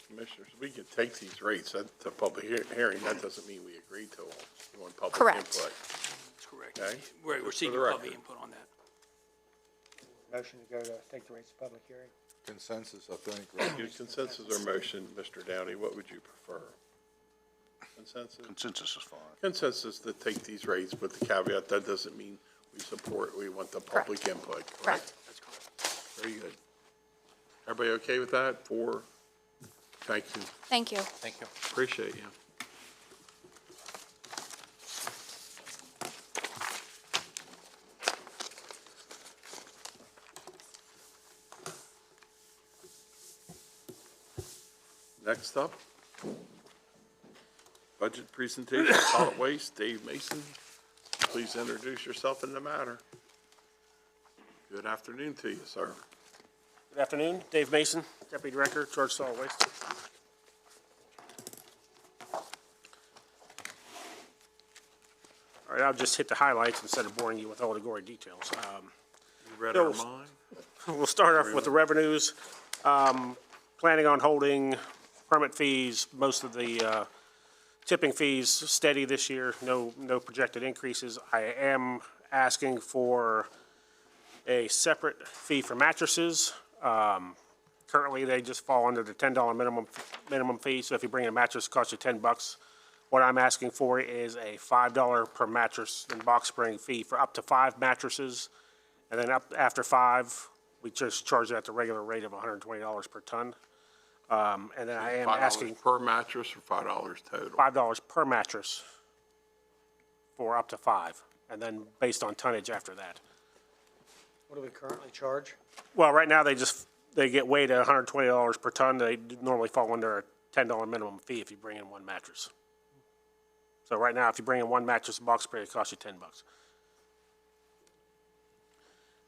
Commissioners, we can take these rates to public hearing. That doesn't mean we agree to them. We want public Correct. input. That's correct. Okay? We're seeking public input on that. Motion to go to take the rates to public hearing. Consensus, I think. Use consensus or motion, Mr. Downey, what would you prefer? Consensus? Consensus is fine. Consensus to take these rates, but the caveat, that doesn't mean we want the public input, correct? That's correct. Very good. Everybody okay with that? Thank you. Thank you. Thank you. Appreciate you. Next up, budget presentation, solid waste, Dave Mason. Please introduce yourself in the matter. Good afternoon to you, sir. Good afternoon, Dave Mason, Deputy Director, Charge Solid Waste. All right, I'll just hit the highlights instead of boring you with all the gory details. You read our mind? We'll start off with the revenues. Planning on holding permit fees, most of the tipping fees steady this year, no projected increases. I am asking for a separate fee for mattresses. Currently, they just fall under the $10 minimum fee, so if you bring a mattress, it costs you $10. What I'm asking for is a $5 per mattress and box spring fee for up to 5 mattresses. And then after 5, we just charge it at the regular rate of $120 per ton. And then I am asking $5 per mattress or $5 total? $5 per mattress for up to 5, and then based on tonnage after that. What do we currently charge? Well, right now, they get weighed at $120 per ton. They normally fall under a $10 minimum fee if you bring in 1 mattress. So right now, if you bring in 1 mattress and box spring, it costs you $10.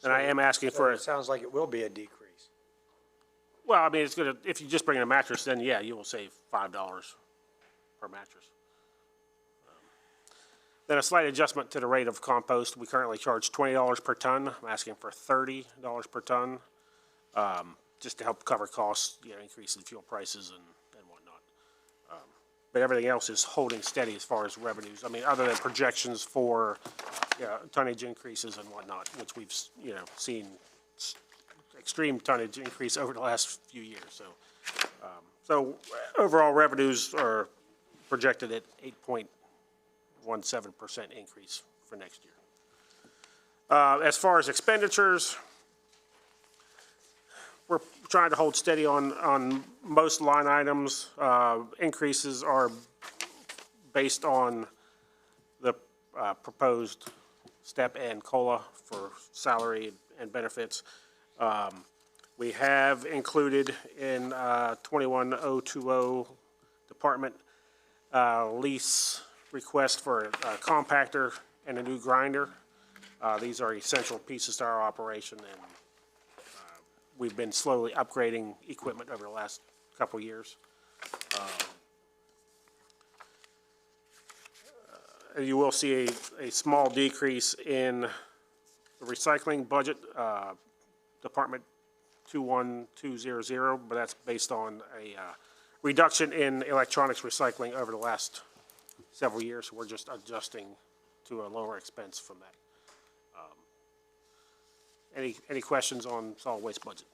And I am asking for. It sounds like it will be a decrease. Well, I mean, it's gonna, if you just bring in a mattress, then yeah, you will save $5 per mattress. Then a slight adjustment to the rate of compost. We currently charge $20 per ton. I'm asking for $30 per ton, just to help cover costs, increase in fuel prices and whatnot. But everything else is holding steady as far as revenues. I mean, other than projections for tonnage increases and whatnot, which we've, seen extreme tonnage increase over the last few years. So overall revenues are projected at 8.17% increase for next year. As far as expenditures, we're trying to hold steady on most line items. Increases are based on the proposed step and COLA for salary and benefits. We have included in 21020 department lease request for a compactor and a new grinder. These are essential pieces to our operation, and we've been slowly upgrading equipment over the last couple of years. You will see a small decrease in the recycling budget, Department 21200, but that's based on a reduction in electronics recycling over the last several years. So we're just adjusting to a lower expense from that. Any questions on solid waste budget?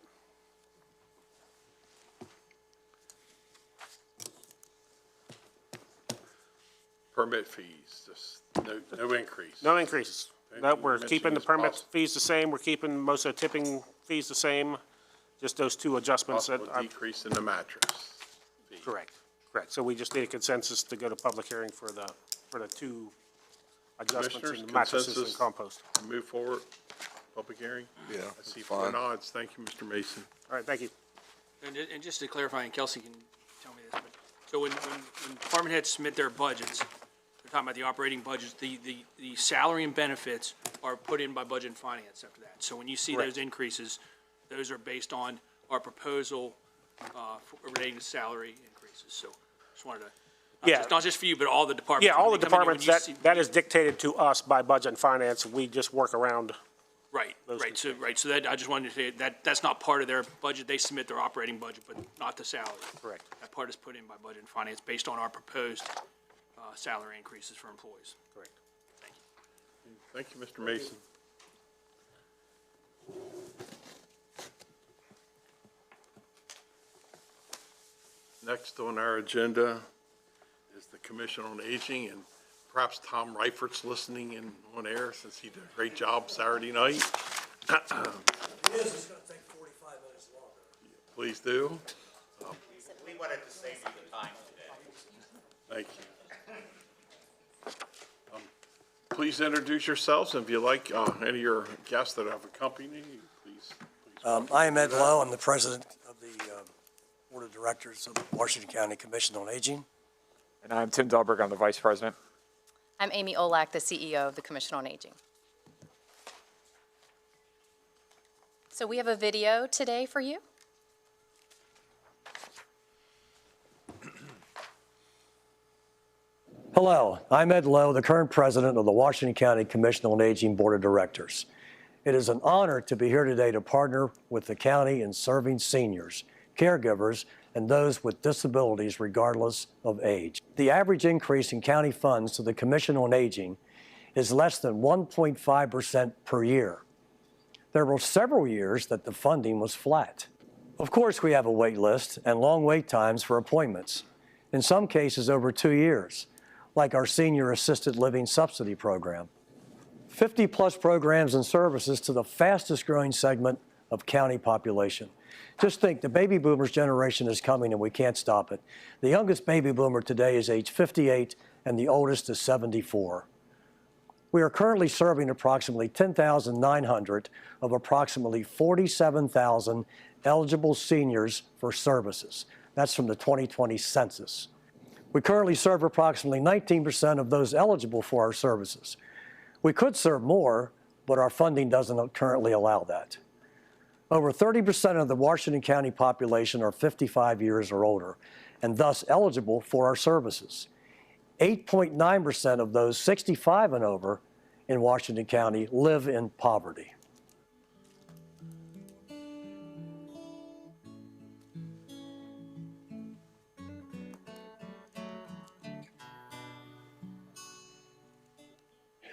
Permit fees, just no increase. No increases. No, we're keeping the permit fees the same. We're keeping most of the tipping fees the same. Just those two adjustments that Possible decrease in the mattress fee. Correct. So we just need a consensus to go to public hearing for the two adjustments in the mattresses and compost. Move forward, public hearing? Yeah, I see four nods. Thank you, Mr. Mason. All right, thank you. And just to clarify, and Kelsey can tell me this, but, so when department heads submit their budgets, they're talking about the operating budgets, the salary and benefits are put in by budget and finance after that. So when you see those increases, those are based on our proposal relating to salary increases. So just wanted to, not just for you, but all the departments. Yeah, all the departments, that is dictated to us by budget and finance. We just work around. Right. So that, I just wanted to say that's not part of their budget. They submit their operating budget, but not the salary. Correct. That part is put in by budget and finance based on our proposed salary increases for employees. Correct. Thank you, Mr. Mason. Next on our agenda is the Commission on Aging, and perhaps Tom Reifert's listening in on air since he did a great job Saturday night. It is, it's going to take 45 minutes longer. Please do. We wanted to save you the time today. Thank you. Please introduce yourselves, and if you like, any of your guests that have accompanied you, please. I am Ed Lowe. I'm the president of the Board of Directors of the Washington County Commission on Aging. And I'm Tim Dahlberg. I'm the vice president. I'm Amy Olak, the CEO of the Commission on Aging. So we have a video today for you. Hello, I'm Ed Lowe, the current president of the Washington County Commission on Aging Board of Directors. It is an honor to be here today to partner with the county in serving seniors, caregivers, and those with disabilities regardless of age. The average increase in county funds to the Commission on Aging is less than 1.5% per year. There were several years that the funding was flat. Of course, we have a wait list and long wait times for appointments, in some cases over 2 years, like our Senior Assisted Living Subsidy Program. 50-plus programs and services to the fastest growing segment of county population. Just think, the baby boomers generation is coming and we can't stop it. The youngest baby boomer today is age 58 and the oldest is 74. We are currently serving approximately 10,900 of approximately 47,000 eligible seniors for services. That's from the 2020 census. We currently serve approximately 19% of those eligible for our services. We could serve more, but our funding doesn't currently allow that. Over 30% of the Washington County population are 55 years or older, and thus eligible for our services. 8.9% of those 65 and over in Washington County live in poverty.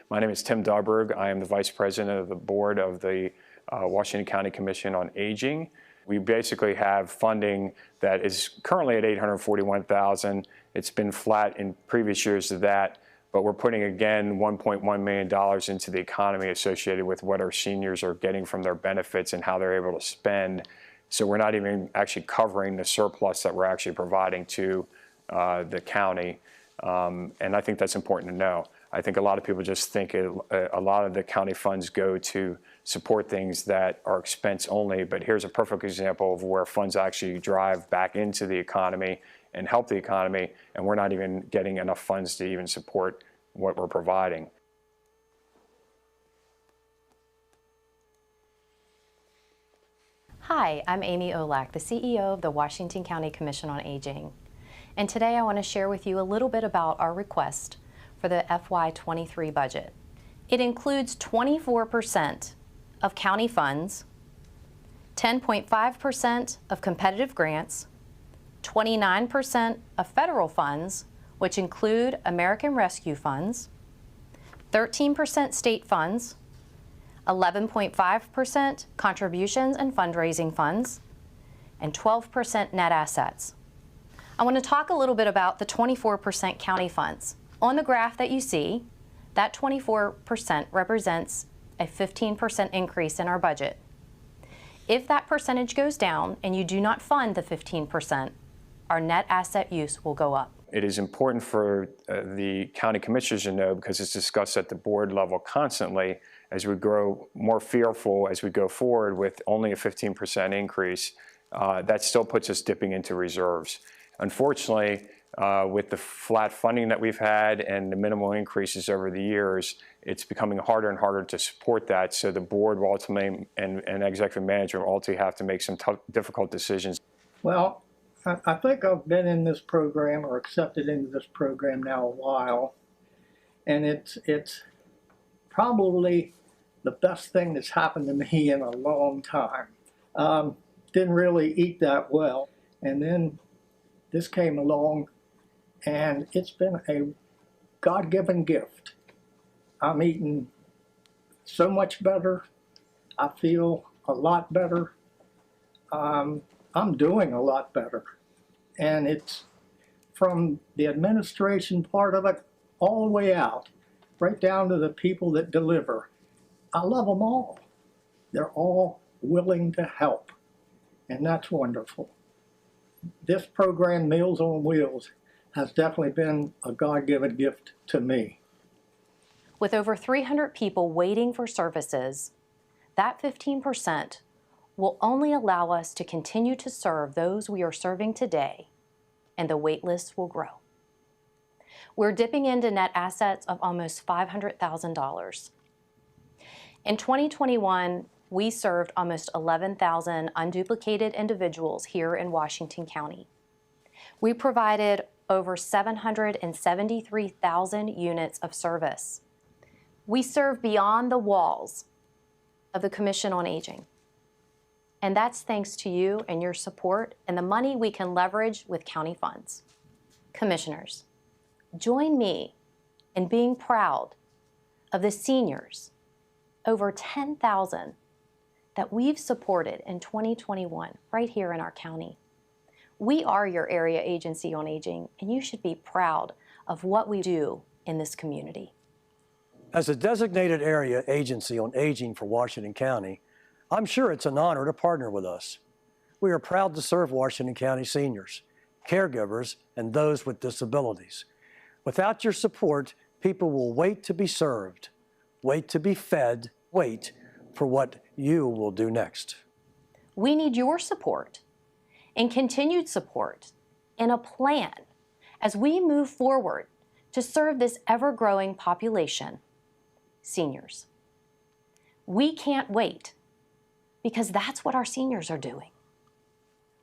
My name is Tim Dahlberg. I am the Vice President of the Board of the Washington County Commission on Aging. We basically have funding that is currently at $841,000. It's been flat in previous years to that, but we're putting again $1.1 million into the economy associated with what our seniors are getting from their benefits and how they're able to spend. So we're not even actually covering the surplus that we're actually providing to the county. And I think that's important to know. I think a lot of people just think a lot of the county funds go to support things that are expense only, but here's a perfect example of where funds actually drive back into the economy and help the economy, and we're not even getting enough funds to even support what we're providing. Hi, I'm Amy Olak, the CEO of the Washington County Commission on Aging. And today I want to share with you a little bit about our request for the FY23 budget. It includes 24% of county funds, 10.5% of competitive grants, 29% of federal funds, which include American Rescue Funds, 13% state funds, 11.5% contributions and fundraising funds, and 12% net assets. I want to talk a little bit about the 24% county funds. On the graph that you see, that 24% represents a 15% increase in our budget. If that percentage goes down and you do not fund the 15%, our net asset use will go up. It is important for the county commissioners to know, because it's discussed at the board level constantly, as we grow more fearful as we go forward with only a 15% increase, that still puts us dipping into reserves. Unfortunately, with the flat funding that we've had and the minimal increases over the years, it's becoming harder and harder to support that. So the board will ultimately, and executive management will ultimately have to make some tough, difficult decisions. Well, I think I've been in this program or accepted into this program now a while, and it's probably the best thing that's happened to me in a long time. Didn't really eat that well, and then this came along, and it's been a God-given gift. I'm eating so much better. I feel a lot better. I'm doing a lot better. And it's from the administration part of it all the way out, right down to the people that deliver. I love them all. They're all willing to help, and that's wonderful. This program, Meals on Wheels, has definitely been a God-given gift to me. With over 300 people waiting for services, that 15% will only allow us to continue to serve those we are serving today, and the wait list will grow. We're dipping into net assets of almost $500,000. In 2021, we served almost 11,000 unduplicated individuals here in Washington County. We provided over 773,000 units of service. We serve beyond the walls of the Commission on Aging. And that's thanks to you and your support and the money we can leverage with county funds. Commissioners, join me in being proud of the seniors, over 10,000, that we've supported in 2021 right here in our county. We are your area agency on aging, and you should be proud of what we do in this community. As a designated area agency on aging for Washington County, I'm sure it's an honor to partner with us. We are proud to serve Washington County seniors, caregivers, and those with disabilities. Without your support, people will wait to be served, wait to be fed, wait for what you will do next. We need your support and continued support and a plan as we move forward to serve this ever-growing population, seniors. We can't wait, because that's what our seniors are doing.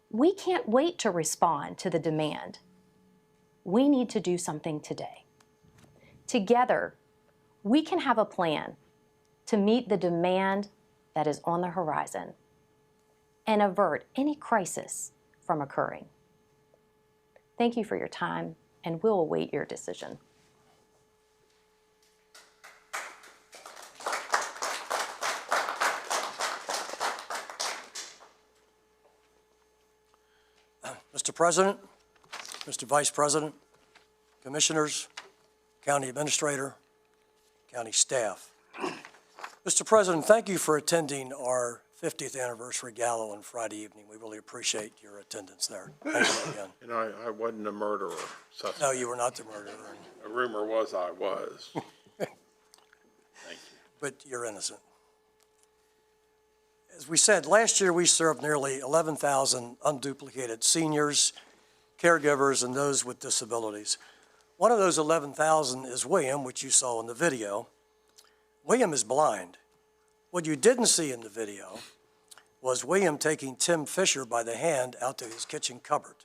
We can't wait to respond to the demand. We need to do something today. Together, we can have a plan to meet the demand that is on the horizon and avert any crisis from occurring. Thank you for your time, and we'll await your decision. Mr. President, Mr. Vice President, Commissioners, County Administrator, County staff. Mr. President, thank you for attending our 50th anniversary gala on Friday evening. We really appreciate your attendance there. Thank you again. And I wasn't a murderer. Suspect. No, you were not the murderer. A rumor was I was. Thank you. But you're innocent. As we said, last year we served nearly 11,000 unduplicated seniors, caregivers, and those with disabilities. One of those 11,000 is William, which you saw in the video. William is blind. What you didn't see in the video was William taking Tim Fisher by the hand out to his kitchen cupboard.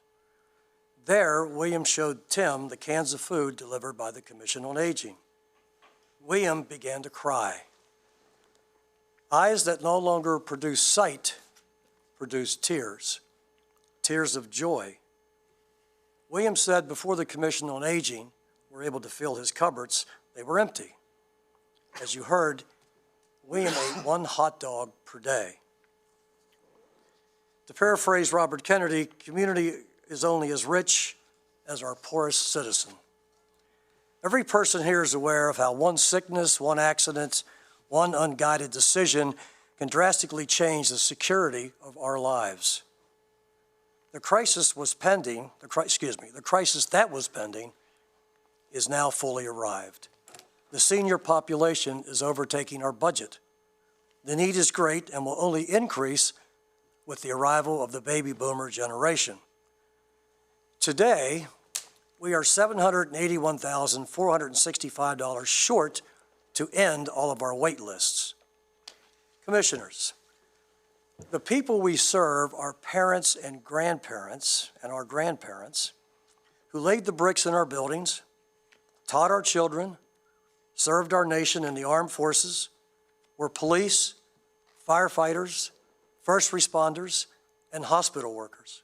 There, William showed Tim the cans of food delivered by the Commission on Aging. William began to cry. Eyes that no longer produce sight produce tears, tears of joy. William said before the Commission on Aging were able to fill his cupboards, they were empty. As you heard, William ate 1 hot dog per day. To paraphrase Robert Kennedy, community is only as rich as our poorest citizen. Every person here is aware of how one sickness, one accident, one unguided decision can drastically change the security of our lives. The crisis that was pending is now fully arrived. The senior population is overtaking our budget. The need is great and will only increase with the arrival of the baby boomer generation. Today, we are $781,465 short to end all of our wait lists. Commissioners, the people we serve are parents and grandparents and our grandparents who laid the bricks in our buildings, taught our children, served our nation in the armed forces, were police, firefighters, first responders, and hospital workers.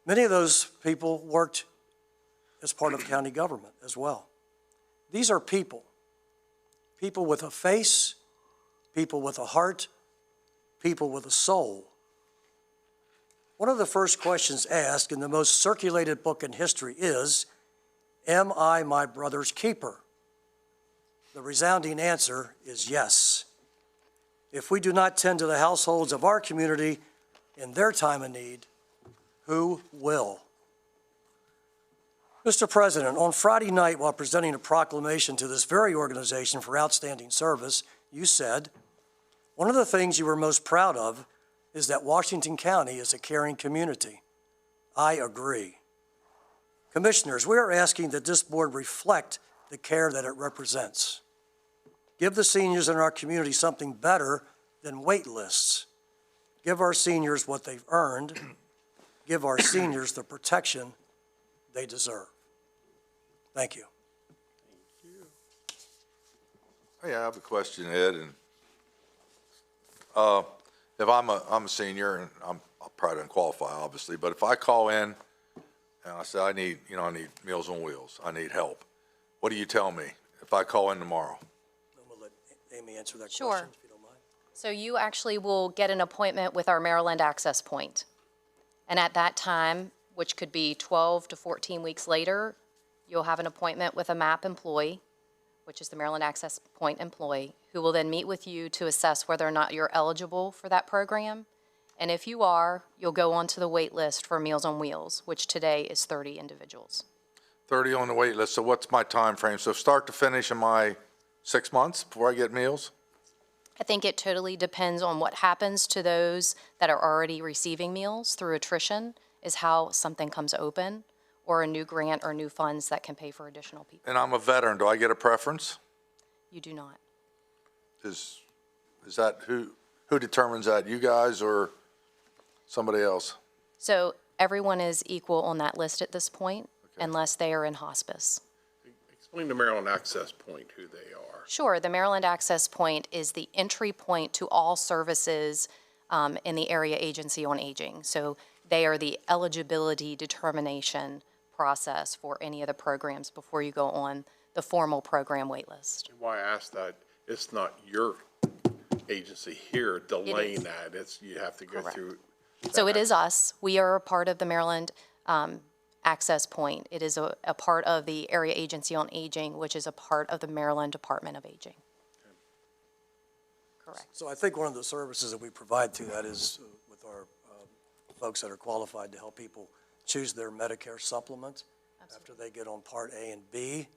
Many of those people worked as part of county government as well. These are people, people with a face, people with a heart, people with a soul. One of the first questions asked in the most circulated book in history is, am I my brother's keeper? The resounding answer is yes. If we do not tend to the households of our community in their time of need, who will? Mr. President, on Friday night while presenting a proclamation to this very organization for outstanding service, you said, one of the things you were most proud of is that Washington County is a caring community. I agree. Commissioners, we are asking that this board reflect the care that it represents. Give the seniors in our community something better than wait lists. Give our seniors what they've earned. Give our seniors the protection they deserve. Thank you. Yeah, I have a question, Ed, and if I'm a senior, and I probably don't qualify, obviously, but if I call in and I say I need Meals on Wheels, I need help, what do you tell me if I call in tomorrow? I'm going to let Amy answer that Sure. question, if you don't mind. So you actually will get an appointment with our Maryland Access Point. And at that time, which could be 12 to 14 weeks later, you'll have an appointment with a MAP employee, which is the Maryland Access Point employee, who will then meet with you to assess whether or not you're eligible for that program. And if you are, you'll go onto the wait list for Meals on Wheels, which today is 30 individuals. 30 on the wait list, so what's my time frame? So start to finish, am I 6 months before I get meals? I think it totally depends on what happens to those that are already receiving meals through attrition, is how something comes open, or a new grant or new funds that can pay for additional people. And I'm a veteran, do I get a preference? You do not. Is that, who determines that, you guys or somebody else? So everyone is equal on that list at this point, unless they are in hospice. Explain the Maryland Access Point, who they are. Sure, the Maryland Access Point is the entry point to all services in the Area Agency on Aging. So they are the eligibility determination process for any of the programs before you go on the formal program waitlist. Why I asked that, it's not your agency here delaying that, it's, you have to go through. So it is us. We are a part of the Maryland Access Point. It is a part of the Area Agency on Aging, which is a part of the Maryland Department of Aging. Correct. So I think one of the services that we provide to that is with our folks that are qualified to help people choose their Medicare supplement after they get on Part A and B.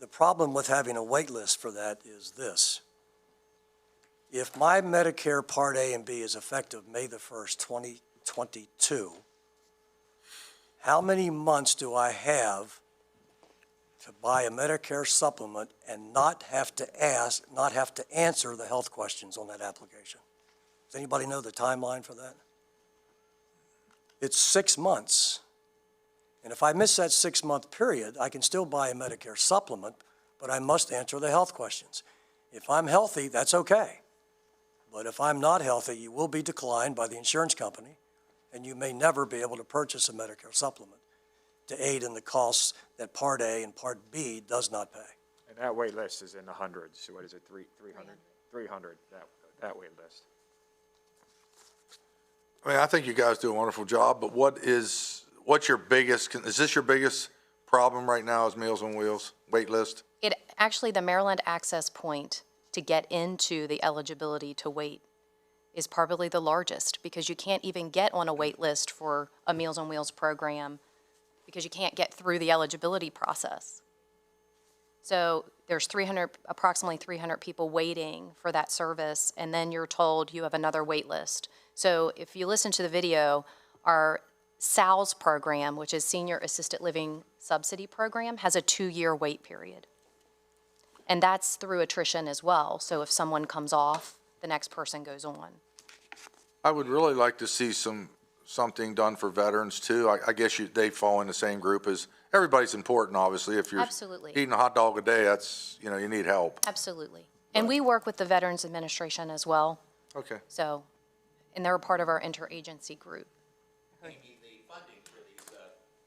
The problem with having a wait list for that is this. If my Medicare Part A and B is effective May the 1st, 2022, how many months do I have to buy a Medicare supplement and not have to answer the health questions on that application? Does anybody know the timeline for that? It's 6 months. And if I miss that 6-month period, I can still buy a Medicare supplement, but I must answer the health questions. If I'm healthy, that's okay. But if I'm not healthy, you will be declined by the insurance company, and you may never be able to purchase a Medicare supplement to aid in the costs that Part A and Part B does not pay. And that wait list is in the hundreds. So what is it, 300? 300, that wait list. I mean, I think you guys do a wonderful job, but what's your biggest, is this your biggest problem right now is Meals on Wheels, wait list? Actually, the Maryland Access Point to get into the eligibility to wait is probably the largest, because you can't even get on a wait list for a Meals on Wheels program because you can't get through the eligibility process. So there's approximately 300 people waiting for that service, and then you're told you have another wait list. So if you listen to the video, our SALS program, which is Senior Assisted Living Subsidy Program, has a 2-year wait period. And that's through attrition as well. So if someone comes off, the next person goes on. I would really like to see something done for veterans too. I guess they fall in the same group as, everybody's important, obviously. If you're Absolutely. eating a hot dog a day, that's, you need help. Absolutely. And we work with the Veterans Administration as well. Okay. So, and they're a part of our interagency group. Amy, the funding for these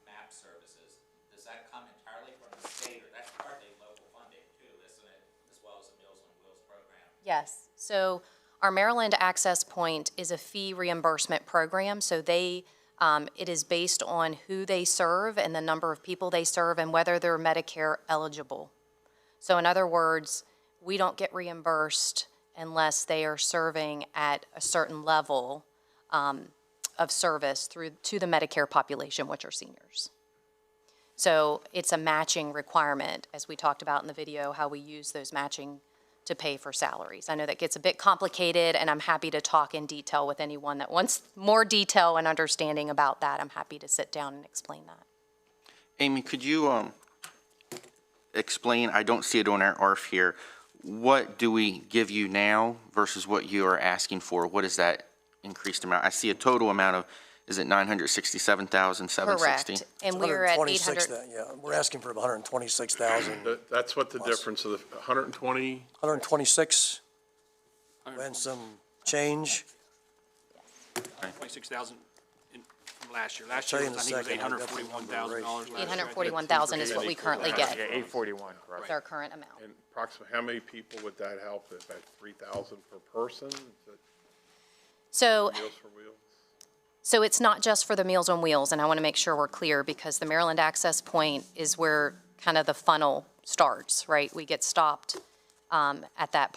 MAP services, does that come entirely from the state, or that's partly local funding too, isn't it, as well as the Meals on Wheels program? Yes. So our Maryland Access Point is a fee reimbursement program. So it is based on who they serve and the number of people they serve and whether they're Medicare eligible. So in other words, we don't get reimbursed unless they are serving at a certain level of service to the Medicare population, which are seniors. So it's a matching requirement, as we talked about in the video, how we use those matching to pay for salaries. I know that gets a bit complicated, and I'm happy to talk in detail with anyone that wants more detail and understanding about that. I'm happy to sit down and explain that. Amy, could you explain, I don't see it on our ARF here, what do we give you now versus what you are asking for? What is that increased amount? I see a total amount of, is it $967,760? Correct. And we're at 800. Yeah, we're asking for $126,000. That's what the difference of the 120? 126 and some change. 26,000 from last year. Last year, I think it was $841,000. 841,000 is what we currently get. Yeah, 841, correct. It's our current amount. And approximately how many people would that help? Is that 3,000 per person? Is it So. Meals for Wheels? So it's not just for the Meals on Wheels, and I want to make sure we're clear, because the Maryland Access Point is where kind of the funnel starts, right? We get stopped at that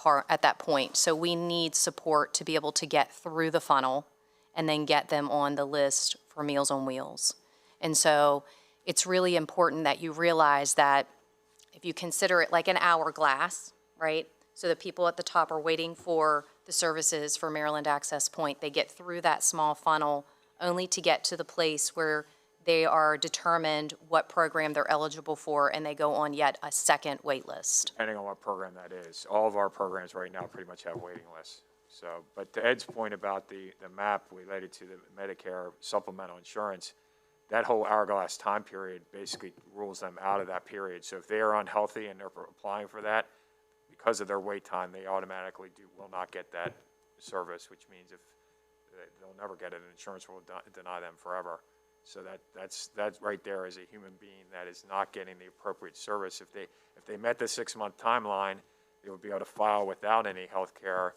point. So we need support to be able to get through the funnel and then get them on the list for Meals on Wheels. And so it's really important that you realize that if you consider it like an hourglass, right? So the people at the top are waiting for the services for Maryland Access Point. They get through that small funnel only to get to the place where they are determined what program they're eligible for, and they go on yet a second wait list. Depending on what program that is. All of our programs right now pretty much have waiting lists. So, but to Ed's point about the MAP related to the Medicare supplemental insurance, that whole hourglass time period basically rules them out of that period. So if they are unhealthy and they're applying for that, because of their wait time, they automatically will not get that service, which means if they'll never get it, and insurance will deny them forever. So that's right there as a human being that is not getting the appropriate service. If they met the 6-month timeline, they would be able to file without any health care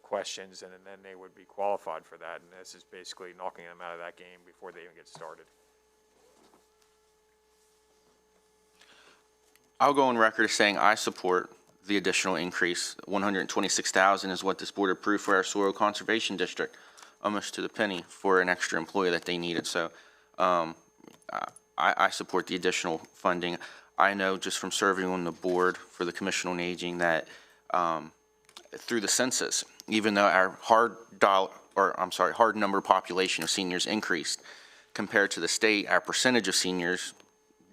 questions, and then they would be qualified for that. And this is basically knocking them out of that game before they even get started. I'll go on record as saying I support the additional increase. $126,000 is what this board approved for our soil conservation district, almost to the penny for an extra employee that they needed. So I support the additional funding. I know just from serving on the board for the Commission on Aging that through the census, even though our hard number population of seniors increased compared to the state, our percentage of seniors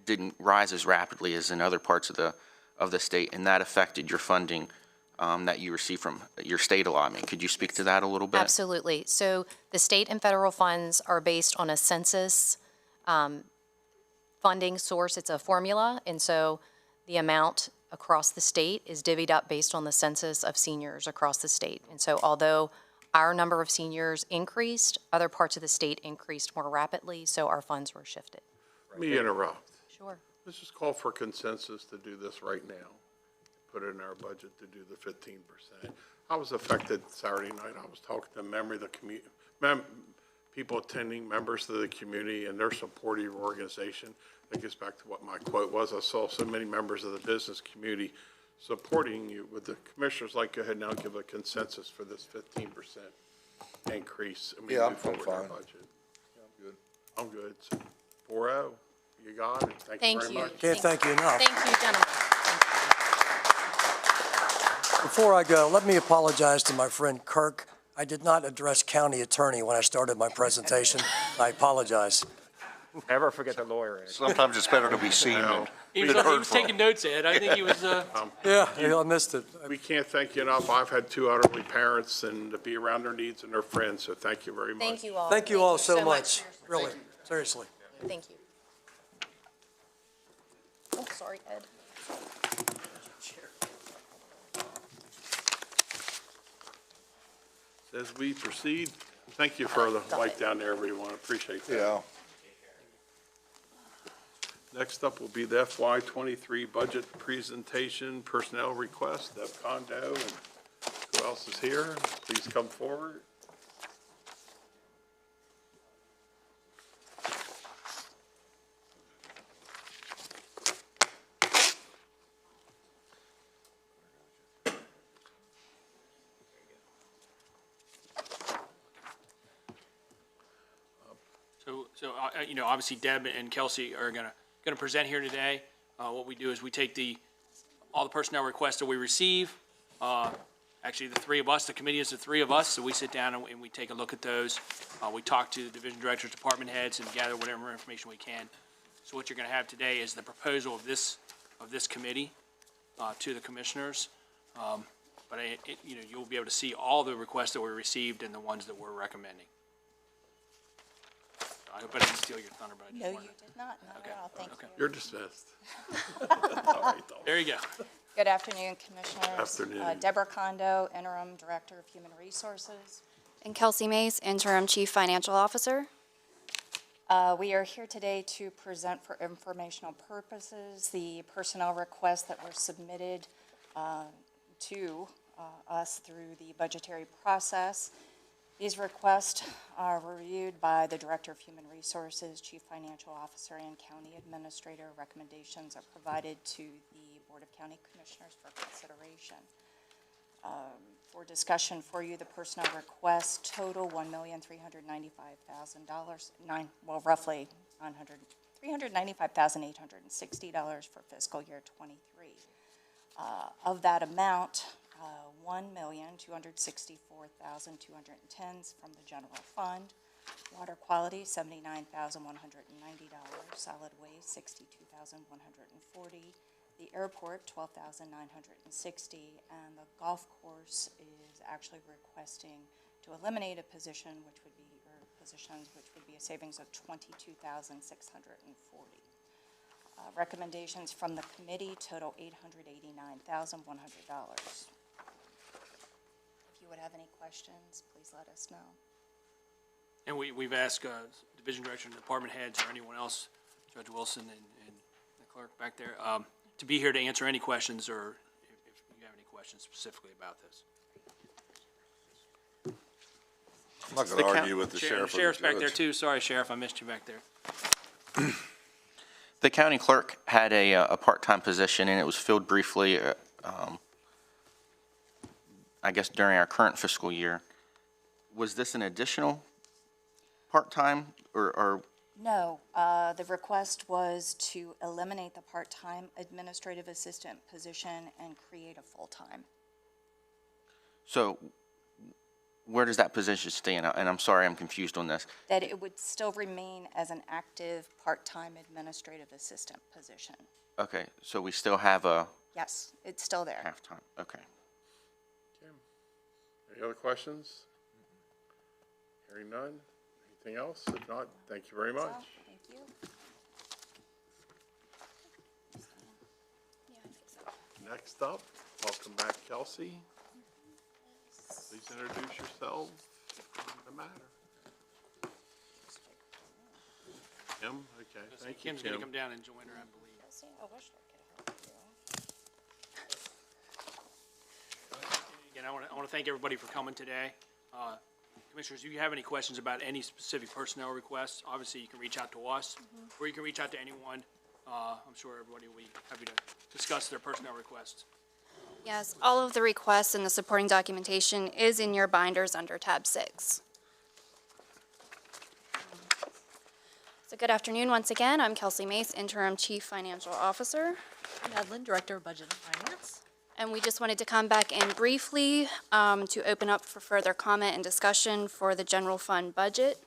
didn't rise as rapidly as in other parts of the state, and that affected your funding that you receive from your state allotment. Could you speak to that a little bit? Absolutely. So the state and federal funds are based on a census funding source. It's a formula, and so the amount across the state is divvied up based on the census of seniors across the state. And so although our number of seniors increased, other parts of the state increased more rapidly, so our funds were shifted. Let me interrupt. Sure. Let's just call for consensus to do this right now. Put it in our budget to do the 15%. I was affected Saturday night. I was talking to people attending, members of the community, and they're supporting your organization. That gets back to what my quote was. I saw so many members of the business community supporting you. Would the commissioners like go ahead now and give a consensus for this 15% increase? Yeah, move forward in our budget. I'm good. So 4-0. You got it. Thank you very much. Can't thank you enough. Thank you, gentlemen. Before I go, let me apologize to my friend Kirk. I did not address county attorney when I started my presentation. I apologize. Never forget the lawyer. Sometimes it's better to be seen than He was taking notes, Ed. I think he was. Yeah, I missed it. We can't thank you enough. I've had 2 elderly parents and to be around their needs and their friends, so thank you very much. Thank you all. Thank you all so much. Really, seriously. Thank you. Oh, sorry, Ed. As we proceed, thank you for the light down there, everyone. Appreciate that. Yeah. Next up will be the FY23 budget presentation, personnel request, Deb Condo, and who else is here? Please come forward. Obviously Deb and Kelsey are gonna present here today. What we do is we take all the personnel requests that we receive. Actually, the 3 of us, the committee is the 3 of us, so we sit down and we take a look at those. We talk to the division directors, department heads, and gather whatever information we can. So what you're gonna have today is the proposal of this committee to the commissioners. But you'll be able to see all the requests that were received and the ones that we're recommending. I hope I didn't steal your thunder, but I just No, wanted you did not. Not at all. Thank you. You're dismissed. All right, though. There you go. Good afternoon, Commissioners. Afternoon. Deborah Condo, Interim Director of Human Resources. And Kelsey Mace, Interim Chief Financial Officer. We are here today to present for informational purposes the personnel requests that were submitted to us through the budgetary process. These requests are reviewed by the Director of Human Resources, Chief Financial Officer, and County Administrator. Recommendations are provided to the Board of County Commissioners for consideration. For discussion for you, the personnel requests total $1,395,000, roughly $395,860 for fiscal year 23. Of that amount, $1,264,210 from the general fund. Water quality, $79,190. Solid waste, $62,140. The airport, $12,960. And the golf course is actually requesting to eliminate a position, which would be, or positions, which would be a savings of $22,640. Recommendations from the committee total $889,100. If you would have any questions, please let us know. And we've asked division director and department heads or anyone else, Judge Wilson and the clerk back there, to be here to answer any questions or if you have any questions specifically about this. I'm not going to argue with the sheriff. The sheriff's back there too. Sorry, Sheriff, I missed you back there. The county clerk had a part-time position, and it was filled briefly, I guess, during our current fiscal year. Was this an additional part-time, or? No, the request was to eliminate the part-time administrative assistant position and create a full-time. So where does that position stand? And I'm sorry, I'm confused on this. That it would still remain as an active part-time administrative assistant position. Okay, so we still have a Yes, it's still there. half-time, okay. Any other questions? Hearing none. Anything else? If not, thank you very much. Thank you. Next up, welcome back, Kelsey. Please introduce yourself on the matter. Kim? Okay, thank you, Kim's going to Kim. come down and join her, I believe. Again, I want to thank everybody for coming today. Commissioners, if you have any questions about any specific personnel requests, obviously you can reach out to us, or you can reach out to anyone. I'm sure everybody will be happy to discuss their personnel requests. Yes, all of the requests and the supporting documentation is in your binders under tab 6. So good afternoon once again. I'm Kelsey Mace, Interim Chief Financial Officer. Medlin, Director of Budget and Finance. And we just wanted to come back in briefly to open up for further comment and discussion for the general fund budget.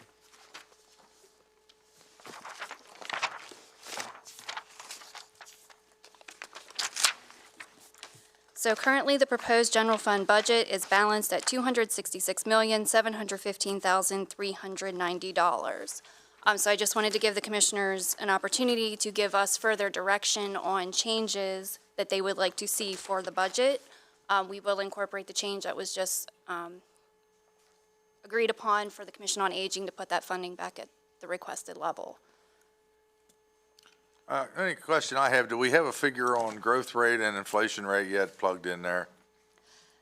So currently, the proposed general fund budget is balanced at $266,715,390. So I just wanted to give the commissioners an opportunity to give us further direction on changes that they would like to see for the budget. We will incorporate the change that was just agreed upon for the Commission on Aging to put that funding back at the requested level. Any question I have, do we have a figure on growth rate and inflation rate yet plugged in there?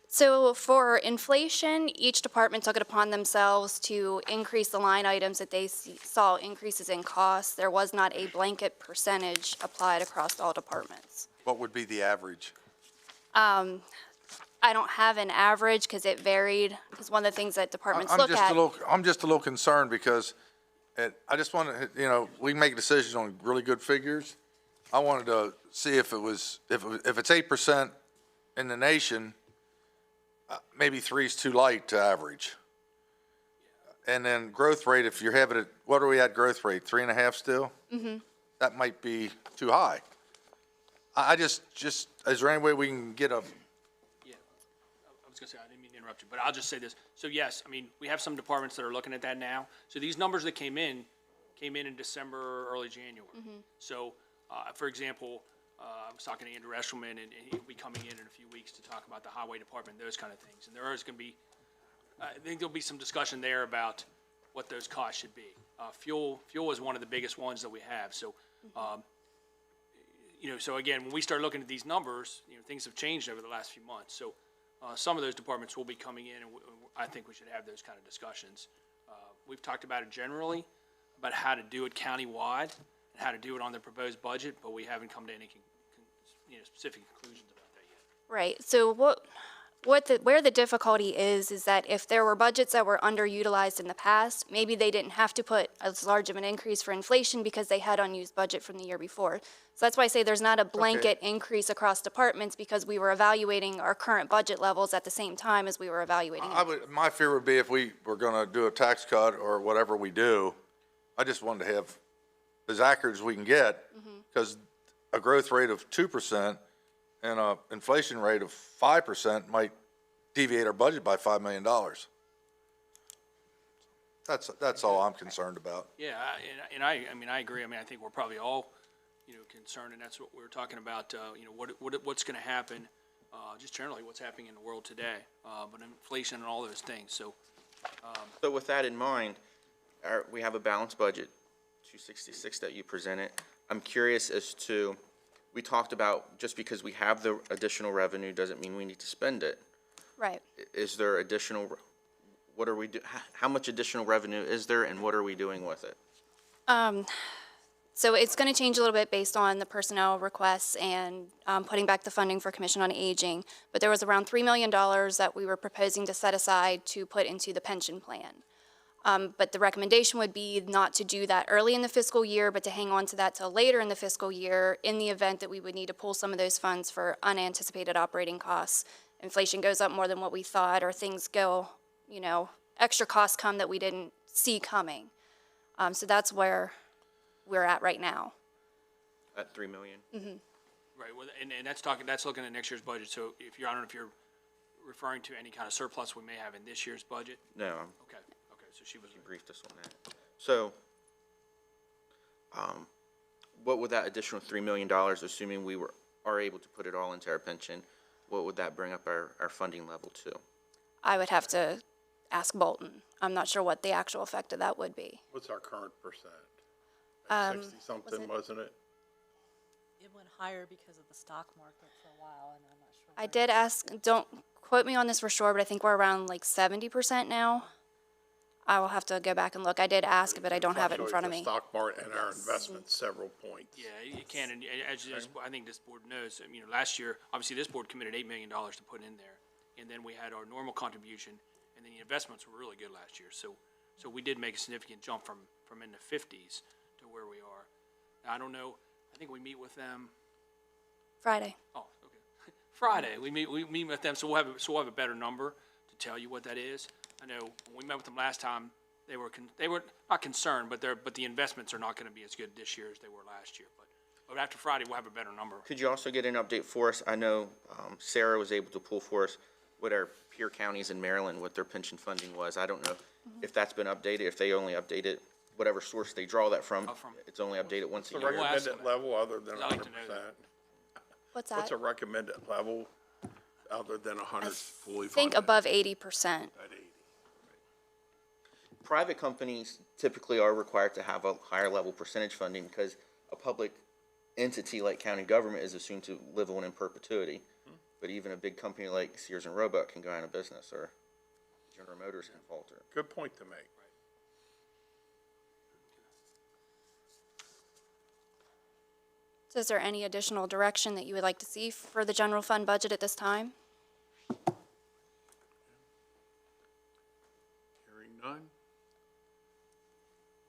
So for inflation, each department took it upon themselves to increase the line items that they saw increases in costs. There was not a blanket percentage applied across all departments. What would be the average? I don't have an average because it varied, because one of the things that departments look at. I'm just a little concerned because I just want to, we make decisions on really good figures. I wanted to see if it's 8% in the nation, maybe 3 is too light to average. And then growth rate, if you're having it, what are we at growth rate, 3.5 still? Mm-hmm. That might be too high. I just, is there any way we can get a? Yeah, I was going to say, I didn't mean to interrupt you, but I'll just say this. So yes, I mean, we have some departments that are looking at that now. So these numbers that came in December, early January. Mm-hmm. So, for example, I was talking to Andrew Eshelman, and he'll be coming in a few weeks to talk about the highway department, those kind of things. And there is going to be, I think there'll be some discussion there about what those costs should be. Fuel is one of the biggest ones that we have. So, so again, when we start looking at these numbers, things have changed over the last few months. So some of those departments will be coming in, and I think we should have those kind of discussions. We've talked about it generally, about how to do it countywide and how to do it on the proposed budget, but we haven't come to any specific conclusions about that yet. Right. So where the difficulty is that if there were budgets that were underutilized in the past, maybe they didn't have to put as large of an increase for inflation because they had unused budget from the year before. So that's why I say there's not a blanket increase across departments, because we were evaluating our current budget levels at the same time as we were evaluating it. My fear would be if we were going to do a tax cut or whatever we do, I just wanted to have as accurate as we can get, because a growth rate of 2% and an inflation rate of 5% might deviate our budget by $5 million. That's all I'm concerned about. Yeah, I mean, I agree. I mean, I think we're probably all, concerned, and that's what we were talking about, what's gonna happen, just generally what's happening in the world today, but inflation and all those things, so. So with that in mind, we have a balanced budget, 266 that you presented. I'm curious as to, we talked about just because we have the additional revenue doesn't mean we need to spend it. Right. Is there additional, what are we, how much additional revenue is there and what are we doing with it? So it's going to change a little bit based on the personnel requests and putting back the funding for Commission on Aging. But there was around $3 million that we were proposing to set aside to put into the pension plan. But the recommendation would be not to do that early in the fiscal year, but to hang on to that till later in the fiscal year in the event that we would need to pull some of those funds for unanticipated operating costs. Inflation goes up more than what we thought, or things go, extra costs come that we didn't see coming. So that's where we're at right now. At $3 million? Mm-hmm. Right, well, and that's looking at next year's budget, so I don't know if you're referring to any kind of surplus we may have in this year's budget? No. Okay, so she briefed us on that. So, what would that additional $3 million, assuming we are able to put it all into our pension, what would that bring up our funding level to? I would have to ask Bolton. I'm not sure what the actual effect of that would be. What's our current percent? Was 60-something, wasn't it? It went higher because of the stock market for a while, and I'm not sure. I did ask, don't quote me on this for sure, but I think we're around like 70% now. I will have to go back and look. I did ask, but I don't have it in front of me. The stock market and our investments, several points. Yeah, you can, and as I think this board knows, last year, obviously this board committed $8 million to put in there, and then we had our normal contribution, and then the investments were really good last year, so we did make a significant jump from in the 50s to where we are. Now, I don't know, I think we meet with them. Friday. Oh, okay. Friday, we meet with them, so we'll have a better number to tell you what that is. I know when we met with them last time, they were not concerned, but the investments are not going to be as good this year as they were last year. But after Friday, we'll have a better number. Could you also get an update for us? I know Sarah was able to pull for us what our peer counties in Maryland, what their pension funding was. I don't know if that's been updated, if they only update it, whatever source they draw that from, it's only updated once a What's year. the recommended level other than 100%? What's that? What's a recommended level other than 100 fully funded? I think above 80%. At 80. Private companies typically are required to have a higher level percentage funding because a public entity like county government is assumed to live on in perpetuity. But even a big company like Sears and Roebuck can go out of business, or General Motors can falter. Good point to make. So is there any additional direction that you would like to see for the general fund budget at this time? Hearing none.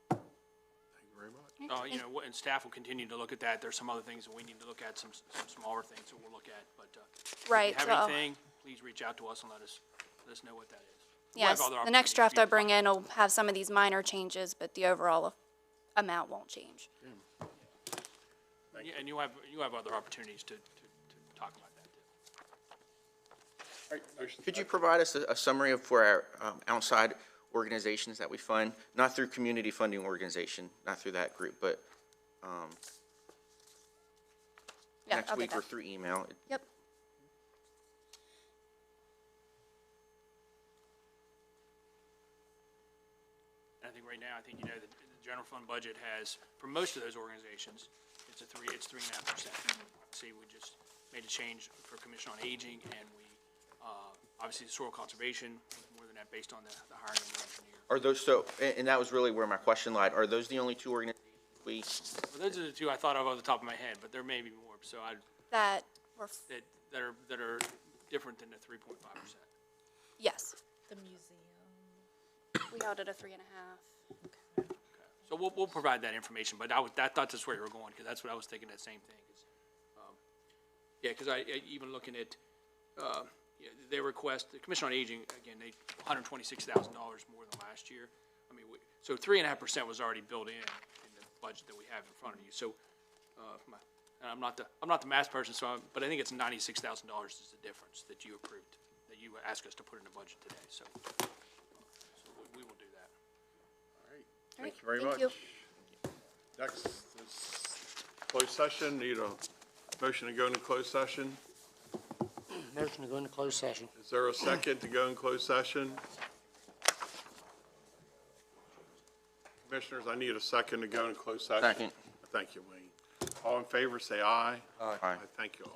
Thank you very much. And staff will continue to look at that. There's some other things that we need to look at, some smaller things that we'll look at. But right. If you have anything, please reach out to us and let us know what that is. Yes, the next draft I bring in will have some of these minor changes, but the overall amount won't change. And you have other opportunities to talk about that too. Could you provide us a summary of for our outside organizations that we fund, not through community funding organization, not through that group, but next week or through email? Yep. I think right now, the general fund budget has, for most of those organizations, it's 3.5%. See, we just made a change for Commission on Aging, and we, obviously, the soil conservation, more than that, based on the hiring of the engineer. Are those and that was really where my question lied. Are those the only two organizations Well, those are the two I thought of off the top of my head, but there may be more, so that are different than the 3.5%. Yes. The museum. We held it at 3.5. So we'll provide that information, but I thought that's where you were going, because that's what I was thinking, that same thing. Because I even looking at, their request, the Commission on Aging, again, they $126,000 more than last year. So 3.5% was already built in the budget that we have in front of you. So, and I'm not the math person, but I think it's $96,000 is the difference that you approved, that you asked us to put in the budget today. So we will do that. Thank you very much. Next is closed session. Need a motion to go into closed session. Motion to go into closed session. Is there a second to go in closed session? Commissioners, I need a second to go in closed session. Second. Thank you, Wayne. All in favor, say aye. Aye. Thank you all.